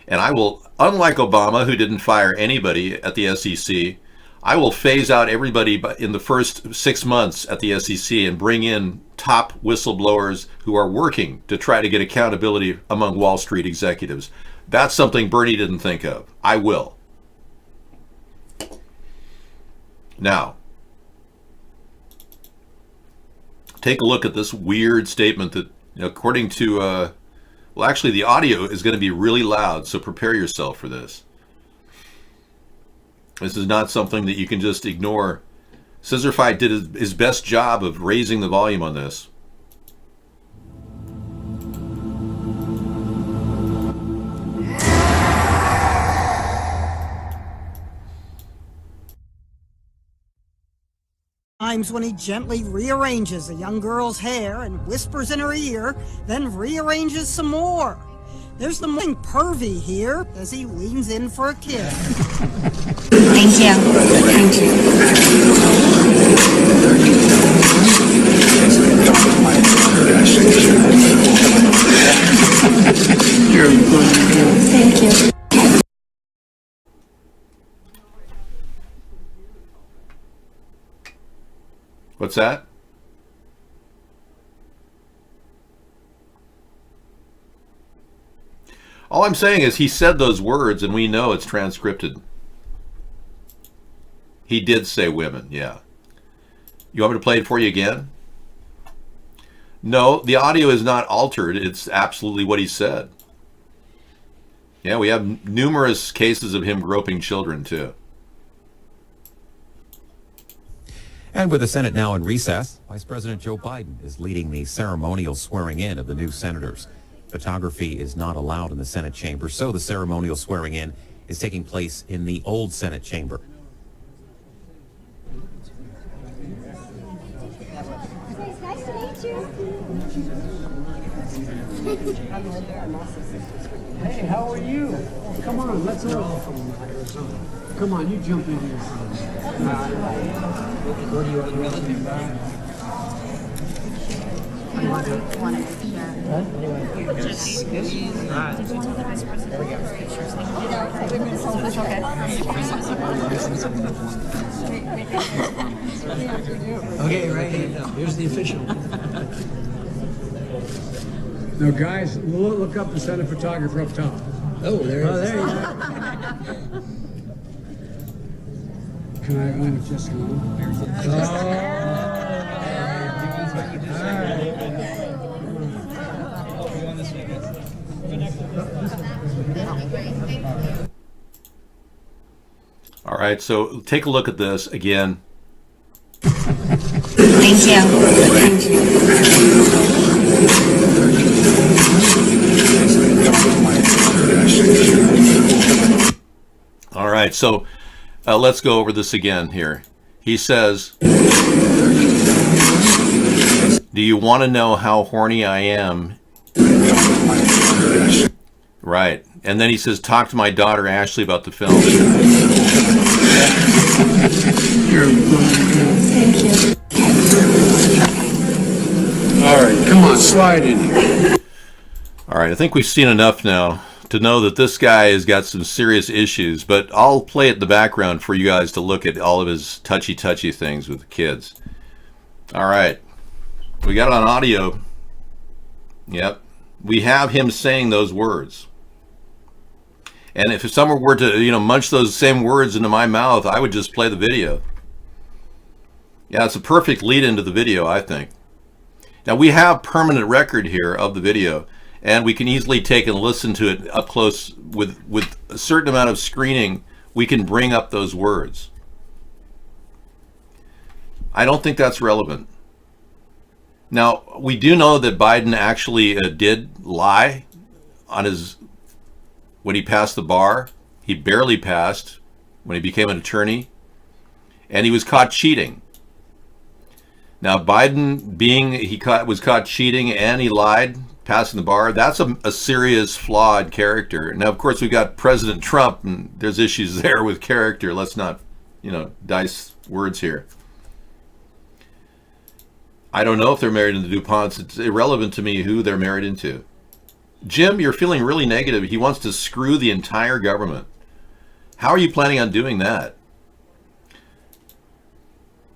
And I will, unlike Obama, who didn't fire anybody at the SEC, I will phase out everybody in the first 6 months at the SEC and bring in top whistleblowers who are working to try to get accountability among Wall Street executives. That's something Bernie didn't think of. I will. Now, take a look at this weird statement that, according to, well, actually, the audio is going to be really loud, so prepare yourself for this. This is not something that you can just ignore. Scissorfight did his best job of raising the volume on this. Times when he gently rearranges a young girl's hair and whispers in her ear, then rearranges some more. There's the morning pervy here as he leans in for a kiss. Thank you. Thank you. Thank you. What's that? All I'm saying is he said those words and we know it's transcripted. He did say women, yeah. You want me to play it for you again? No, the audio is not altered. It's absolutely what he said. Yeah, we have numerous cases of him groping children too. And with the Senate now in recess, Vice President Joe Biden is leading the ceremonial swearing in of the new senators. Photography is not allowed in the Senate chamber, so the ceremonial swearing in is taking place in the old Senate chamber. Nice to meet you. Hey, how are you? Come on, let's all. Come on, you jump in here. What do you want? Okay, right hand up. Here's the official. Now, guys, look up the Senate photographer up top. Oh, there you go. Can I just go? All right, so take a look at this again. Thank you. All right, so let's go over this again here. He says, do you want to know how horny I am? Right. And then he says, talk to my daughter Ashley about the film. All right, come on, slide in here. All right, I think we've seen enough now to know that this guy has got some serious issues, but I'll play it in the background for you guys to look at all of his touchy things with the kids. All right, we got it on audio. Yep, we have him saying those words. And if someone were to, munch those same words into my mouth, I would just play the video. Yeah, it's a perfect lead into the video, I think. Now, we have permanent record here of the video, and we can easily take and listen to it up close with a certain amount of screening. We can bring up those words. I don't think that's relevant. Now, we do know that Biden actually did lie on when he passed the bar. He barely passed when he became an attorney, and he was caught cheating. Now, Biden was caught cheating and he lied, passing the bar. That's a serious flawed character. Now, of course, we've got President Trump, and there's issues there with character. Let's not, dice words here. I don't know if they're married into DuPonts. It's irrelevant to me who they're married into. Jim, you're feeling really negative. He wants to screw the entire government. How are you planning on doing that?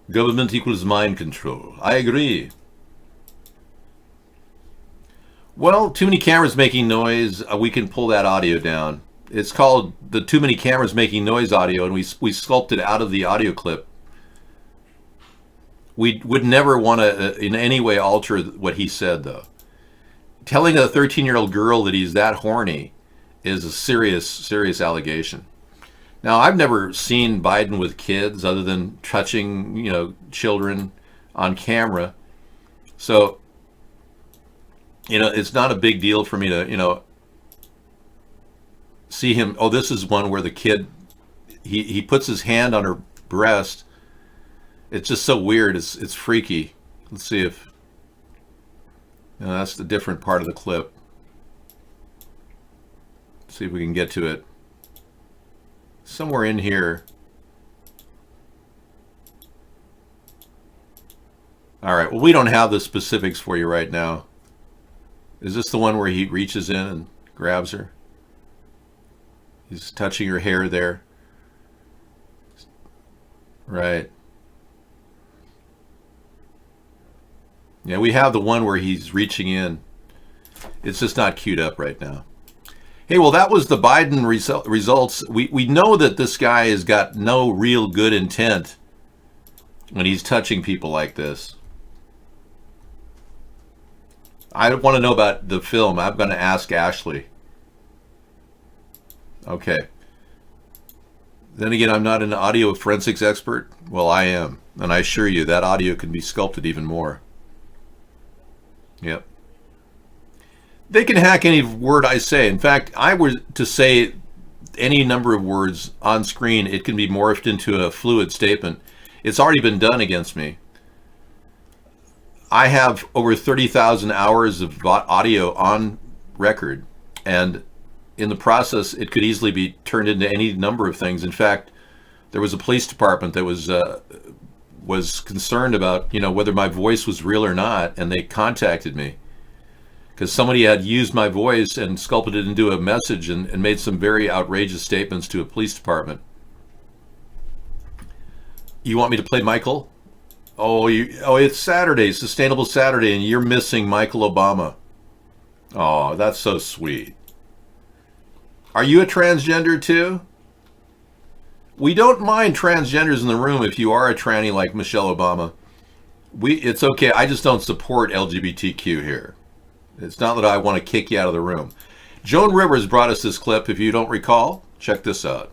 Government equals mind control. I agree. Well, too many cameras making noise. We can pull that audio down. It's called the too many cameras making noise audio, and we sculpted out of the audio clip. We would never want to in any way alter what he said, though. Telling a 13-year-old girl that he's that horny is a serious allegation. Now, I've never seen Biden with kids other than touching, children on camera. So, it's not a big deal for me to, see him. Oh, this is one where the kid, he puts his hand on her breast. It's just so weird. It's freaky. Let's see if, that's the different part of the clip. Let's see if we can get to it. Somewhere in here. All right, well, we don't have the specifics for you right now. Is this the one where he reaches in and grabs her? He's touching her hair there. Right. Yeah, we have the one where he's reaching in. It's just not queued up right now. Hey, well, that was the Biden results. We know that this guy has got no real good intent when he's touching people like this. I want to know about the film. I'm going to ask Ashley. Okay. Then again, I'm not an audio forensics expert. Well, I am. And I assure you that audio can be sculpted even more. Yep. They can hack any word I say. In fact, I were to say any number of words on screen, it can be morphed into a fluid statement. It's already been done against me. I have over 30,000 hours of audio on record, and in the process, it could easily be turned into any number of things. In fact, there was a police department that was concerned about, whether my voice was real or not, and they contacted me because somebody had used my voice and sculpted it into a message and made some very outrageous statements to a police department. You want me to play Michael? Oh, it's Saturday, Sustainable Saturday, and you're missing Michael Obama. Oh, that's so sweet. Are you a transgender too? We don't mind transgenders in the room if you are a tranny like Michelle Obama. It's okay. I just don't support LGBTQ here. It's not that I want to kick you out of the room. Joan Rivers brought us this clip. If you don't recall, check this out.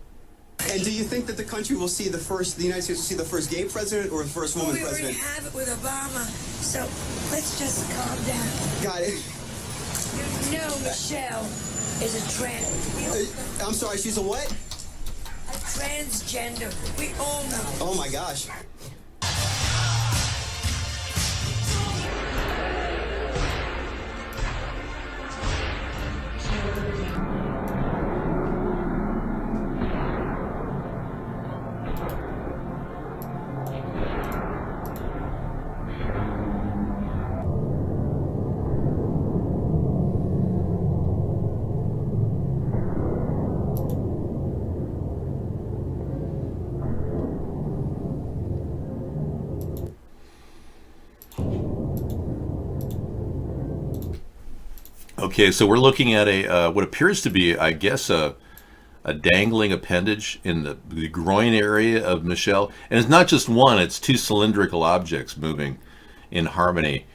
And do you think that the country will see the United States will see the first gay president or the first woman president? We already have it with Obama, so let's just calm down. Got it. You know Michelle is a trans. I'm sorry, she's a what? A transgender. We all know. Oh my gosh. Okay, so we're looking at a what appears to be, I guess, a dangling appendage in the groin area of Michelle. And it's not just one, it's two cylindrical objects moving in harmony.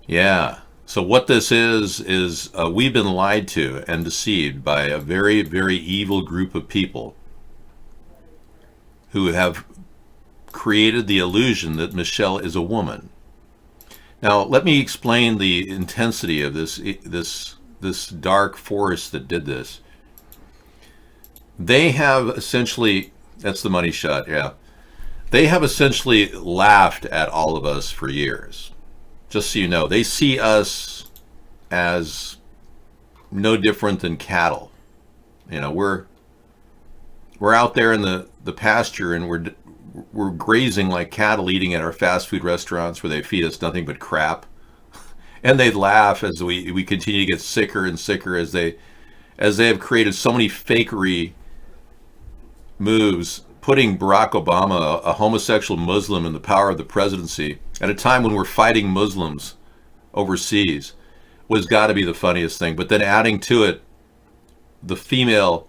Yeah. So what this is we've been lied to and deceived by a very, very evil group of people who have created the illusion that Michelle is a woman. Now, let me explain the intensity of this dark force that did this. They have essentially, that's the money shot, yeah. They have essentially laughed at all of us for years. Just so you know, they see us as no different than cattle. You know, we're out there in the pasture and we're grazing like cattle, eating at our fast food restaurants where they feed us nothing but crap. And they laugh as we continue to get sicker and sicker as they have created so many fakery moves, putting Barack Obama, a homosexual Muslim, in the power of the presidency at a time when we're fighting Muslims overseas was got to be the funniest thing. But then adding to it the female/male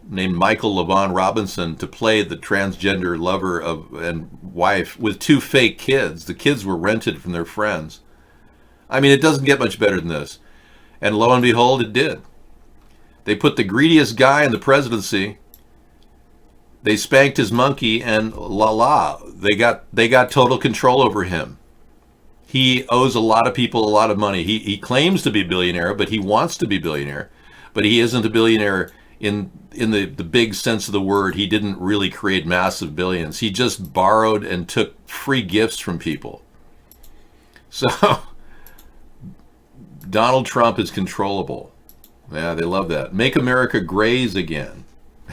named Michael LaVaughn Robinson to play the transgender lover and wife with two fake kids. The kids were rented from their friends. I mean, it doesn't get much better than this. And lo and behold, it did. They put the greediest guy in the presidency. They spanked his monkey, and they got total control over him. He owes a lot of people a lot of money. He claims to be a billionaire, but he wants to be billionaire. But he isn't a billionaire in the big sense of the word. He didn't really create massive billions. He just borrowed and took free gifts from people. So Donald Trump is controllable. Yeah, they love that. Make America graze again.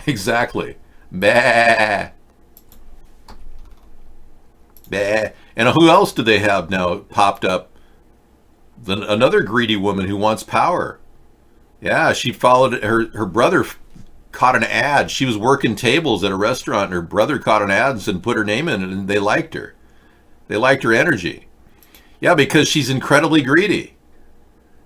Exactly. Bah. Bah. And who else do they have now popped up? Another greedy woman who wants power. Yeah, she followed her brother caught an ad. She was working tables at a restaurant and her brother caught an ad and put her name in it, and they liked her. They liked her energy. Yeah, because she's incredibly greedy.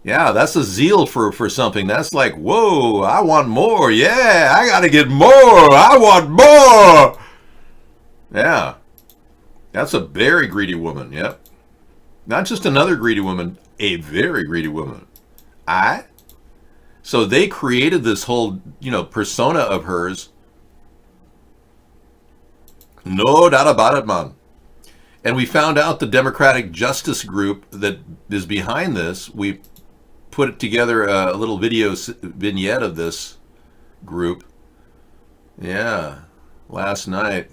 Yeah, that's a zeal for something. That's like, whoa, I want more. Yeah, I got to get more. I want more. Yeah, that's a very greedy woman. Yep. Not just another greedy woman, a very greedy woman. So they created this whole, persona of hers. No doubt about it, man. And we found out the Democratic Justice Group that is behind this. We put together a little video vignette of this group. Yeah, last night.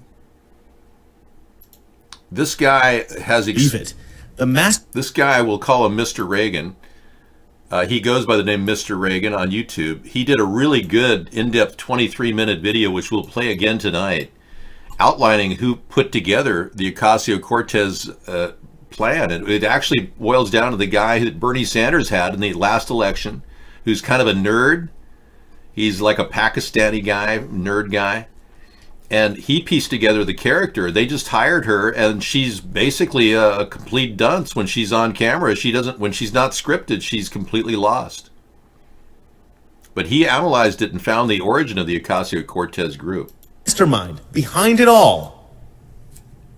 This guy has... This guy, we'll call him Mr. Reagan. He goes by the name Mr. Reagan on YouTube. He did a really good, in-depth 23-minute video, which we'll play again tonight, outlining who put together the Ocasio-Cortez plan. It actually boils down to the guy that Bernie Sanders had in the last election, who's kind of a nerd. He's like a Pakistani guy, nerd guy. And he pieced together the character. They just hired her, and she's basically a complete dunce when she's on camera. When she's not scripted, she's completely lost. But he analyzed it and found the origin of the Ocasio-Cortez group. Mastermind behind it all,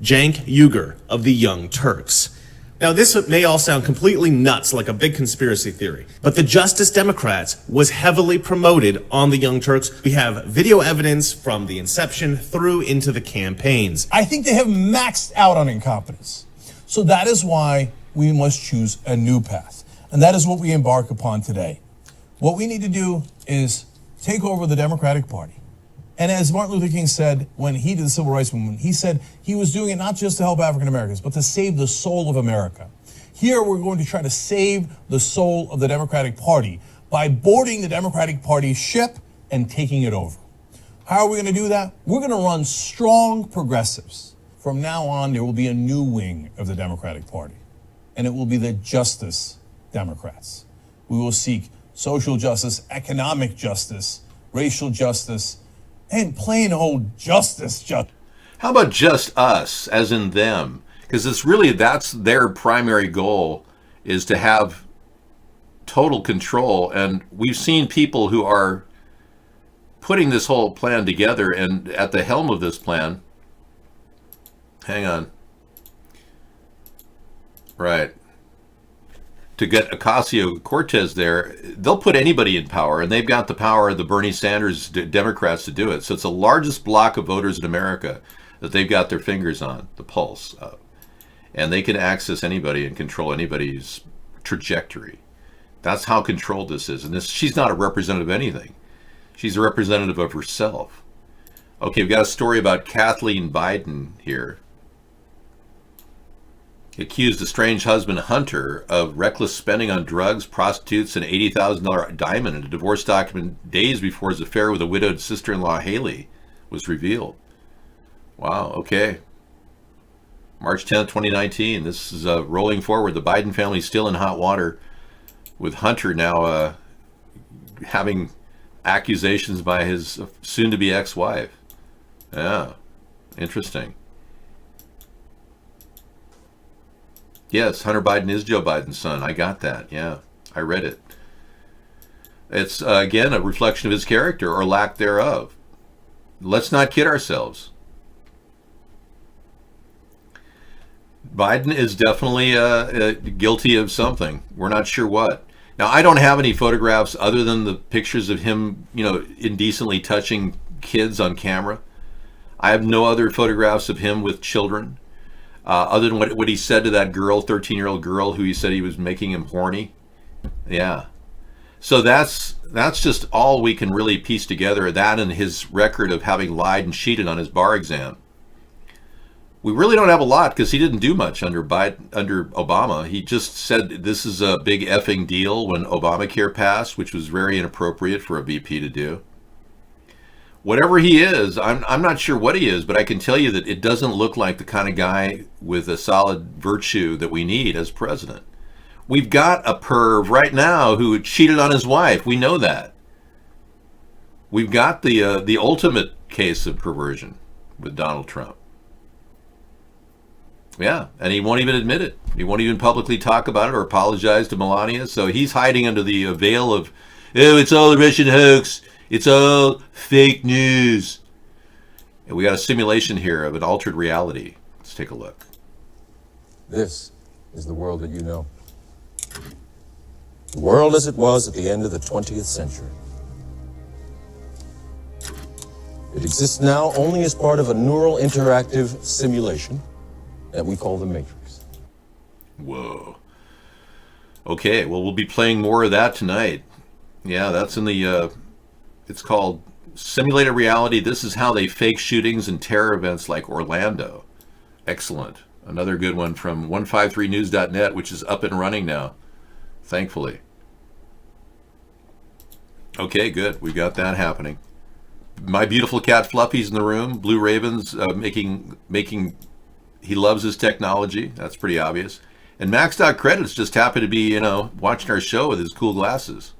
Cenk Uygur of the Young Turks. Now, this may all sound completely nuts, like a big conspiracy theory, but the Justice Democrats was heavily promoted on the Young Turks. We have video evidence from the inception through into the campaigns. I think they have maxed out on incompetence. So that is why we must choose a new path. And that is what we embark upon today. What we need to do is take over the Democratic Party. And as Martin Luther King said when he did the Civil Rights Movement, he said he was doing it not just to help African Americans, but to save the soul of America. Here we're going to try to save the soul of the Democratic Party by boarding the Democratic Party ship and taking it over. How are we going to do that? We're going to run strong progressives. From now on, there will be a new wing of the Democratic Party, and it will be the Justice Democrats. We will seek social justice, economic justice, racial justice, and plain old justice. How about just us, as in them? Because it's really, that's their primary goal, is to have total control. And we've seen people who are putting this whole plan together and at the helm of this plan. Hang on. Right. To get Ocasio-Cortez there, they'll put anybody in power, and they've got the power of the Bernie Sanders Democrats to do it. So it's the largest block of voters in America that they've got their fingers on, the pulse of. And they can access anybody and control anybody's trajectory. That's how controlled this is. And she's not a representative of anything. She's a representative of herself. Okay, we've got a story about Kathleen Biden here. Accused estranged husband Hunter of reckless spending on drugs, prostitutes, and $80,000 diamond in a divorce document days before his affair with a widowed sister-in-law Haley was revealed. Wow, okay. March 10th, 2019. This is rolling forward. The Biden family's still in hot water with Hunter now having accusations by his soon-to-be ex-wife. Yeah, interesting. Yes, Hunter Biden is Joe Biden's son. I got that. Yeah, I read it. It's, again, a reflection of his character or lack thereof. Let's not kid ourselves. Biden is definitely guilty of something. We're not sure what. Now, I don't have any photographs other than the pictures of him, indecently touching kids on camera. I have no other photographs of him with children. Other than what he said to that girl, 13-year-old girl, who he said he was making him horny. Yeah. So that's just all we can really piece together, that and his record of having lied and cheated on his bar exam. We really don't have a lot because he didn't do much under Obama. He just said this is a big effing deal when Obamacare passed, which was very inappropriate for a VP to do. Whatever he is, I'm not sure what he is, but I can tell you that it doesn't look like the kind of guy with a solid virtue that we need as president. We've got a perv right now who cheated on his wife. We know that. We've got the ultimate case of perversion with Donald Trump. Yeah, and he won't even admit it. He won't even publicly talk about it or apologize to Melania. So he's hiding under the veil of, oh, it's all a Russian hoax. It's all fake news. And we got a simulation here of an altered reality. Let's take a look. This is the world that you know. The world as it was at the end of the 20th century. It exists now only as part of a neural interactive simulation that we call the Matrix. Whoa. Okay, well, we'll be playing more of that tonight. Yeah, that's in the... It's called Simulated Reality. This is how they fake shootings and terror events like Orlando. Excellent. Another good one from 153news.net, which is up and running now, thankfully. Okay, good. We got that happening. My beautiful cat Fluffy's in the room. Blue Raven's making. He loves his technology. That's pretty obvious. And Max.Credits just happened to be, watching our show with his cool glasses.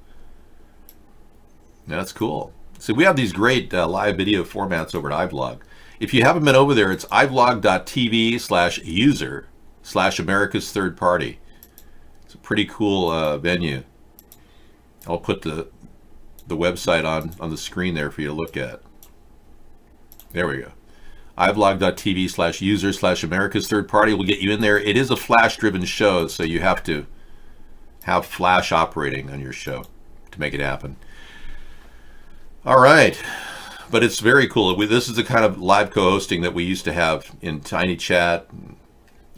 That's cool. So we have these great live video formats over at iVlog. If you haven't been over there, it's ivlog.tv/user/America's Third Party. It's a pretty cool venue. I'll put the website on the screen there for you to look at. There we go. iVlog.tv/user/America's Third Party will get you in there. It is a Flash-driven show, so you have to have Flash operating on your show to make it happen. All right. But it's very cool. This is the kind of live co-hosting that we used to have in Tiny Chat, and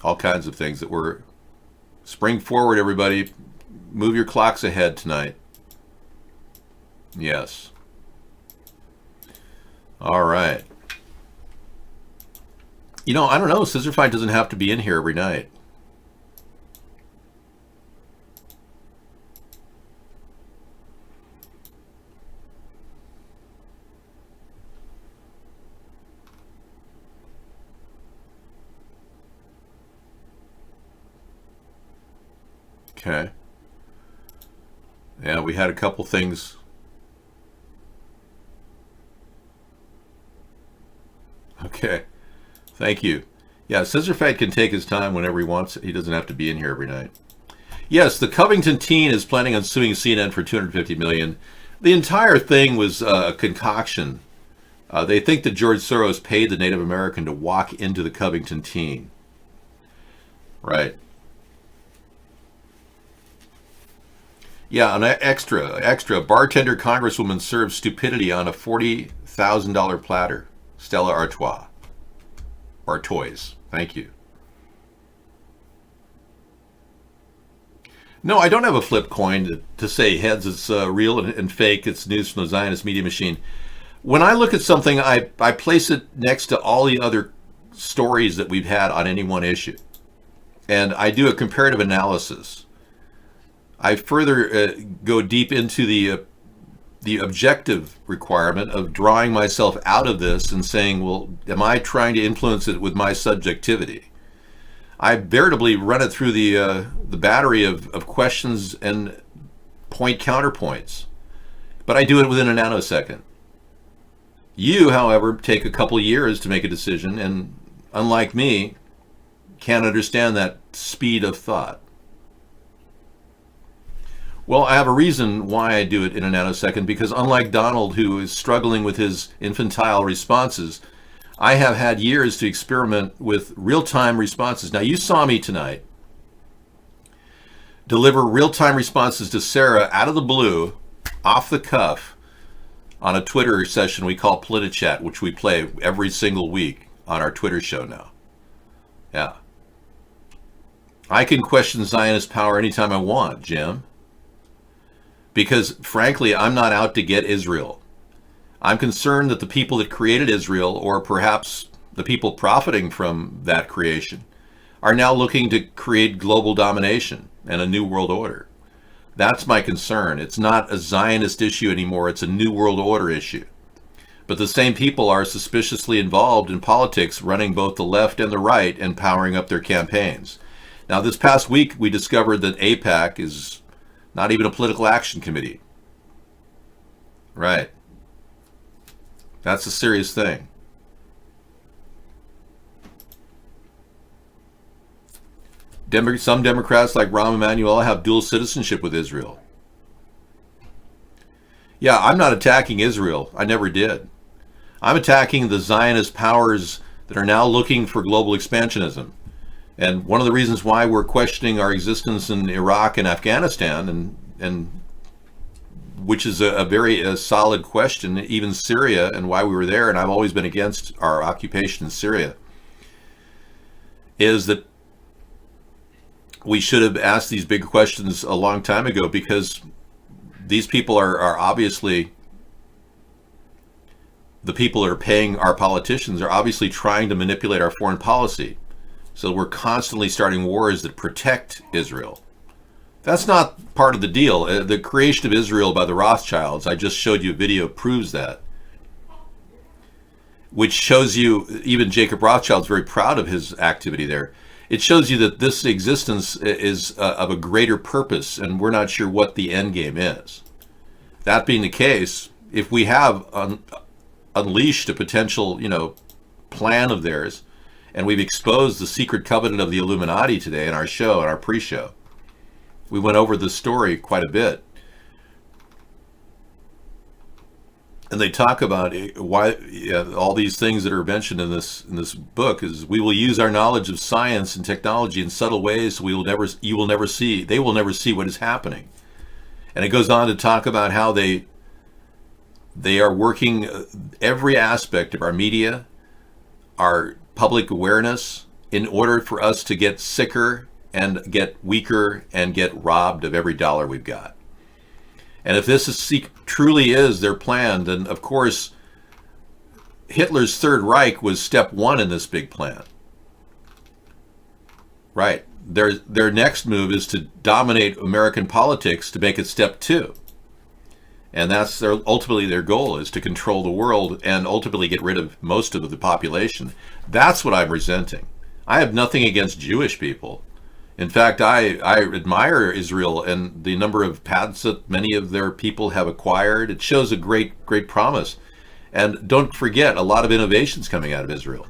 all kinds of things that we're... Spring forward, everybody. Move your clocks ahead tonight. Yes. All right. You know, I don't know. Scissor Fight doesn't have to be in here every night. Okay. Yeah, we had a couple things. Okay. Thank you. Yeah, Scissor Fight can take his time whenever he wants. He doesn't have to be in here every night. Yes, the Covington teen is planning on suing CNN for $250 million. The entire thing was a concoction. They think that George Soros paid the Native American to walk into the Covington teen. Right. Yeah, an extra. Bartender Congresswoman serves stupidity on a $40,000 platter. Stella Artois. Artois. Thank you. No, I don't have a flip coin to say heads it's real and fake. It's news from the Zionist media machine. When I look at something, I place it next to all the other stories that we've had on any one issue. And I do a comparative analysis. I further go deep into the objective requirement of drawing myself out of this and saying, well, am I trying to influence it with my subjectivity? I veritably run it through the battery of questions and point counterpoints, but I do it within a nanosecond. You, however, take a couple years to make a decision, and unlike me, can't understand that speed of thought. Well, I have a reason why I do it in a nanosecond, because unlike Donald, who is struggling with his infantile responses, I have had years to experiment with real-time responses. Now, you saw me tonight deliver real-time responses to Sarah out of the blue, off the cuff, on a Twitter session we call PolitiChat, which we play every single week on our Twitter show now. Yeah. I can question Zionist power anytime I want, Jim. Because, frankly, I'm not out to get Israel. I'm concerned that the people that created Israel, or perhaps the people profiting from that creation, are now looking to create global domination and a new world order. That's my concern. It's not a Zionist issue anymore. It's a new world order issue. But the same people are suspiciously involved in politics, running both the left and the right and powering up their campaigns. Now, this past week, we discovered that AIPAC is not even a political action committee. Right. That's a serious thing. Some Democrats like Rahm Emanuel have dual citizenship with Israel. Yeah, I'm not attacking Israel. I never did. I'm attacking the Zionist powers that are now looking for global expansionism. And one of the reasons why we're questioning our existence in Iraq and Afghanistan, and which is a very solid question, even Syria, and why we were there, and I've always been against our occupation in Syria, is that we should have asked these big questions a long time ago, because these people are obviously, the people that are paying our politicians are obviously trying to manipulate our foreign policy. So we're constantly starting wars that protect Israel. That's not part of the deal. The creation of Israel by the Rothschilds, I just showed you a video, proves that. Which shows you, even Jacob Rothschild's very proud of his activity there. It shows you that this existence is of a greater purpose, and we're not sure what the end game is. That being the case, if we have unleashed a potential, plan of theirs, and we've exposed the secret covenant of the Illuminati today in our show, in our pre-show. We went over the story quite a bit. and they talk about why all these things that are mentioned in this book is we will use our knowledge of science and technology in subtle ways so they will never see what is happening. And it goes on to talk about how they are working every aspect of our media, our public awareness, in order for us to get sicker and get weaker and get robbed of every dollar we've got. And if this truly is their plan, then of course Hitler's Third Reich was step one in this big plan. Right. Their next move is to dominate American politics to make it step two. And that's ultimately their goal, is to control the world and ultimately get rid of most of the population. That's what I'm resenting. I have nothing against Jewish people. In fact, I admire Israel and the number of patents that many of their people have acquired. It shows a great promise. And don't forget, a lot of innovations coming out of Israel.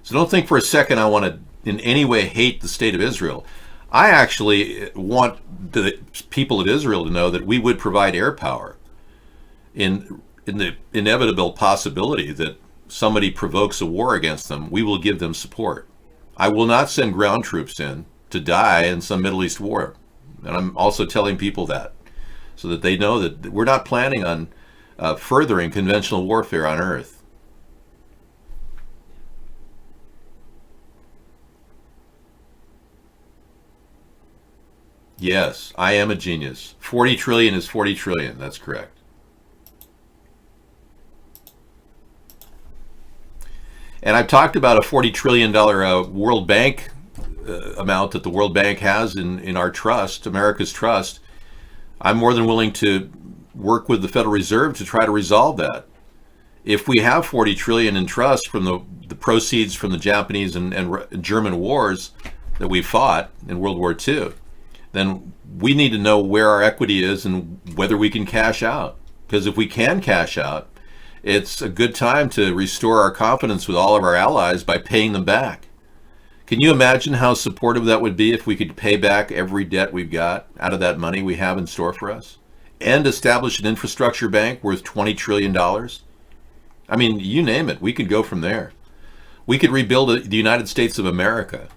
So don't think for a second I want to in any way hate the state of Israel. I actually want the people of Israel to know that we would provide air power in the inevitable possibility that somebody provokes a war against them. We will give them support. I will not send ground troops in to die in some Middle East war. And I'm also telling people that so that they know that we're not planning on furthering conventional warfare on Earth. Yes, I am a genius. 40 trillion is 40 trillion. That's correct. And I've talked about a $40 trillion World Bank amount that the World Bank has in our trust, America's trust. I'm more than willing to work with the Federal Reserve to try to resolve that. If we have 40 trillion in trust from the proceeds from the Japanese and German wars that we fought in World War II, then we need to know where our equity is and whether we can cash out. Because if we can cash out, it's a good time to restore our confidence with all of our allies by paying them back. Can you imagine how supportive that would be if we could pay back every debt we've got out of that money we have in store for us? And establish an infrastructure bank worth $20 trillion? I mean, you name it, we could go from there. We could rebuild the United States of America.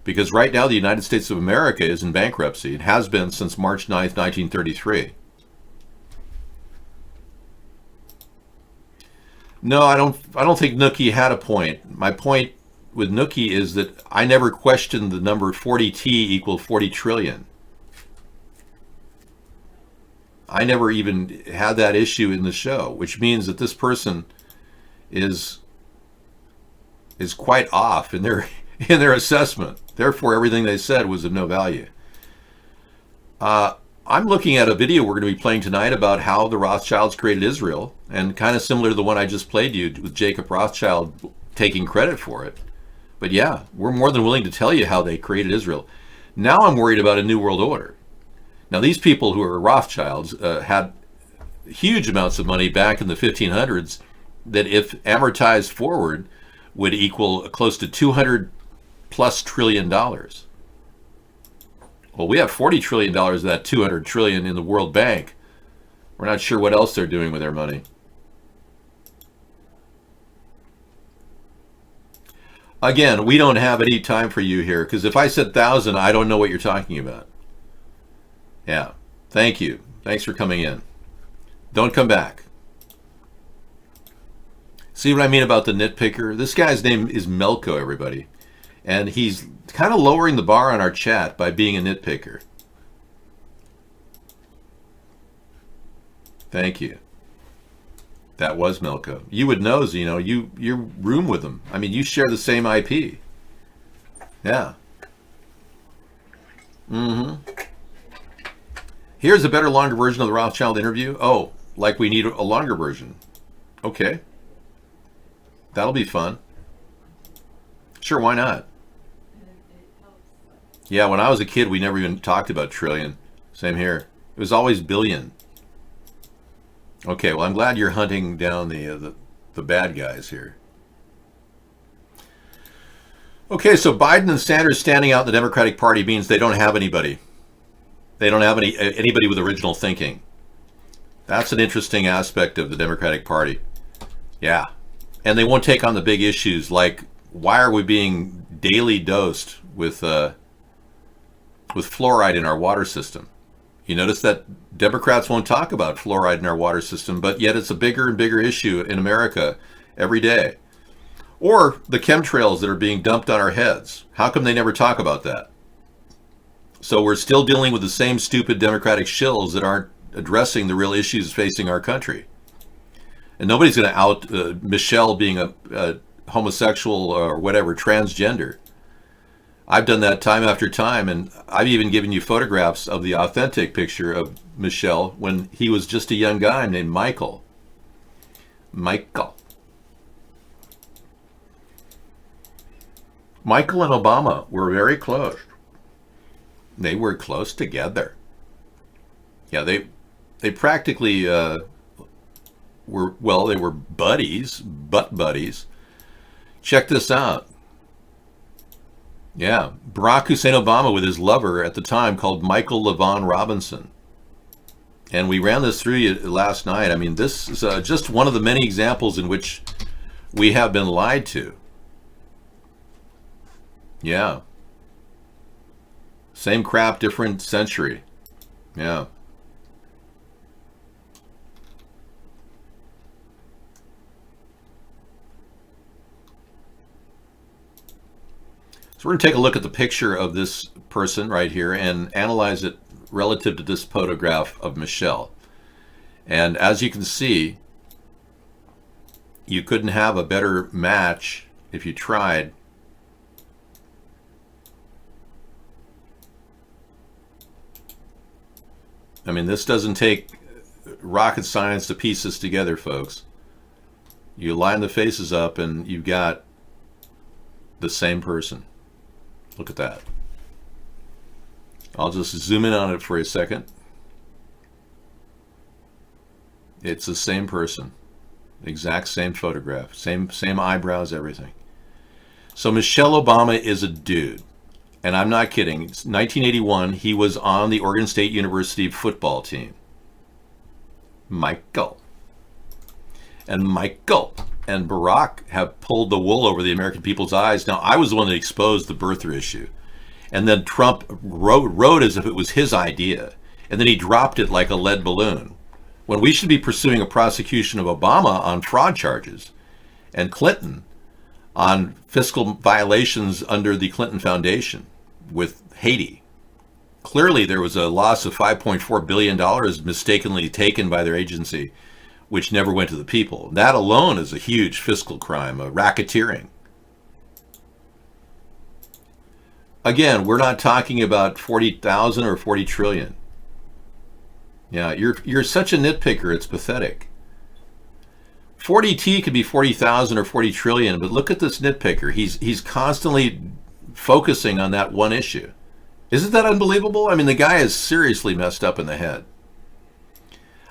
Because right now the United States of America is in bankruptcy. It has been since March 9th, 1933. No, I don't think Nookie had a point. My point with Nookie is that I never questioned the number 40T equal 40 trillion. I never even had that issue in the show, which means that this person is quite off in their assessment. Therefore, everything they said was of no value. I'm looking at a video we're going to be playing tonight about how the Rothschilds created Israel, and kind of similar to the one I just played you with Jacob Rothschild taking credit for it. But yeah, we're more than willing to tell you how they created Israel. Now I'm worried about a new world order. Now these people who are Rothschilds had huge amounts of money back in the 1500s that if amortized forward would equal close to $200+ trillion. Well, we have $40 trillion of that $200 trillion in the World Bank. We're not sure what else they're doing with their money. Again, we don't have any time for you here, because if I said 1,000, I don't know what you're talking about. Yeah, thank you. Thanks for coming in. Don't come back. See what I mean about the nitpicker? This guy's name is Melko, everybody. And he's kind of lowering the bar on our chat by being a nitpicker. Thank you. That was Melko. You would know, Zeno. You room with him. I mean, you share the same IP. Yeah. Here's a better, longer version of the Rothschild interview. Oh, like we need a longer version. Okay. That'll be fun. Sure, why not? Yeah, when I was a kid, we never even talked about trillion. Same here. It was always billion. Okay, well, I'm glad you're hunting down the bad guys here. Okay, so Biden and Sanders standing out in the Democratic Party means they don't have anybody. They don't have anybody with original thinking. That's an interesting aspect of the Democratic Party. Yeah. And they won't take on the big issues like, why are we being daily dosed with fluoride in our water system? You notice that Democrats won't talk about fluoride in our water system, but yet it's a bigger and bigger issue in America every day. Or the chemtrails that are being dumped on our heads. How come they never talk about that? So we're still dealing with the same stupid Democratic shills that aren't addressing the real issues facing our country. And nobody's going to out Michelle being a homosexual or whatever, transgender. I've done that time after time, and I've even given you photographs of the authentic picture of Michelle when he was just a young guy named Michael. Michael and Obama were very close. They were close together. Yeah, they practically they were buddies, butt buddies. Check this out. Yeah, Barack Hussein Obama with his lover at the time called Michael LaVaughn Robinson. And we ran this through you last night. I mean, this is just one of the many examples in which we have been lied to. Yeah. Same crap, different century. Yeah. So we're going to take a look at the picture of this person right here and analyze it relative to this photograph of Michelle. And as you can see, you couldn't have a better match if you tried. I mean, this doesn't take rocket science to piece this together, folks. You line the faces up and you've got the same person. Look at that. I'll just zoom in on it for a second. It's the same person. Exact same photograph. Same eyebrows, everything. So Michelle Obama is a dude. And I'm not kidding. It's 1981, he was on the Oregon State University football team. Michael and Barack have pulled the wool over the American people's eyes. Now, I was the one that exposed the birther issue. And then Trump wrote as if it was his idea. And then he dropped it like a lead balloon. When we should be pursuing a prosecution of Obama on fraud charges and Clinton on fiscal violations under the Clinton Foundation with Haiti. Clearly, there was a loss of $5.4 billion mistakenly taken by their agency, which never went to the people. That alone is a huge fiscal crime, a racketeering. Again, we're not talking about 40,000 or 40 trillion. Yeah, you're such a nitpicker, it's pathetic. 40T could be 40,000 or 40 trillion, but look at this nitpicker. He's constantly focusing on that one issue. Isn't that unbelievable? I mean, the guy is seriously messed up in the head.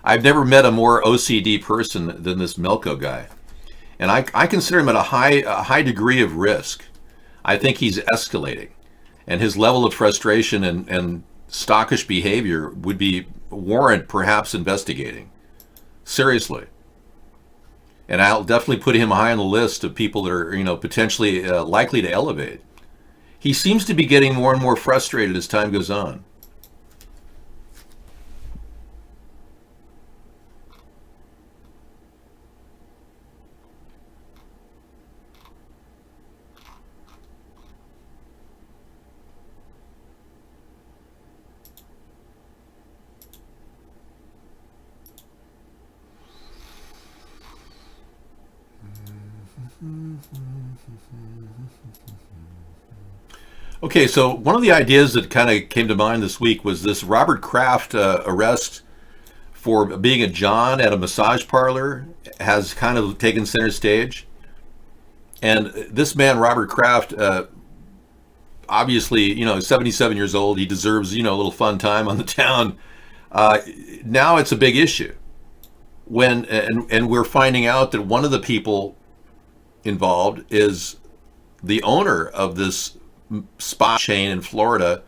I've never met a more OCD person than this Melko guy. And I consider him at a high degree of risk. I think he's escalating. And his level of frustration and stockish behavior would be warrant perhaps investigating. Seriously. And I'll definitely put him high on the list of people that are, potentially likely to elevate. He seems to be getting more and more frustrated as time goes on. Okay, so one of the ideas that kind of came to mind this week was this Robert Kraft arrest for being a John at a massage parlor has kind of taken center stage. And this man, Robert Kraft, obviously, 77 years old. He deserves, a little fun time on the town. Now it's a big issue. And we're finding out that one of the people involved is the owner of this spa chain in Florida,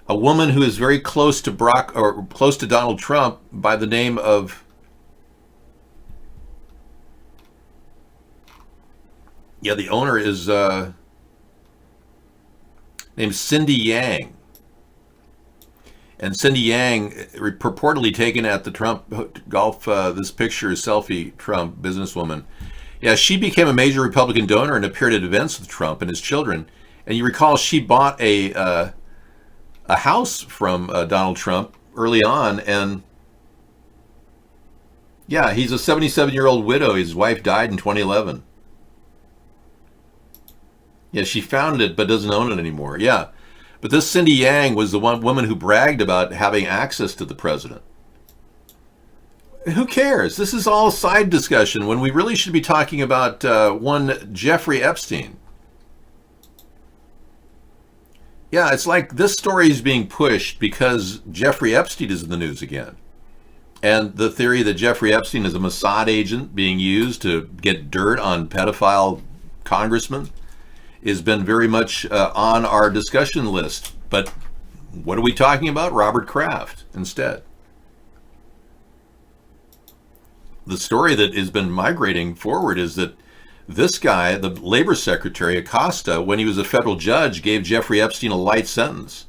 a woman who is very close to close to Donald Trump by the name of, the owner is named Cindy Yang. And Cindy Yang, purportedly taken at the Trump golf, this picture is selfie Trump businesswoman. Yeah, she became a major Republican donor and appeared at events with Trump and his children. And you recall she bought a house from Donald Trump early on. And yeah, he's a 77-year-old widow. His wife died in 2011. Yeah, she founded it but doesn't own it anymore. Yeah. But this Cindy Yang was the one woman who bragged about having access to the president. Who cares? This is all side discussion when we really should be talking about one Jeffrey Epstein. Yeah, it's like this story is being pushed because Jeffrey Epstein is in the news again. And the theory that Jeffrey Epstein is a Mossad agent being used to get dirt on pedophile congressmen has been very much on our discussion list. But what are we talking about? Robert Kraft instead. The story that has been migrating forward is that this guy, the labor secretary, Acosta, when he was a federal judge, gave Jeffrey Epstein a light sentence.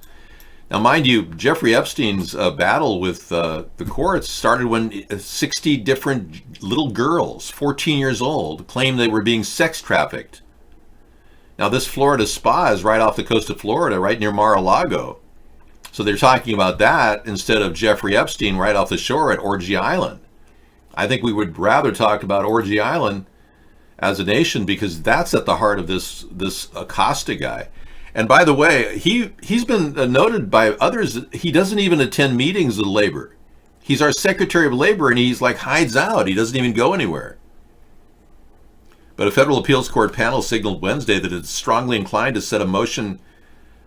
Now, mind you, Jeffrey Epstein's battle with the courts started when 60 different little girls, 14 years old, claimed they were being sex trafficked. Now, this Florida spa is right off the coast of Florida, right near Mar-a-Lago. So they're talking about that instead of Jeffrey Epstein right off the shore at Orgy Island. I think we would rather talk about Orgy Island as a nation because that's at the heart of this Acosta guy. And by the way, he's been noted by others that he doesn't even attend meetings of labor. He's our Secretary of Labor and he's like hides out. He doesn't even go anywhere. But a federal appeals court panel signaled Wednesday that it's strongly inclined to set a motion,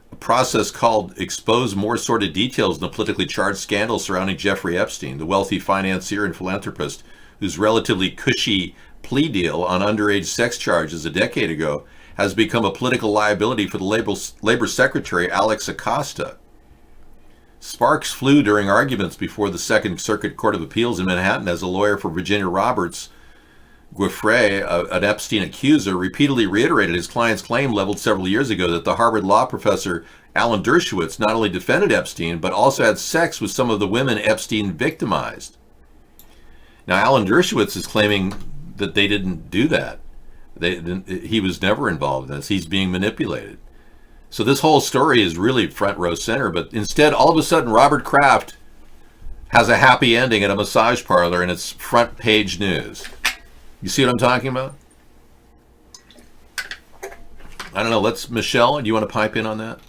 a process called Expose More Sordid Details in the Politically Charged Scandal Surrounding Jeffrey Epstein, the wealthy financier and philanthropist whose relatively cushy plea deal on underage sex charges a decade ago has become a political liability for the Labor Secretary, Alex Acosta. Sparks flew during arguments before the Second Circuit Court of Appeals in Manhattan as a lawyer for Virginia Roberts Guiffre, an Epstein accuser, repeatedly reiterated his client's claim leveled several years ago that the Harvard law professor Alan Dershowitz not only defended Epstein, but also had sex with some of the women Epstein victimized. Now, Alan Dershowitz is claiming that they didn't do that. He was never involved in this. He's being manipulated. So this whole story is really front row center, but instead, all of a sudden, Robert Kraft has a happy ending at a massage parlor and it's front page news. You see what I'm talking about? I don't know. Michelle, do you want to pipe in on that?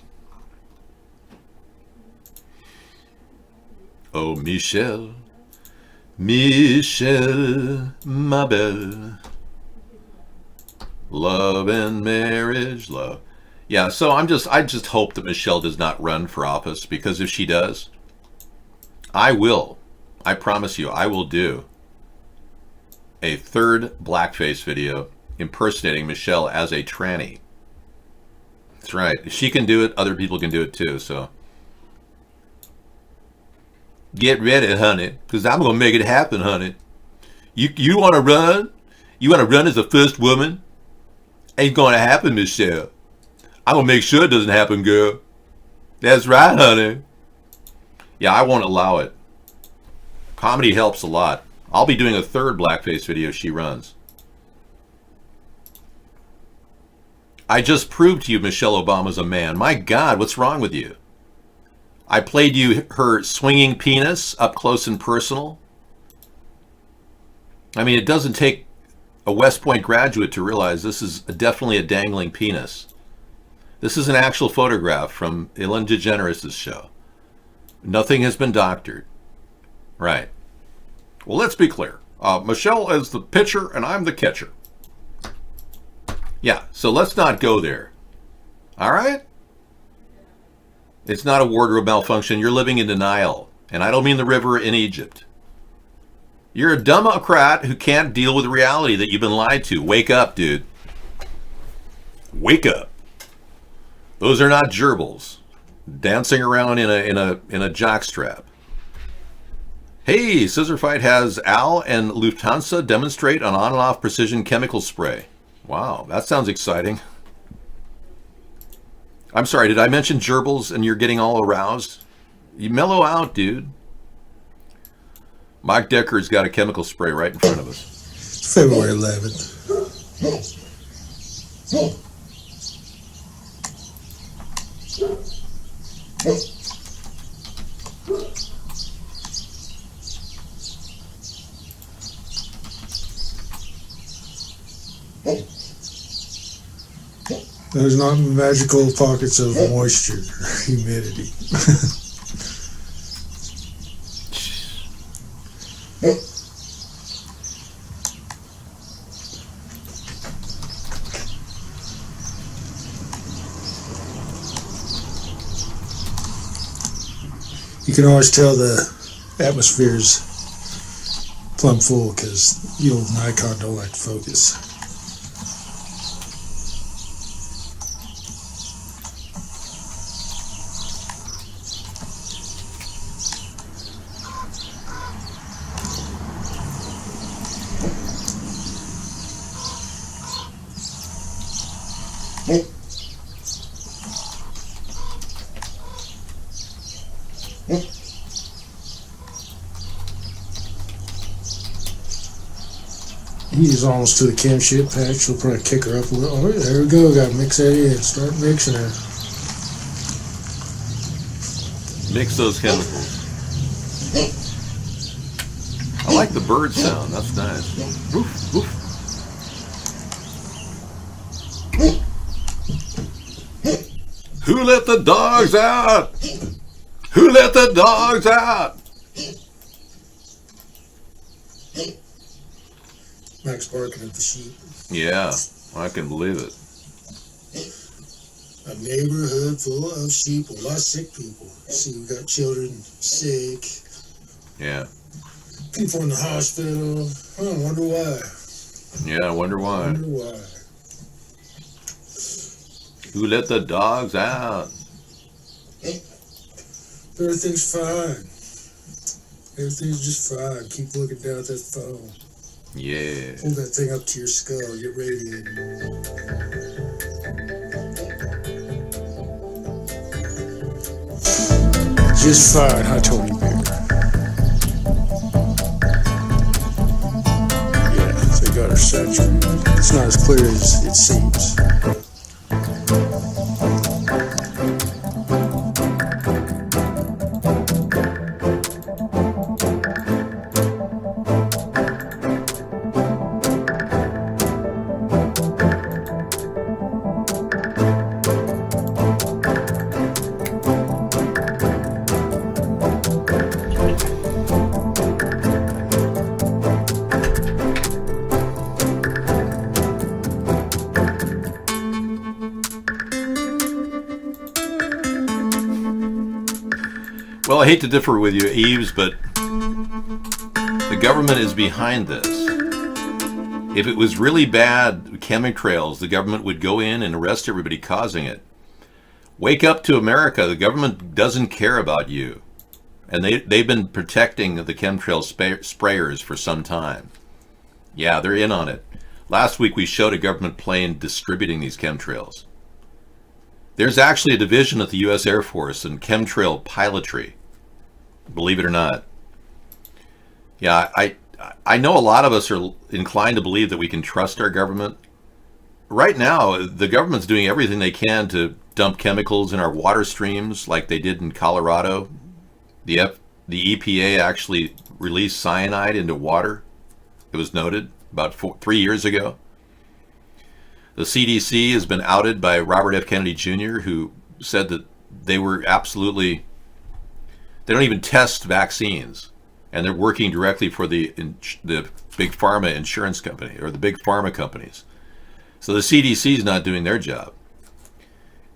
Oh, Michelle, ma belle. Love and marriage, love. Yeah, so I just hope that Michelle does not run for office, because if she does, I will. I promise you, I will do a third blackface video impersonating Michelle as a tranny. That's right. If she can do it, other people can do it too, so. Get ready, honey, because I'm going to make it happen, honey. You want to run? You want to run as the first woman? Ain't going to happen, Michelle. I'm going to make sure it doesn't happen, girl. That's right, honey. Yeah, I won't allow it. Comedy helps a lot. I'll be doing a third blackface video she runs. I just proved to you Michelle Obama's a man. My God, what's wrong with you? I played you her swinging penis up close and personal. I mean, it doesn't take a West Point graduate to realize this is definitely a dangling penis. This is an actual photograph from Ellen DeGeneres' show. Nothing has been doctored. Right. Well, let's be clear. Michelle is the pitcher and I'm the catcher. Yeah, so let's not go there. All right? It's not a wardrobe malfunction. You're living in denial. And I don't mean the river in Egypt. You're a Democrat who can't deal with reality that you've been lied to. Wake up, dude. Wake up. Those are not gerbils. dancing around in a jockstrap. Hey, Scissor Fight has Al and Lufthansa demonstrate an on and off precision chemical spray. Wow, that sounds exciting. I'm sorry, did I mention gerbils and you're getting all aroused? You mellow out, dude. Mike Decker's got a chemical spray right in front of us. February 11th. There's not magical pockets of moisture or humidity. You can always tell the atmosphere's plumb full because the old Nikon don't like to focus. He's almost to the chem ship patch. We'll probably kick her up a little. Oh, there we go. Got to mix that in. Start mixing her. Mix those chemicals. I like the bird sound. That's nice. Woof, woof. Who let the dogs out? Who let the dogs out? Max barking at the sheep. Yeah, I can believe it. A neighborhood full of sheep, a lot of sick people. See, we got children sick. Yeah. People in the hospital. I wonder why. Yeah, I wonder why. I wonder why. Who let the dogs out? Everything's fine. Everything's just fine. Keep looking down at that phone. Yeah. Hold that thing up to your skull. Get radiated. Just fine, huh, Tony Bear? Yeah, they got her saturated. It's not as clear as it seems. Well, I hate to differ with you, Eves, but the government is behind this. If it was really bad chemtrails, the government would go in and arrest everybody causing it. Wake up to America. The government doesn't care about you. And they've been protecting the chemtrail sprayers for some time. Yeah, they're in on it. Last week we showed a government plane distributing these chemtrails. There's actually a division at the U.S. Air Force in chemtrail pilotry. Believe it or not. Yeah, I know a lot of us are inclined to believe that we can trust our government. Right now, the government's doing everything they can to dump chemicals in our water streams like they did in Colorado. The EPA actually released cyanide into water. It was noted about 3 years ago. The CDC has been outed by Robert F. Kennedy Jr., who said that they were absolutely... They don't even test vaccines, and they're working directly for the big pharma insurance company or the big pharma companies. So the CDC is not doing their job.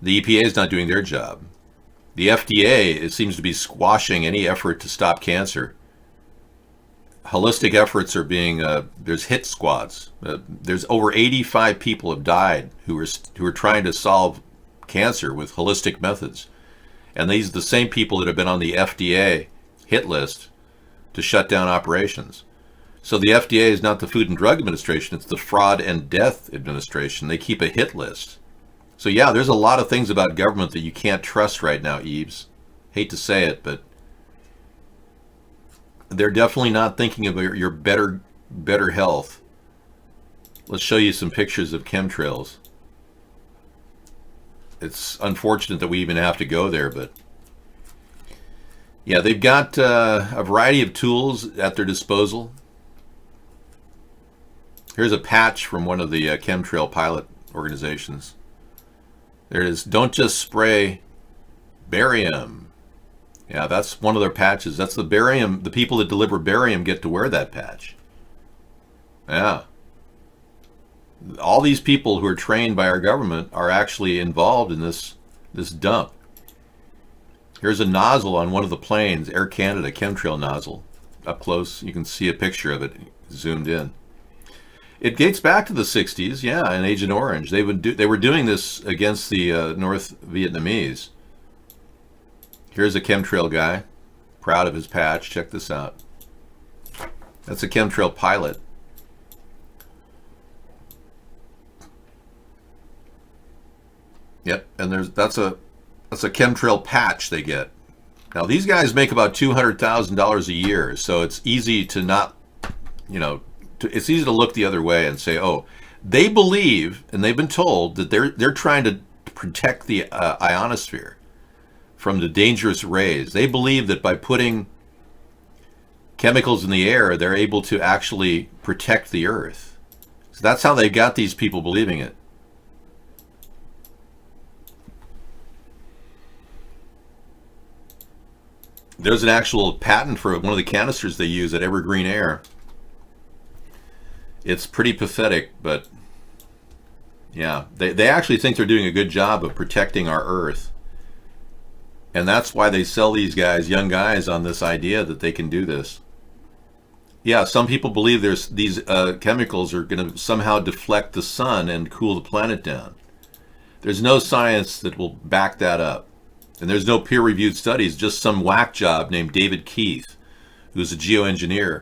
The EPA is not doing their job. The FDA, it seems to be squashing any effort to stop cancer. Holistic efforts are being, there's hit squads. There's over 85 people have died who are trying to solve cancer with holistic methods. And these are the same people that have been on the FDA hit list to shut down operations. So the FDA is not the Food and Drug Administration, it's the Fraud and Death Administration. They keep a hit list. So yeah, there's a lot of things about government that you can't trust right now, Eves. Hate to say it, but they're definitely not thinking of your better health. Let's show you some pictures of chemtrails. It's unfortunate that we even have to go there, but yeah, they've got a variety of tools at their disposal. Here's a patch from one of the chemtrail pilot organizations. There it is. Don't just spray barium. Yeah, that's one of their patches. That's the barium. The people that deliver barium get to wear that patch. Yeah. All these people who are trained by our government are actually involved in this dump. Here's a nozzle on one of the planes, Air Canada chemtrail nozzle. Up close, you can see a picture of it zoomed in. It dates back to the 60s, yeah, in Agent Orange. They were doing this against the North Vietnamese. Here's a chemtrail guy, proud of his patch. Check this out. That's a chemtrail pilot. Yep, and that's a chemtrail patch they get. Now these guys make about $200,000 a year, so it's easy to not, it's easy to look the other way and say, oh, they believe, and they've been told that they're trying to protect the ionosphere from the dangerous rays. They believe that by putting chemicals in the air, they're able to actually protect the Earth. So that's how they got these people believing it. There's an actual patent for one of the canisters they use at Evergreen Air. It's pretty pathetic, but yeah, they actually think they're doing a good job of protecting our Earth. And that's why they sell these guys, young guys, on this idea that they can do this. Yeah, some people believe these chemicals are going to somehow deflect the sun and cool the planet down. There's no science that will back that up. And there's no peer-reviewed studies, just some whack job named David Keith, who's a geoengineer,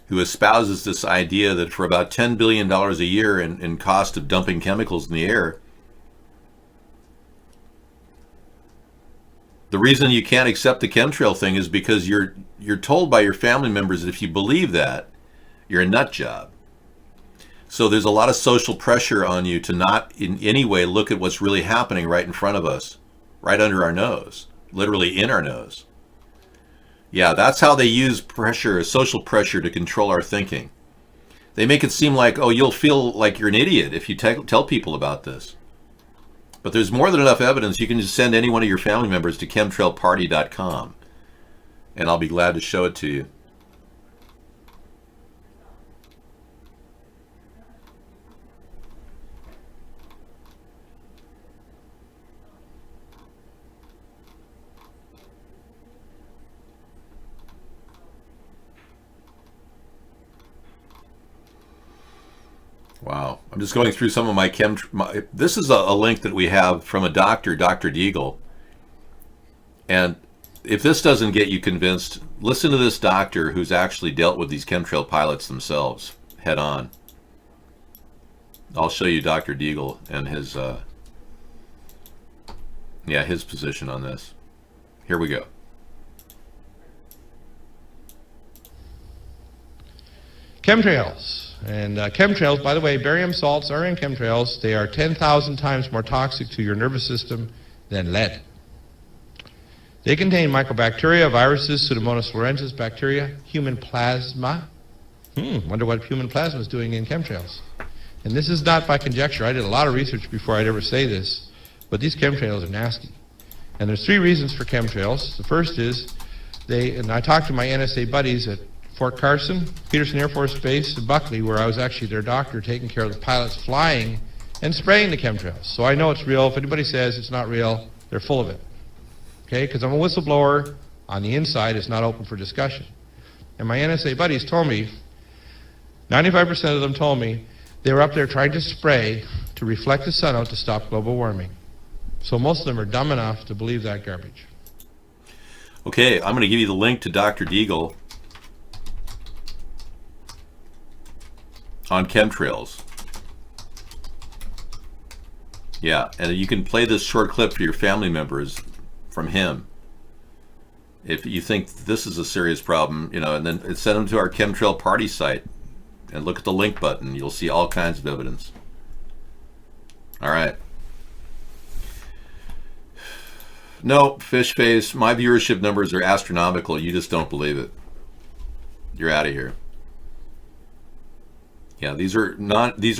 who espouses this idea that for about $10 billion a year in cost of dumping chemicals in the air, the reason you can't accept the chemtrail thing is because you're told by your family members that if you believe that, you're a nut job. So there's a lot of social pressure on you to not in any way look at what's really happening right in front of us, right under our nose, literally in our nose. Yeah, that's how they use pressure, social pressure, to control our thinking. They make it seem like, oh, you'll feel like you're an idiot if you tell people about this. But there's more than enough evidence. You can just send any one of your family members to chemtrailparty.com, and I'll be glad to show it to you. Wow. I'm just going through some of my this is a link that we have from a doctor, Dr. Deagle. And if this doesn't get you convinced, listen to this doctor who's actually dealt with these chemtrail pilots themselves head on. I'll show you Dr. Deagle and his his position on this. Here we go. Chemtrails. And chemtrails, by the way, barium salts are in chemtrails. They are 10,000 times more toxic to your nervous system than lead. They contain mycobacteria, viruses, Pseudomonas florensis bacteria, human plasma. Wonder what human plasma is doing in chemtrails. And this is not by conjecture. I did a lot of research before I'd ever say this, but these chemtrails are nasty. And there's 3 reasons for chemtrails. The first is and I talked to my NSA buddies at Fort Carson, Peterson Air Force Base, and Buckley, where I was actually their doctor taking care of the pilots flying and spraying the chemtrails. So I know it's real. If anybody says it's not real, they're full of it. Okay, because I'm a whistleblower. On the inside, it's not open for discussion. And my NSA buddies told me, 95% of them told me, they were up there trying to spray to reflect the sun out to stop global warming. So most of them are dumb enough to believe that garbage. Okay, I'm going to give you the link to Dr. Deagle on chemtrails. Yeah, and you can play this short clip for your family members from him. If you think this is a serious problem, you know, and then send them to our chemtrail party site and look at the link button. You'll see all kinds of evidence. All right. No, fish face, my viewership numbers are astronomical. You just don't believe it. You're out of here. Yeah, these are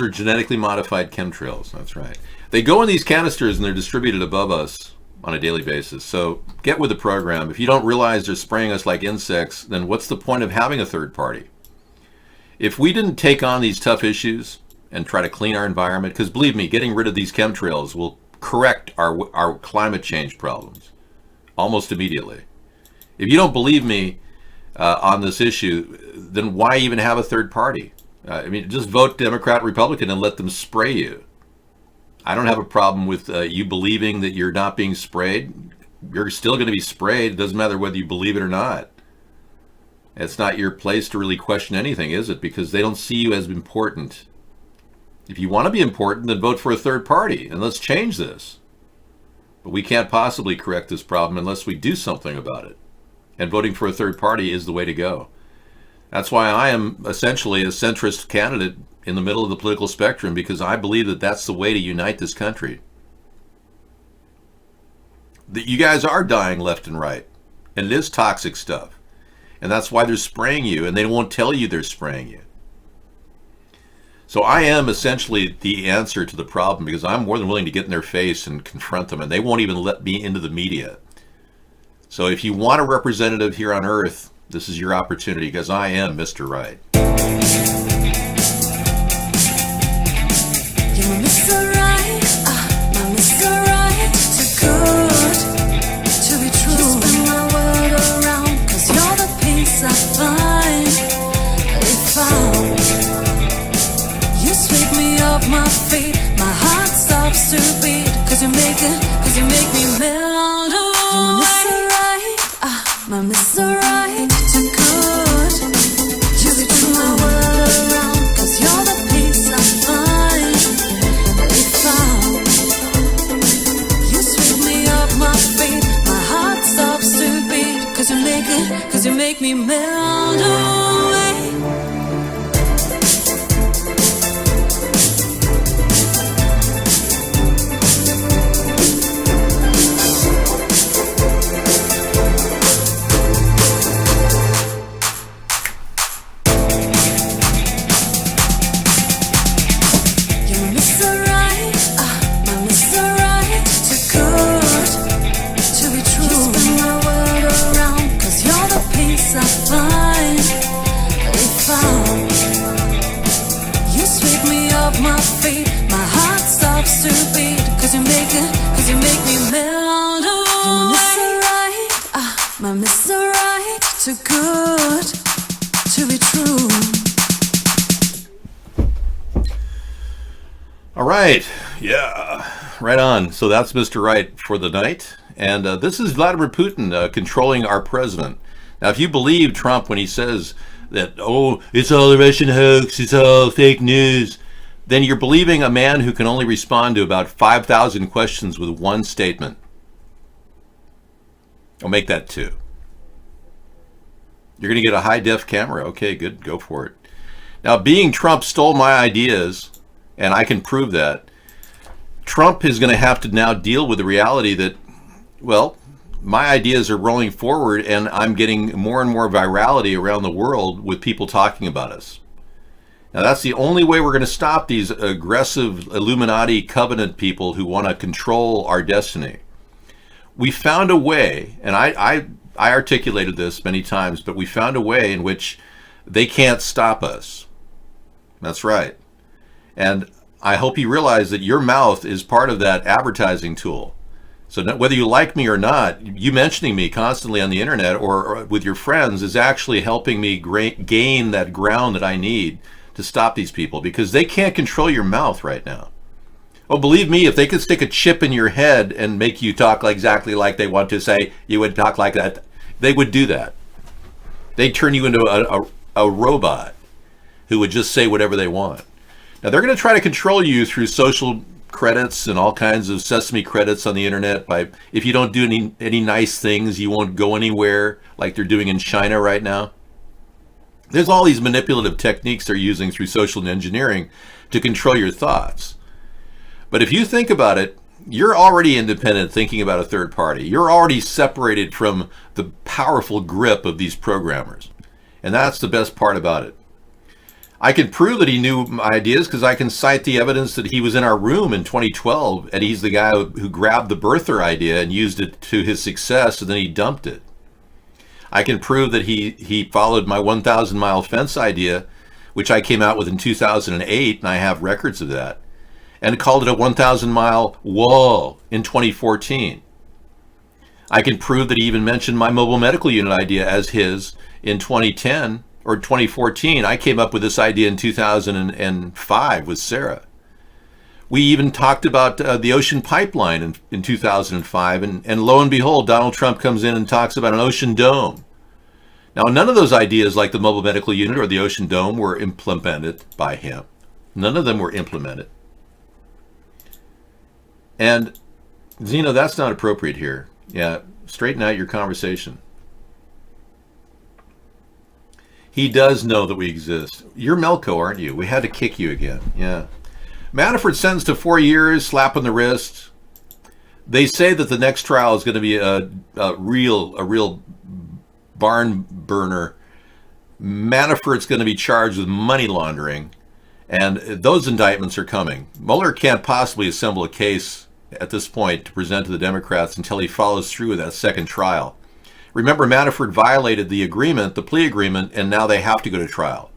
genetically modified chemtrails. That's right. They go in these canisters and they're distributed above us on a daily basis. So get with the program. If you don't realize they're spraying us like insects, then what's the point of having a third party? If we didn't take on these tough issues and try to clean our environment, because believe me, getting rid of these chemtrails will correct our climate change problems almost immediately. If you don't believe me on this issue, then why even have a third party? I mean, just vote Democrat, Republican, and let them spray you. I don't have a problem with you believing that you're not being sprayed. You're still going to be sprayed. It doesn't matter whether you believe it or not. It's not your place to really question anything, is it? Because they don't see you as important. If you want to be important, then vote for a third party, and let's change this. But we can't possibly correct this problem unless we do something about it. And voting for a third party is the way to go. That's why I am essentially a centrist candidate in the middle of the political spectrum, because I believe that that's the way to unite this country. That you guys are dying left and right, and it is toxic stuff. And that's why they're spraying you, and they won't tell you they're spraying you. So I am essentially the answer to the problem, because I'm more than willing to get in their face and confront them, and they won't even let me into the media. So if you want a representative here on Earth, this is your opportunity, because I am Mr. Right. You're Mr. Right, my Mr. Right, too good to be true. You spin my world around, 'cause you're the peace I find. If you sweep me off my feet, my heart stops to beat, 'cause you make me melt away. You're Mr. Right, my Mr. Right, too good to be true. My world around, 'cause you're the peace I find. You sweep me off my feet, my heart stops to beat, 'cause you make me melt away. My Mr. Right, too good to be true. All right, yeah, right on. So that's Mr. Right for the night. And this is Vladimir Putin controlling our president. Now, if you believe Trump when he says that, oh, it's all a Russian hoax, it's all fake news, then you're believing a man who can only respond to about 5,000 questions with one statement. I'll make that 2. You're going to get a high-def camera. Okay, good. Go for it. Now, being Trump stole my ideas, and I can prove that, Trump is going to have to now deal with the reality that, well, my ideas are rolling forward, and I'm getting more and more virality around the world with people talking about us. Now, that's the only way we're going to stop these aggressive Illuminati covenant people who want to control our destiny. We found a way, and I articulated this many times, but we found a way in which they can't stop us. That's right. And I hope you realize that your mouth is part of that advertising tool. So whether you like me or not, you mentioning me constantly on the internet or with your friends is actually helping me gain that ground that I need to stop these people, because they can't control your mouth right now. Oh, believe me, if they could stick a chip in your head and make you talk exactly like they want to say, you would talk like that, they would do that. They'd turn you into a robot who would just say whatever they want. Now, they're going to try to control you through social credits and all kinds of sesame credits on the internet. By if you don't do any nice things, you won't go anywhere, like they're doing in China right now. There's all these manipulative techniques they're using through social engineering to control your thoughts. But if you think about it, you're already independent thinking about a third party. You're already separated from the powerful grip of these programmers. And that's the best part about it. I can prove that he knew my ideas because I can cite the evidence that he was in our room in 2012, and he's the guy who grabbed the birther idea and used it to his success, and then he dumped it. I can prove that he followed my 1,000-mile fence idea, which I came out with in 2008, and I have records of that, and called it a 1,000-mile wall in 2014. I can prove that he even mentioned my mobile medical unit idea as his in 2010 or 2014. I came up with this idea in 2005 with Sarah. We even talked about the ocean pipeline in 2005, and lo and behold, Donald Trump comes in and talks about an ocean dome. Now, none of those ideas like the mobile medical unit or the ocean dome were implemented by him. None of them were implemented. And, Zeno, that's not appropriate here. Yeah, straighten out your conversation. He does know that we exist. You're Melco, aren't you? We had to kick you again. Yeah. Manafort sentenced to 4 years, slap on the wrist. They say that the next trial is going to be a real barn burner. Manafort's going to be charged with money laundering, and those indictments are coming. Mueller can't possibly assemble a case at this point to present to the Democrats until he follows through with that second trial. Remember, Manafort violated the agreement, the plea agreement, and now they have to go to trial.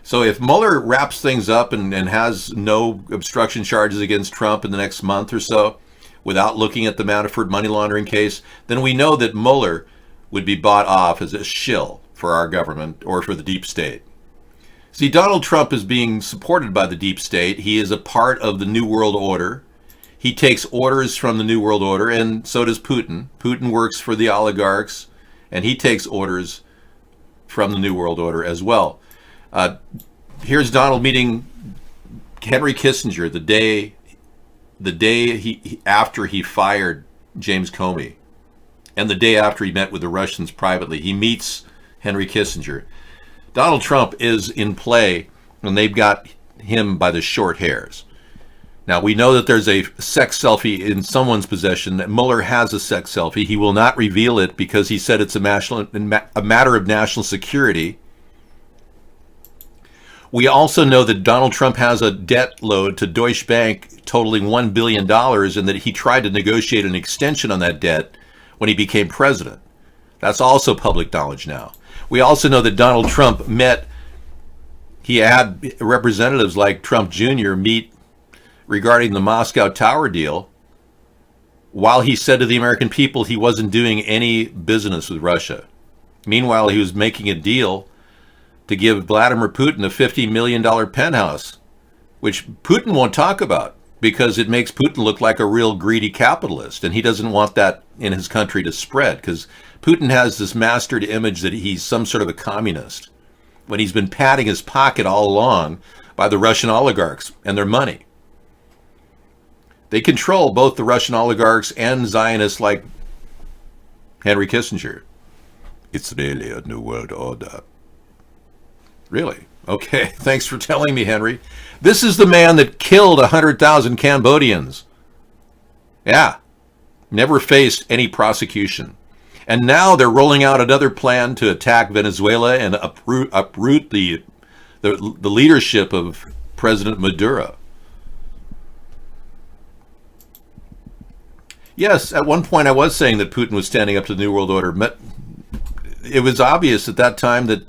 So if Mueller wraps things up and has no obstruction charges against Trump in the next month or so, without looking at the Manafort money laundering case, then we know that Mueller would be bought off as a shill for our government or for the deep state. See, Donald Trump is being supported by the deep state. He is a part of the New World Order. He takes orders from the New World Order, and so does Putin. Putin works for the oligarchs, and he takes orders from the New World Order as well. Here's Donald meeting Henry Kissinger the day after he fired James Comey, and the day after he met with the Russians privately. He meets Henry Kissinger. Donald Trump is in play, and they've got him by the short hairs. Now, we know that there's a sex selfie in someone's possession. Mueller has a sex selfie. He will not reveal it because he said it's a matter of national security. We also know that Donald Trump has a debt load to Deutsche Bank totaling $1 billion, and that he tried to negotiate an extension on that debt when he became president. That's also public knowledge now. We also know that Donald Trump he had representatives like Trump Jr. meet regarding the Moscow Tower deal, while he said to the American people he wasn't doing any business with Russia. Meanwhile, he was making a deal to give Vladimir Putin a $50 million penthouse, which Putin won't talk about because it makes Putin look like a real greedy capitalist, and he doesn't want that in his country to spread, because Putin has this mastered image that he's some sort of a communist, when he's been padding his pocket all along by the Russian oligarchs and their money. They control both the Russian oligarchs and Zionists like Henry Kissinger. It's really a new world order. Really? Okay, thanks for telling me, Henry. This is the man that killed 100,000 Cambodians. Yeah, never faced any prosecution. And now they're rolling out another plan to attack Venezuela and uproot the leadership of President Maduro. Yes, at one point I was saying that Putin was standing up to the New World Order. It was obvious at that time that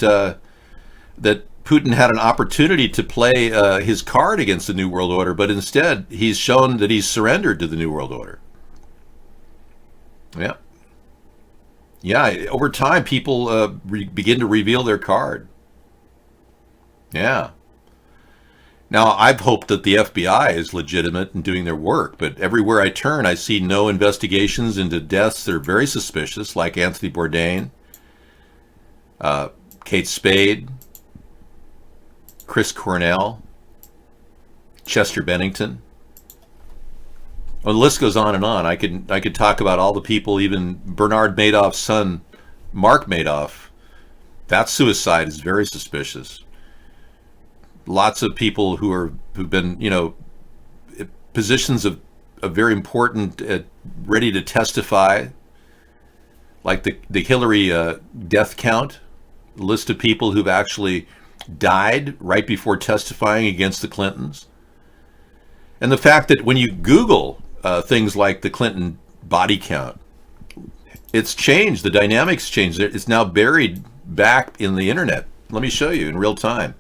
Putin had an opportunity to play his card against the New World Order, but instead he's shown that he's surrendered to the New World Order. Yeah. Yeah, over time people begin to reveal their card. Yeah. Now, I've hoped that the FBI is legitimate in doing their work, but everywhere I turn, I see no investigations into deaths that are very suspicious, like Anthony Bourdain, Kate Spade, Chris Cornell, Chester Bennington. Well, the list goes on and on. I could talk about all the people, even Bernard Madoff's son, Mark Madoff. That suicide is very suspicious. Lots of people who've been, positions of very important, ready to testify, like the Hillary death count, list of people who've actually died right before testifying against the Clintons. And the fact that when you Google things like the Clinton body count, it's changed. The dynamics changed. It's now buried back in the internet. Let me show you in real time.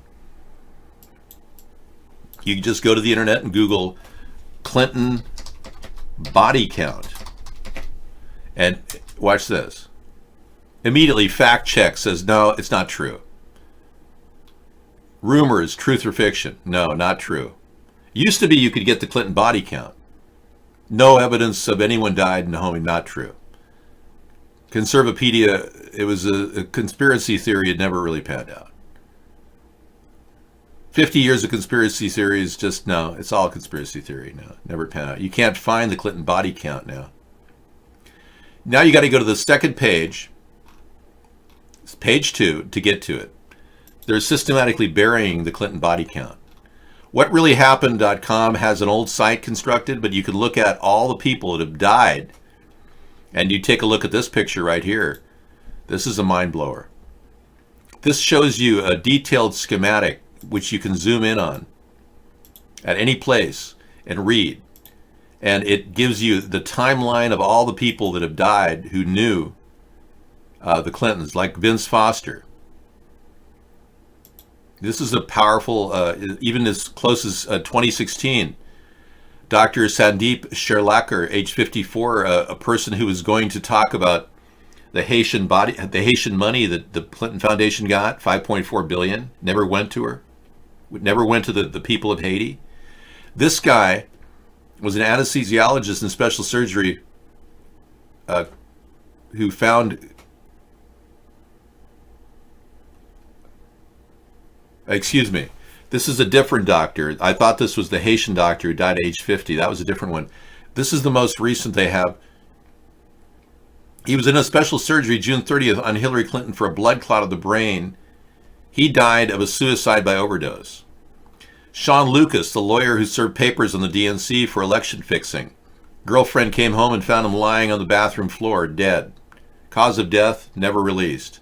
You can just go to the internet and Google Clinton body count. And watch this. Immediately, fact check says, no, it's not true. Rumors, truth or fiction? No, not true. Used to be you could get the Clinton body count. No evidence of anyone died in the home, not true. Conservapedia, it was a conspiracy theory, it never really panned out. 50 years of conspiracy theories, just no, it's all conspiracy theory now. Never pan out. You can't find the Clinton body count now. Now you got to go to the second page, page 2, to get to it. They're systematically burying the Clinton body count. WhatReallyHappened.com has an old site constructed, but you can look at all the people that have died. And you take a look at this picture right here. This is a mind blower. This shows you a detailed schematic which you can zoom in on at any place and read. And it gives you the timeline of all the people that have died who knew the Clintons, like Vince Foster. This is a powerful, even as close as 2016, Dr. Sandeep Sherlaker, age 54, a person who was going to talk about the Haitian money that the Clinton Foundation got, $5.4 billion, never went to her. Never went to the people of Haiti. This guy was an anesthesiologist in special surgery who found, excuse me, this is a different doctor. I thought this was the Haitian doctor who died at age 50. That was a different one. This is the most recent they have. He was in a special surgery June 30th on Hillary Clinton for a blood clot of the brain. He died of a suicide by overdose. Sean Lucas, the lawyer who served papers on the DNC for election fixing. Girlfriend came home and found him lying on the bathroom floor, dead. Cause of death, never released.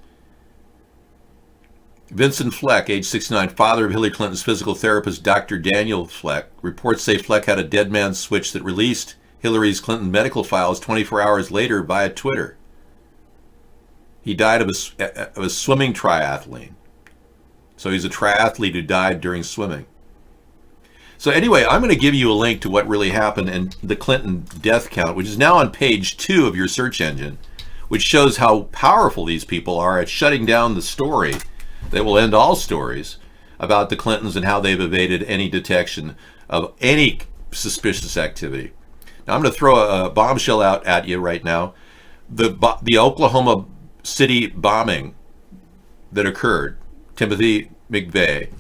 Vincent Fleck, age 69, father of Hillary Clinton's physical therapist, Dr. Daniel Fleck. Reports say Fleck had a dead man's switch that released Hillary's Clinton medical files 24 hours later via Twitter. He died of a swimming triathlete. So he's a triathlete who died during swimming. So anyway, I'm going to give you a link to what really happened and the Clinton death count, which is now on page 2 of your search engine, which shows how powerful these people are at shutting down the story that will end all stories about the Clintons and how they've evaded any detection of any suspicious activity. Now I'm going to throw a bombshell out at you right now. The Oklahoma City bombing that occurred, Timothy McVeigh,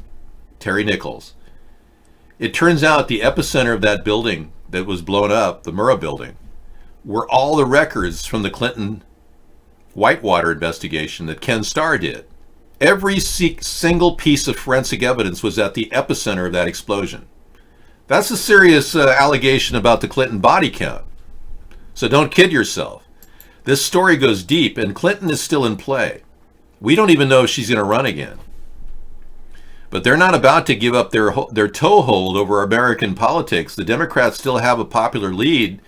Terry Nichols. It turns out the epicenter of that building that was blown up, the Murrah building, were all the records from the Clinton Whitewater investigation that Ken Starr did. Every single piece of forensic evidence was at the epicenter of that explosion. That's a serious allegation about the Clinton body count. So don't kid yourself. This story goes deep, and Clinton is still in play. We don't even know if she's going to run again. But they're not about to give up their toehold over American politics. The Democrats still have a popular lead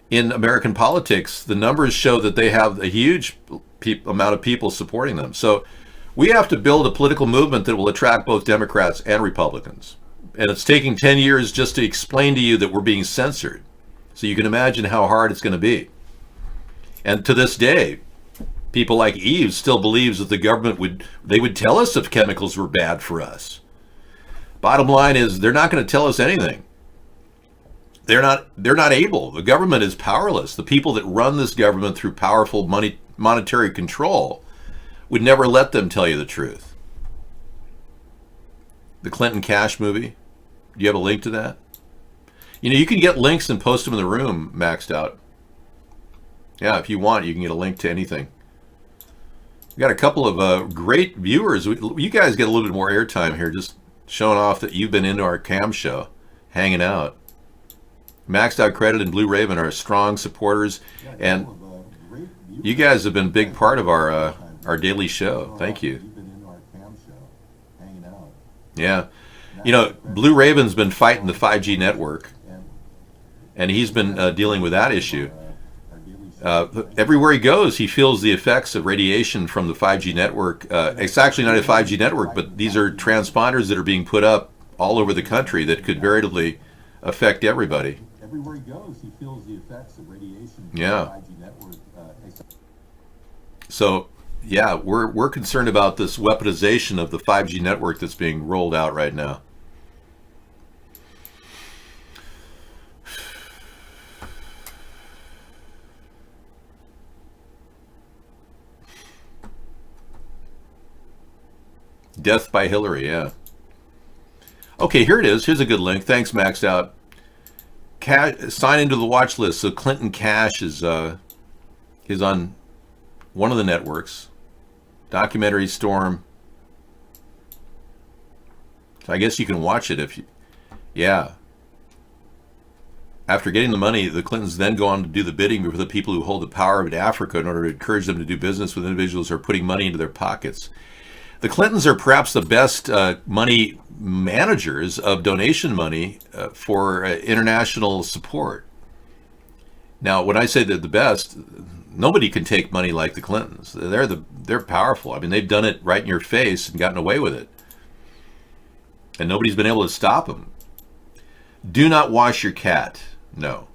in American politics. The numbers show that they have a huge amount of people supporting them. So we have to build a political movement that will attract both Democrats and Republicans. And it's taking 10 years just to explain to you that we're being censored. So you can imagine how hard it's going to be. And to this day, people like Eve still believes that the government would tell us if chemicals were bad for us. Bottom line is they're not going to tell us anything. They're not able. The government is powerless. The people that run this government through powerful monetary control would never let them tell you the truth. The Clinton Cash movie. Do you have a link to that? You know, you can get links and post them in the room, Maxed Out. Yeah, if you want, you can get a link to anything. We got a couple of great viewers. You guys get a little bit more airtime here, just showing off that you've been into our cam show, hanging out. Maxed Out Credit and Blue Raven are strong supporters, and you guys have been a big part of our daily show. Thank you. Yeah. You know, Blue Raven's been fighting the 5G network, and he's been dealing with that issue. Everywhere he goes, he feels the effects of radiation from the 5G network. It's actually not a 5G network, but these are transponders that are being put up all over the country that could veritably affect everybody. Everywhere he goes, he feels the effects of radiation from the Yeah. 5G network. So, yeah, we're concerned about this weaponization of the 5G network that's being rolled out right now. Death by Hillary, yeah. Okay, here it is. Here's a good link. Thanks, Maxed Out. Sign into the watch list. So Clinton Cash is on one of the networks. Documentary Storm. So I guess you can watch it if you... Yeah. After getting the money, the Clintons then go on to do the bidding for the people who hold the power of Africa in order to encourage them to do business with individuals who are putting money into their pockets. The Clintons are perhaps the best money managers of donation money for international support. Now, when I say they're the best, nobody can take money like the Clintons. They're powerful. I mean, they've done it right in your face and gotten away with it. And nobody's been able to stop them. Do not wash your cat. No.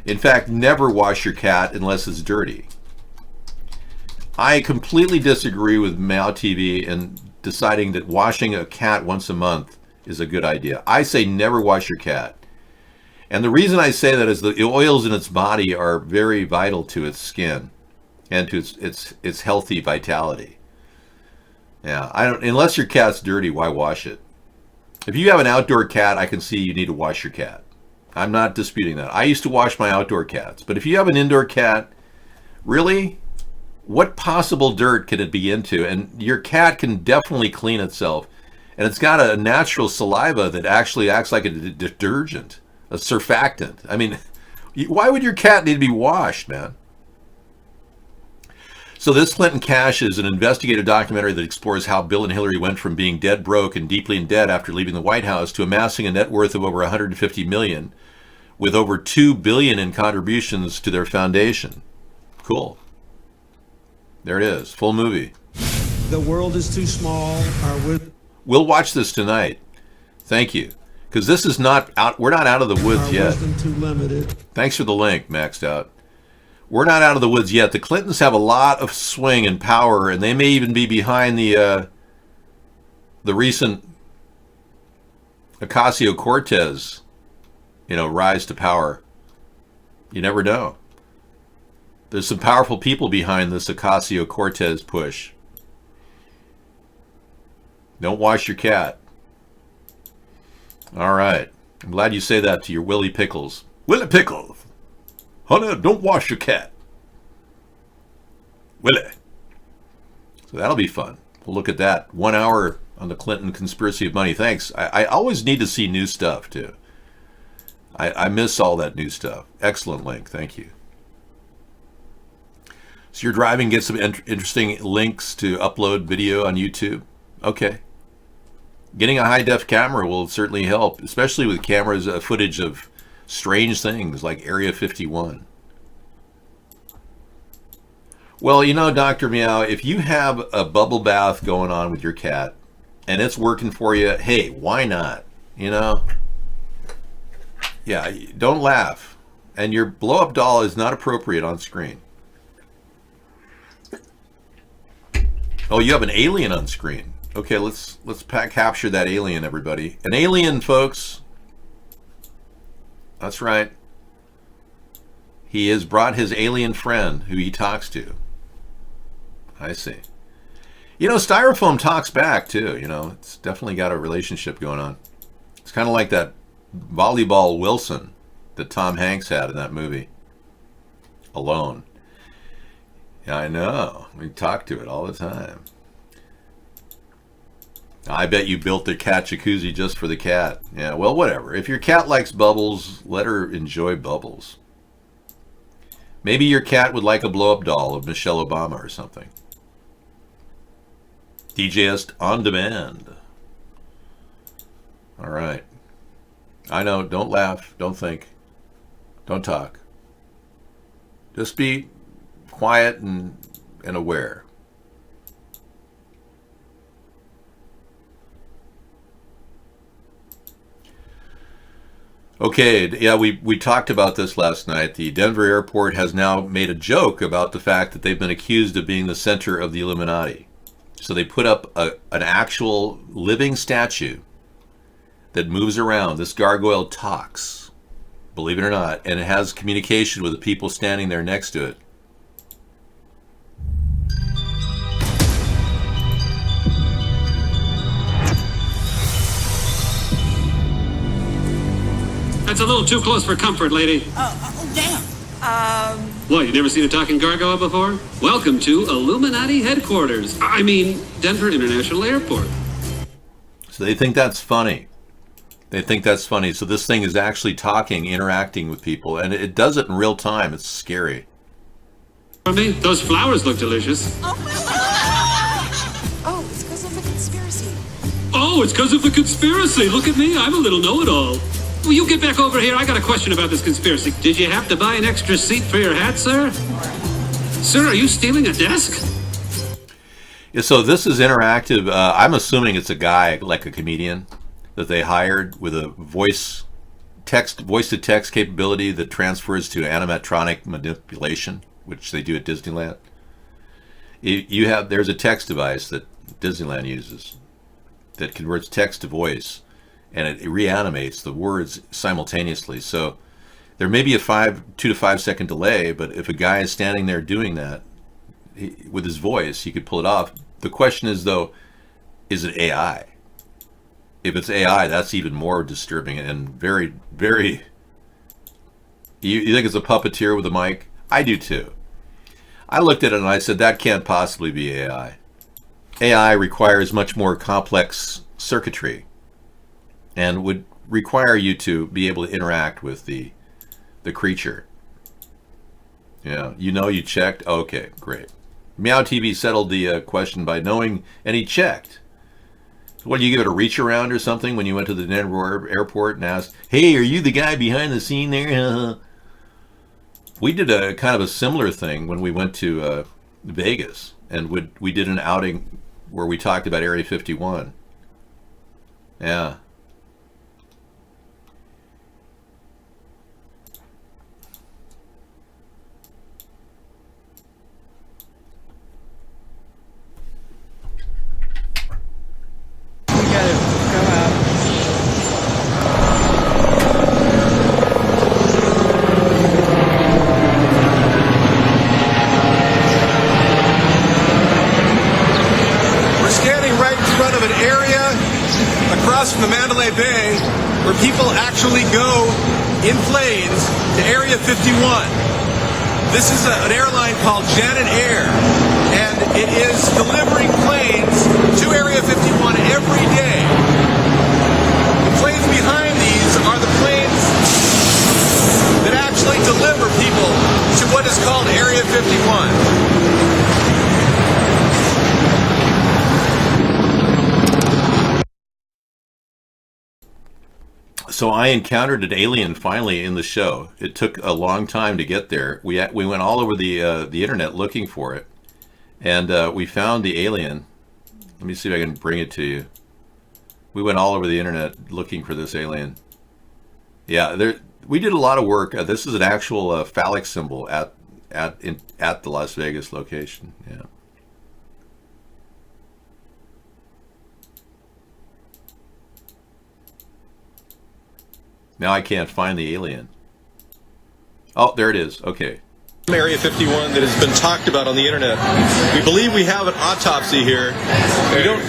In fact, never wash your cat unless it's dirty. I completely disagree with Mao TV in deciding that washing a cat once a month is a good idea. I say never wash your cat. And the reason I say that is the oils in its body are very vital to its skin and to its healthy vitality. Yeah, unless your cat's dirty, why wash it? If you have an outdoor cat, I can see you need to wash your cat. I'm not disputing that. I used to wash my outdoor cats. But if you have an indoor cat, really? What possible dirt can it be into? And your cat can definitely clean itself. And it's got a natural saliva that actually acts like a detergent, a surfactant. I mean, why would your cat need to be washed, man? So this Clinton Cash is an investigative documentary that explores how Bill and Hillary went from being dead broke and deeply in debt after leaving the White House to amassing a net worth of over $150 million, with over $2 billion in contributions to their foundation. Cool. There it is, full movie. The world is too small. We'll watch this tonight. Thank you. Because this is not out, we're not out of the woods yet. Wisdom too limited. Thanks for the link, Maxed Out. We're not out of the woods yet. The Clintons have a lot of swing and power, and they may even be behind the recent Ocasio-Cortez, rise to power. You never know. There's some powerful people behind this Ocasio-Cortez push. Don't wash your cat. All right. I'm glad you say that to your Willie Pickles. Willie Pickles! Honey, don't wash your cat. Willie. So that'll be fun. We'll look at that. 1 hour on the Clinton conspiracy of money. Thanks. I always need to see new stuff, too. I miss all that new stuff. Excellent link. Thank you. So you're driving, get some interesting links to upload video on YouTube. Okay. Getting a high-def camera will certainly help, especially with cameras, footage of strange things like Area 51. Well, Dr. Meow, if you have a bubble bath going on with your cat and it's working for you, hey, why not? Yeah, don't laugh. And your blow-up doll is not appropriate on screen. Oh, you have an alien on screen. Okay, let's capture that alien, everybody. An alien, folks. That's right. He has brought his alien friend who he talks to. I see. You know, Styrofoam talks back too. You know, it's definitely got a relationship going on. It's kind of like that volleyball Wilson that Tom Hanks had in that movie, Alone. Yeah, I know. We talk to it all the time. I bet you built the cat jacuzzi just for the cat. Yeah, well, whatever. If your cat likes bubbles, let her enjoy bubbles. Maybe your cat would like a blow-up doll of Michelle Obama or something. DJist on demand. All right. I know, don't laugh, don't think, don't talk. Just be quiet and aware. Okay, yeah, we talked about this last night. The Denver airport has now made a joke about the fact that they've been accused of being the center of the Illuminati. So they put up an actual living statue that moves around. This gargoyle talks, believe it or not, and it has communication with the people standing there next to it. That's a little too close for comfort, lady. Oh, damn. What, you never seen a talking gargoyle before? Welcome to Illuminati headquarters. I mean, Denver International Airport. So they think that's funny. They think that's funny. So this thing is actually talking, interacting with people, and it does it in real time. It's scary. Me? Those flowers look delicious. Oh, it's because of the conspiracy. Oh, it's because of the conspiracy. Look at me. I'm a little know-it-all. Will you get back over here? I got a question about this conspiracy. Did you have to buy an extra seat for your hat, sir? Sir, are you stealing a desk? Yeah, so this is interactive. I'm assuming it's a guy, like a comedian, that they hired with a voice-to-text capability that transfers to animatronic manipulation, which they do at Disneyland. There's a text device that Disneyland uses that converts text to voice, and it reanimates the words simultaneously. So there may be a 2 to 5 second delay, but if a guy is standing there doing that with his voice, he could pull it off. The question is, though, is it AI? If it's AI, that's even more disturbing and very, very... You think it's a puppeteer with a mic? I do too. I looked at it and I said, that can't possibly be AI. AI requires much more complex circuitry and would require you to be able to interact with the creature. Yeah, you checked? Okay, great. Meow TV settled the question by knowing, and he checked. What, you give it a reach around or something when you went to the Denver airport and asked, hey, are you the guy behind the scene there? We did a kind of a similar thing when we went to Vegas, and we did an outing where we talked about Area 51. Yeah. From the Mandalay Bay, where people actually go in planes to Area 51. This is an airline called Janet Air, and it is delivering planes to Area 51 every day. The planes behind these are the planes that actually deliver people to what is called Area 51. So I encountered an alien finally in the show. It took a long time to get there. We went all over the internet looking for it, and we found the alien. Let me see if I can bring it to you. We went all over the internet looking for this alien. Yeah, we did a lot of work. This is an actual phallic symbol at the Las Vegas location. Yeah. Now I can't find the alien. Oh, there it is. Okay. Area 51 that has been talked about on the internet. We believe we have an autopsy here. We don't.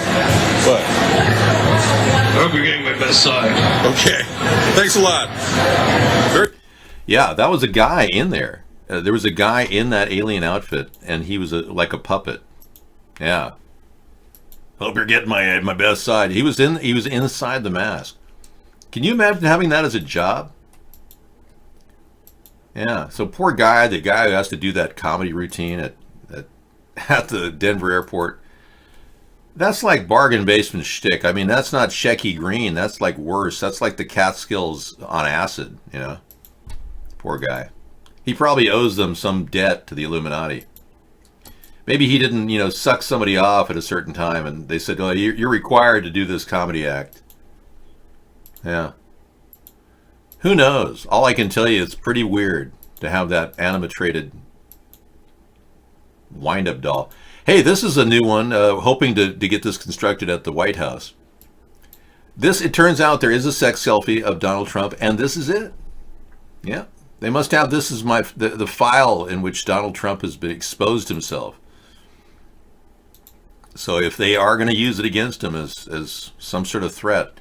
What? I hope you're getting my best side. Okay. Thanks a lot. Yeah, that was a guy in there. There was a guy in that alien outfit, and he was like a puppet. Yeah. Hope you're getting my best side. He was inside the mask. Can you imagine having that as a job? Yeah. So poor guy, the guy who has to do that comedy routine at the Denver airport. That's like bargain basement shtick. I mean, that's not Shecky Green. That's like worse. That's like the Catskills on acid, you know. Poor guy. He probably owes them some debt to the Illuminati. Maybe he didn't, you know, suck somebody off at a certain time, and they said, "Oh, you're required to do this comedy act." Yeah. Who knows? All I can tell you, it's pretty weird to have that animated wind-up doll. Hey, this is a new one, hoping to get this constructed at the White House. It turns out there is a sex selfie of Donald Trump, and this is it. Yeah. They must have this as the file in which Donald Trump has been exposed himself. So if they are going to use it against him as some sort of threat,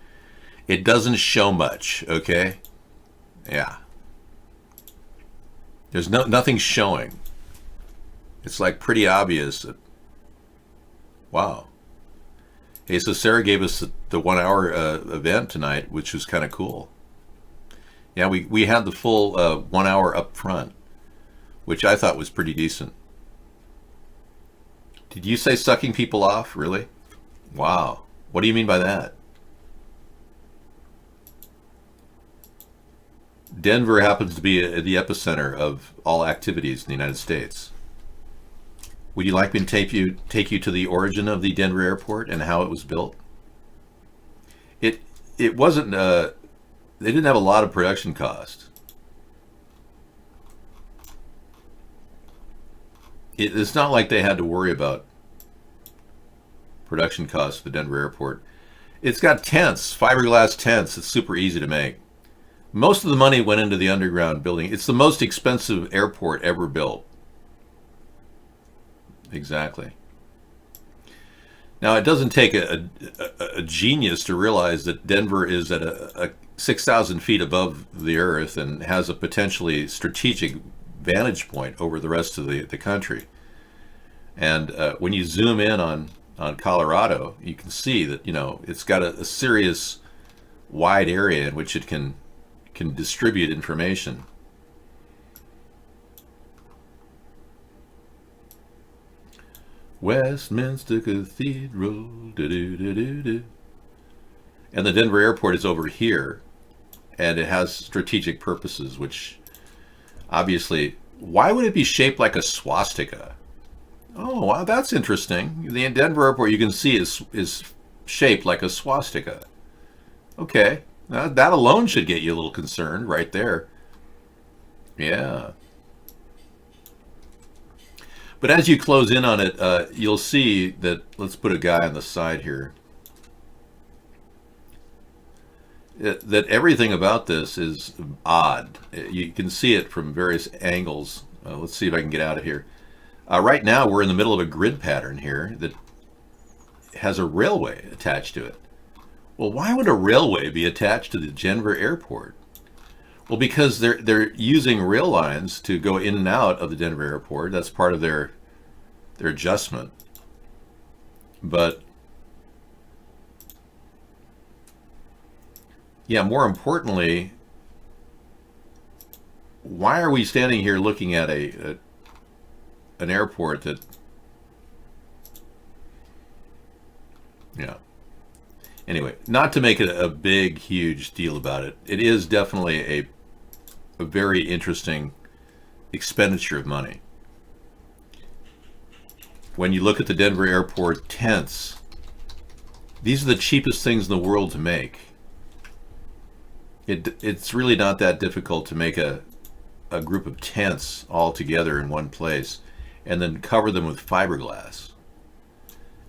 it doesn't show much, okay? Yeah. There's nothing showing. It's like pretty obvious that, wow. Hey, so Sarah gave us the 1 hour event tonight, which was kind of cool. Yeah, we had the full 1 hour up front, which I thought was pretty decent. Did you say sucking people off? Really? Wow. What do you mean by that? Denver happens to be the epicenter of all activities in the United States. Would you like me to take you to the origin of the Denver airport and how it was built? It wasn't. They didn't have a lot of production cost. It's not like they had to worry about production costs for the Denver airport. It's got tents, fiberglass tents. It's super easy to make. Most of the money went into the underground building. It's the most expensive airport ever built. Exactly. Now, it doesn't take a genius to realize that Denver is at a 6,000 feet above the earth and has a potentially strategic vantage point over the rest of the country. And when you zoom in on Colorado, you can see that, you know, it's got a serious wide area in which it can distribute information. Westminster Cathedral, do-do-do-do-do. And the Denver airport is over here, and it has strategic purposes, which obviously, why would it be shaped like a swastika? Oh, wow, that's interesting. The Denver airport, you can see, is shaped like a swastika. Okay, now, that alone should get you a little concerned right there. Yeah. But as you close in on it, you'll see that, let's put a guy on the side here, that everything about this is odd. You can see it from various angles. Let's see if I can get out of here. Right now, we're in the middle of a grid pattern here that has a railway attached to it. Well, why would a railway be attached to the Denver airport? Well, because they're using rail lines to go in and out of the Denver airport. That's part of their adjustment. But yeah, more importantly, why are we standing here looking at an airport that, yeah. Anyway, not to make it a big, huge deal about it. It is definitely a very interesting expenditure of money. When you look at the Denver airport tents, these are the cheapest things in the world to make. It's really not that difficult to make a group of tents all together in one place and then cover them with fiberglass.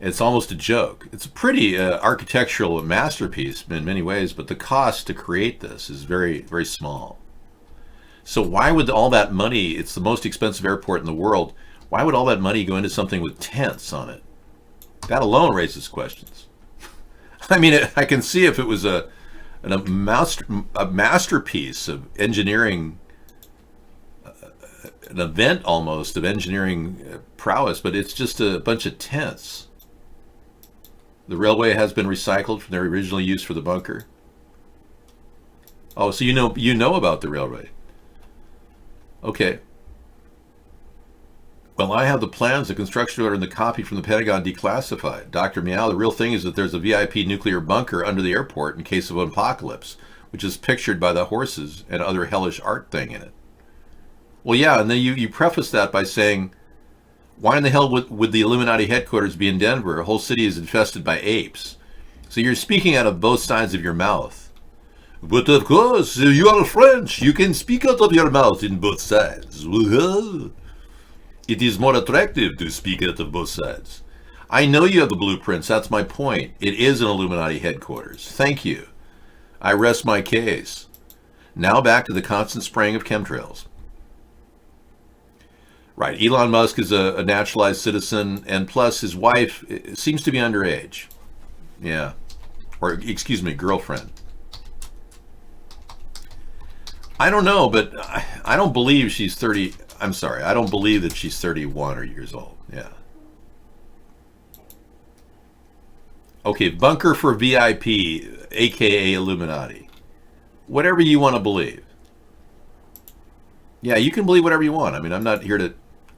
It's almost a joke. It's a pretty architectural masterpiece in many ways, but the cost to create this is very, very small. So why would all that money, it's the most expensive airport in the world, why would all that money go into something with tents on it? That alone raises questions. I mean, I can see if it was a masterpiece of engineering, an event almost of engineering prowess, but it's just a bunch of tents. The railway has been recycled from their original use for the bunker. Oh, so you know about the railway. Okay. Well, I have the plans, the construction order, and the copy from the Pentagon declassified. Dr. Meow, the real thing is that there's a VIP nuclear bunker under the airport in case of an apocalypse, which is pictured by the horses and other hellish art thing in it. Well, yeah, and then you preface that by saying, why in the hell would the Illuminati headquarters be in Denver? A whole city is infested by apes. So you're speaking out of both sides of your mouth. But of course, you are French. You can speak out of your mouth in both sides. It is more attractive to speak out of both sides. I know you have the blueprints. That's my point. It is an Illuminati headquarters. Thank you. I rest my case. Now back to the constant spraying of chemtrails. Right, Elon Musk is a naturalized citizen, and plus his wife seems to be underage. Yeah. Or, excuse me, girlfriend. I don't know, but I don't believe she's 30. I'm sorry, I don't believe that she's 31 or years old. Yeah. Okay, bunker for VIP, aka Illuminati. Whatever you want to believe. Yeah, you can believe whatever you want. I mean, I'm not here to...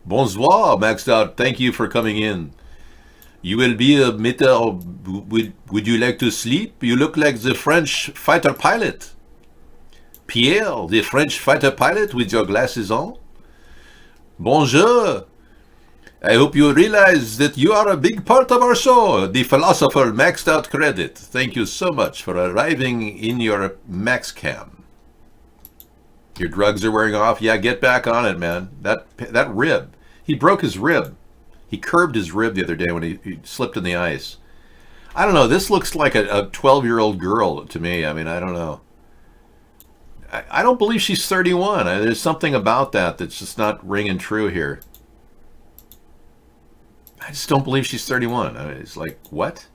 Bonsoir, maxed out. Thank you for coming in. You will be a meter. Would you like to sleep? You look like the French fighter pilot. Pierre, the French fighter pilot with your glasses on. Bonjour. I hope you realize that you are a big part of our show. The philosopher maxed out credit. Thank you so much for arriving in your max cam. Your drugs are wearing off. Yeah, get back on it, man. That rib. He broke his rib. He curbed his rib the other day when he slipped in the ice. I don't know. This looks like a 12-year-old girl to me. I mean, I don't know. I don't believe she's 31. There's something about that that's just not ringing true here. I just don't believe she's 31. I mean, it's like, what?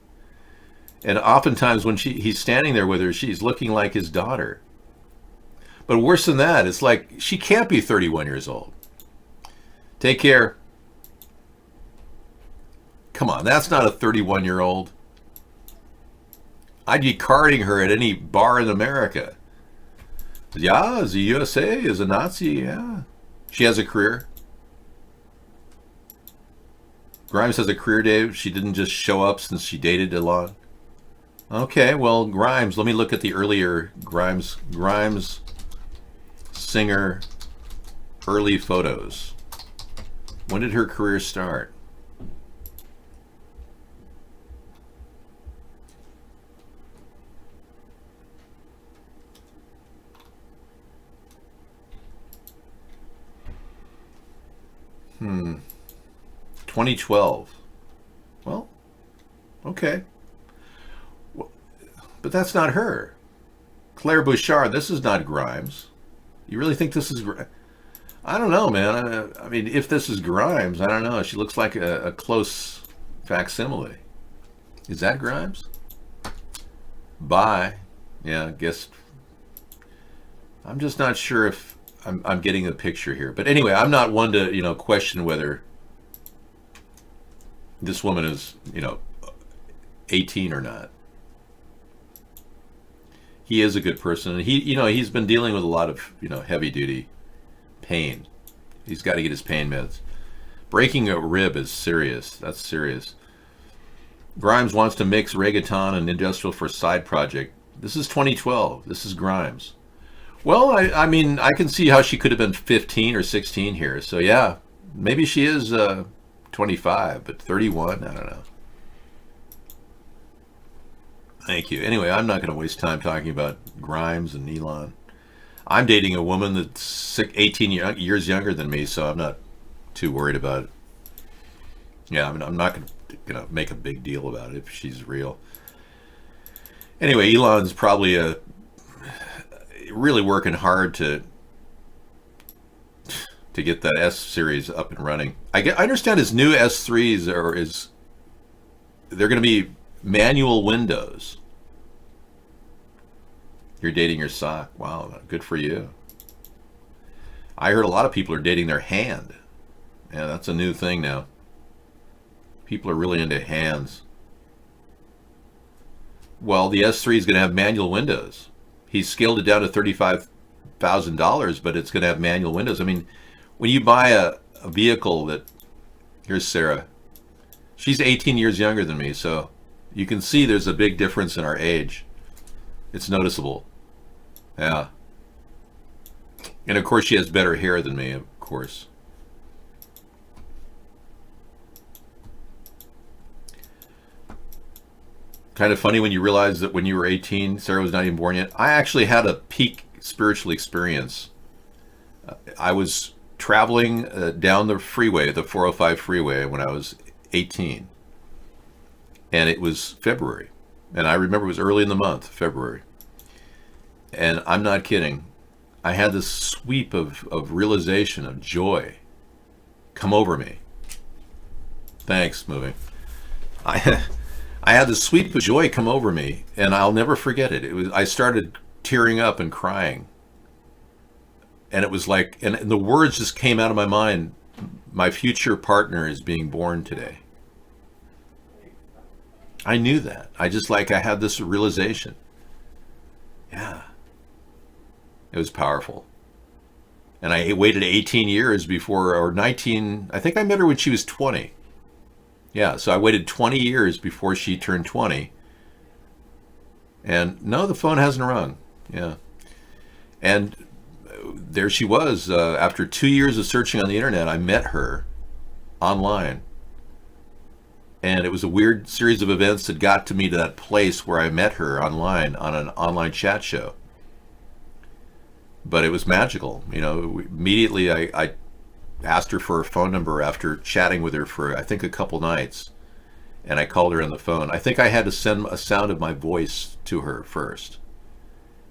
And oftentimes when he's standing there with her, she's looking like his daughter. But worse than that, it's like she can't be 31 years old. Take care. Come on, that's not a 31-year-old. I'd be carding her at any bar in America. Yeah, the USA is a Nazi, yeah. She has a career. Grimes has a career, Dave. She didn't just show up since she dated Elon. Okay, well, Grimes, let me look at the earlier Grimes singer early photos. When did her career start? Hmm. 2012. Well, okay. But that's not her. Claire Bouchard, this is not Grimes. You really think this is Grimes? I don't know, man. I mean, if this is Grimes, I don't know. She looks like a close facsimile. Is that Grimes? Bye. Yeah, I guess. I'm just not sure if I'm getting a picture here. But anyway, I'm not one to, question whether this woman is, 18 or not. He is a good person, and he's been dealing with a lot of, heavy duty pain. He's got to get his pain meds. Breaking a rib is serious. That's serious. Grimes wants to mix reggaeton and industrial for side project. This is 2012. This is Grimes. Well, I mean, I can see how she could have been 15 or 16 here. So yeah, maybe she is 25, but 31, I don't know. Thank you. Anyway, I'm not going to waste time talking about Grimes and Elon. I'm dating a woman that's 18 years younger than me, so I'm not too worried about it. Yeah, I mean, I'm not going to gonna make a big deal about it if she's real. Anyway, Elon's probably really working hard to get that S series up and running. I understand his new S3s they're going to be manual windows. You're dating your sock. Wow, good for you. I heard a lot of people are dating their hand. Yeah, that's a new thing now. People are really into hands. Well, the S3 is going to have manual windows. He's scaled it down to $35,000, but it's going to have manual windows. I mean, when you buy a vehicle that... Here's Sarah. She's 18 years younger than me, so you can see there's a big difference in our age. It's noticeable. Yeah. And of course she has better hair than me, of course. Kind of funny when you realize that when you were 18, Sarah was not even born yet. I actually had a peak spiritual experience. I was traveling down the freeway, the 405 freeway, when I was 18. And it was February. And I remember it was early in the month, February. And I'm not kidding. I had this sweep of realization, of joy come over me. Thanks, moving. I had this sweep of joy come over me, and I'll never forget it. I started tearing up and crying. And it was like, and the words just came out of my mind. My future partner is being born today. I knew that. I had this realization. Yeah. It was powerful. And I waited 18 years before, or 19, I think I met her when she was 20. Yeah, so I waited 20 years before she turned 20. And no, the phone hasn't rung. Yeah. And there she was. After 2 years of searching on the internet, I met her online. And it was a weird series of events that got to me to that place where I met her online on an online chat show. But it was magical. You know, immediately I asked her for her phone number after chatting with her for, I think, a couple nights. And I called her on the phone. I think I had to send a sound of my voice to her first.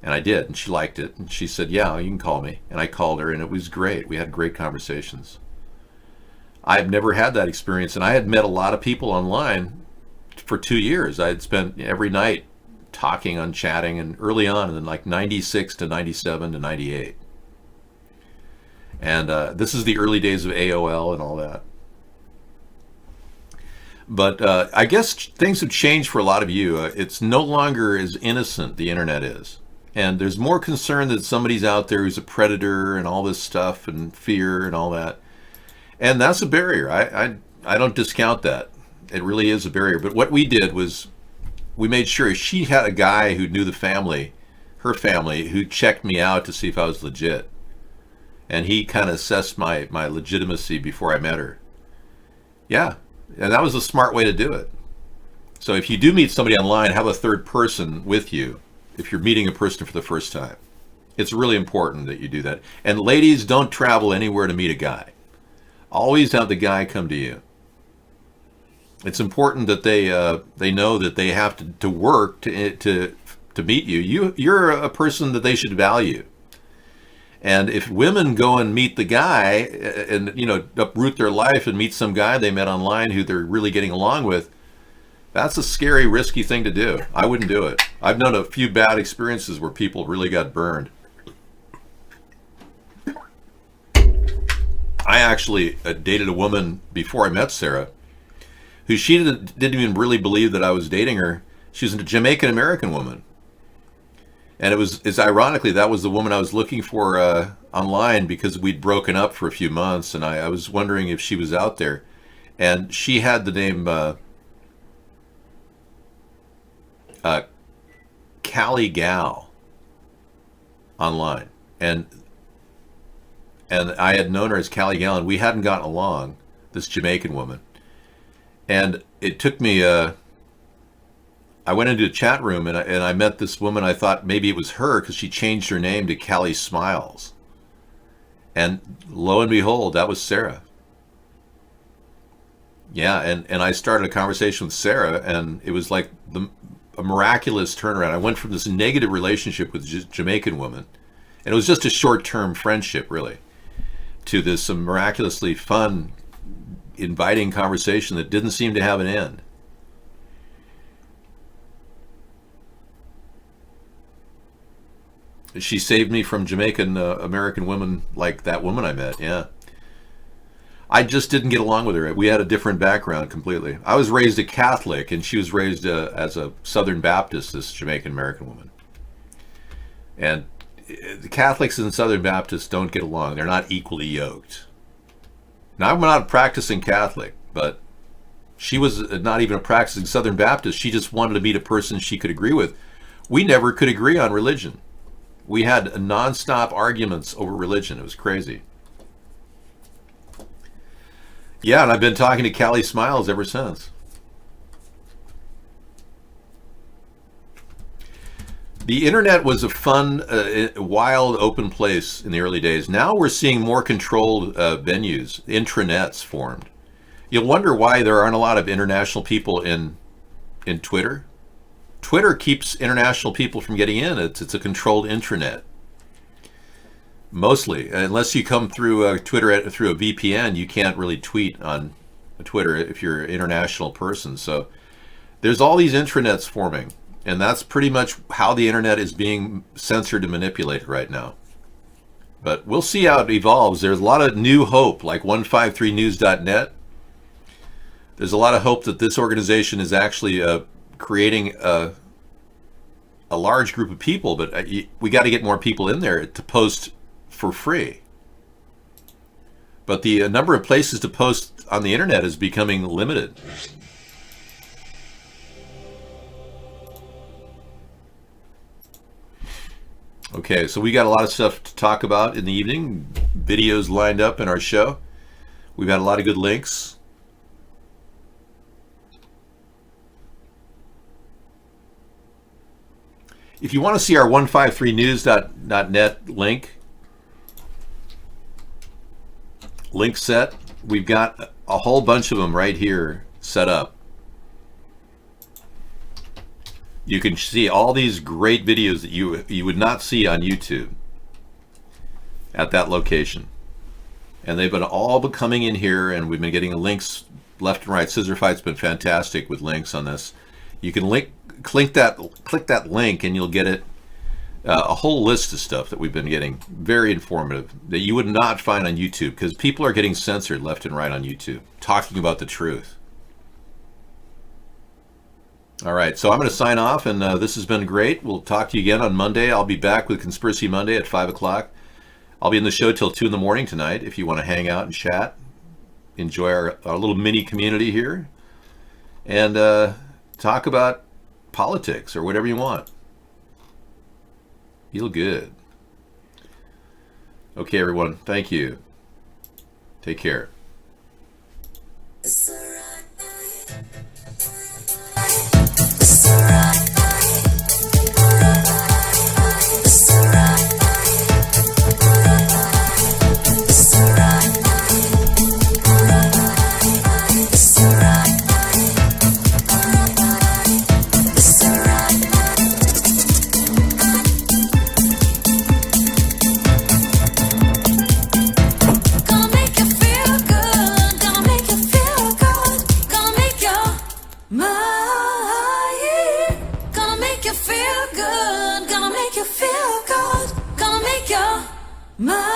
And I did, and she liked it. And she said, yeah, you can call me. And I called her, and it was great. We had great conversations. I've never had that experience, and I had met a lot of people online for 2 years. I had spent every night talking on chatting, and early on, in like 96 to 97 to 98. And this is the early days of AOL and all that. But I guess things have changed for a lot of you. It's no longer as innocent, the internet is. And there's more concern that somebody's out there who's a predator and all this stuff and fear and all that. And that's a barrier. I don't discount that. It really is a barrier. But what we did was we made sure she had a guy who knew the family, her family, who checked me out to see if I was legit. And he kind of assessed my legitimacy before I met her. Yeah, and that was a smart way to do it. So if you do meet somebody online, have a third person with you if you're meeting a person for the first time. It's really important that you do that. And ladies, don't travel anywhere to meet a guy. Always have the guy come to you. It's important that they know that they have to work to meet you. You're a person that they should value. And if women go and meet the guy and, you know, uproot their life and meet some guy they met online who they're really getting along with, that's a scary, risky thing to do. I wouldn't do it. I've known a few bad experiences where people really got burned. I actually dated a woman before I met Sarah who she didn't even really believe that I was dating her. She was a Jamaican American woman. And it's ironically, that was the woman I was looking for online because we'd broken up for a few months, and I was wondering if she was out there. And she had the name Callie Gal online. And I had known her as Callie Gal, and we hadn't gotten along, this Jamaican woman. And it took me... I went into a chat room and I met this woman. I thought maybe it was her because she changed her name to Callie Smiles. And lo and behold, that was Sarah. Yeah, and I started a conversation with Sarah, and it was like a miraculous turnaround. I went from this negative relationship with a Jamaican woman, and it was just a short-term friendship, really, to this miraculously fun, inviting conversation that didn't seem to have an end. She saved me from Jamaican American women like that woman I met, yeah. I just didn't get along with her. We had a different background completely. I was raised a Catholic, and she was raised as a Southern Baptist, this Jamaican American woman. And the Catholics and Southern Baptists don't get along. They're not equally yoked. Now, I'm not a practicing Catholic, but she was not even a practicing Southern Baptist. She just wanted to meet a person she could agree with. We never could agree on religion. We had nonstop arguments over religion. It was crazy. Yeah, and I've been talking to Callie Smiles ever since. The internet was a fun, wild, open place in the early days. Now we're seeing more controlled venues, intranets formed. You'll wonder why there aren't a lot of international people in Twitter. Twitter keeps international people from getting in. It's a controlled intranet. Mostly, unless you come through Twitter through a VPN, you can't really tweet on Twitter if you're an international person. So there's all these intranets forming, and that's pretty much how the internet is being censored and manipulated right now. But we'll see how it evolves. There's a lot of new hope, like 153news.net. There's a lot of hope that this organization is actually creating a large group of people, but we got to get more people in there to post for free. But the number of places to post on the internet is becoming limited. Okay, so we got a lot of stuff to talk about in the evening. Videos lined up in our show. We've had a lot of good links. If you want to see our 153news.net link set, we've got a whole bunch of them right here set up. You can see all these great videos that you would not see on YouTube at that location. And they've been all coming in here, and we've been getting links left and right. Scissor Fight's been fantastic with links on this. You can click that link, and you'll get it a whole list of stuff that we've been getting, very informative, that you would not find on YouTube, because people are getting censored left and right on YouTube, talking about the truth. All right, so I'm going to sign off, and this has been great. We'll talk to you again on Monday. I'll be back with Conspiracy Monday at 5 o'clock. I'll be in the show till 2 in the morning tonight if you want to hang out and chat. Enjoy our little mini community here. And talk about politics or whatever you want. Feel good. Okay, everyone. Thank you. Take care. My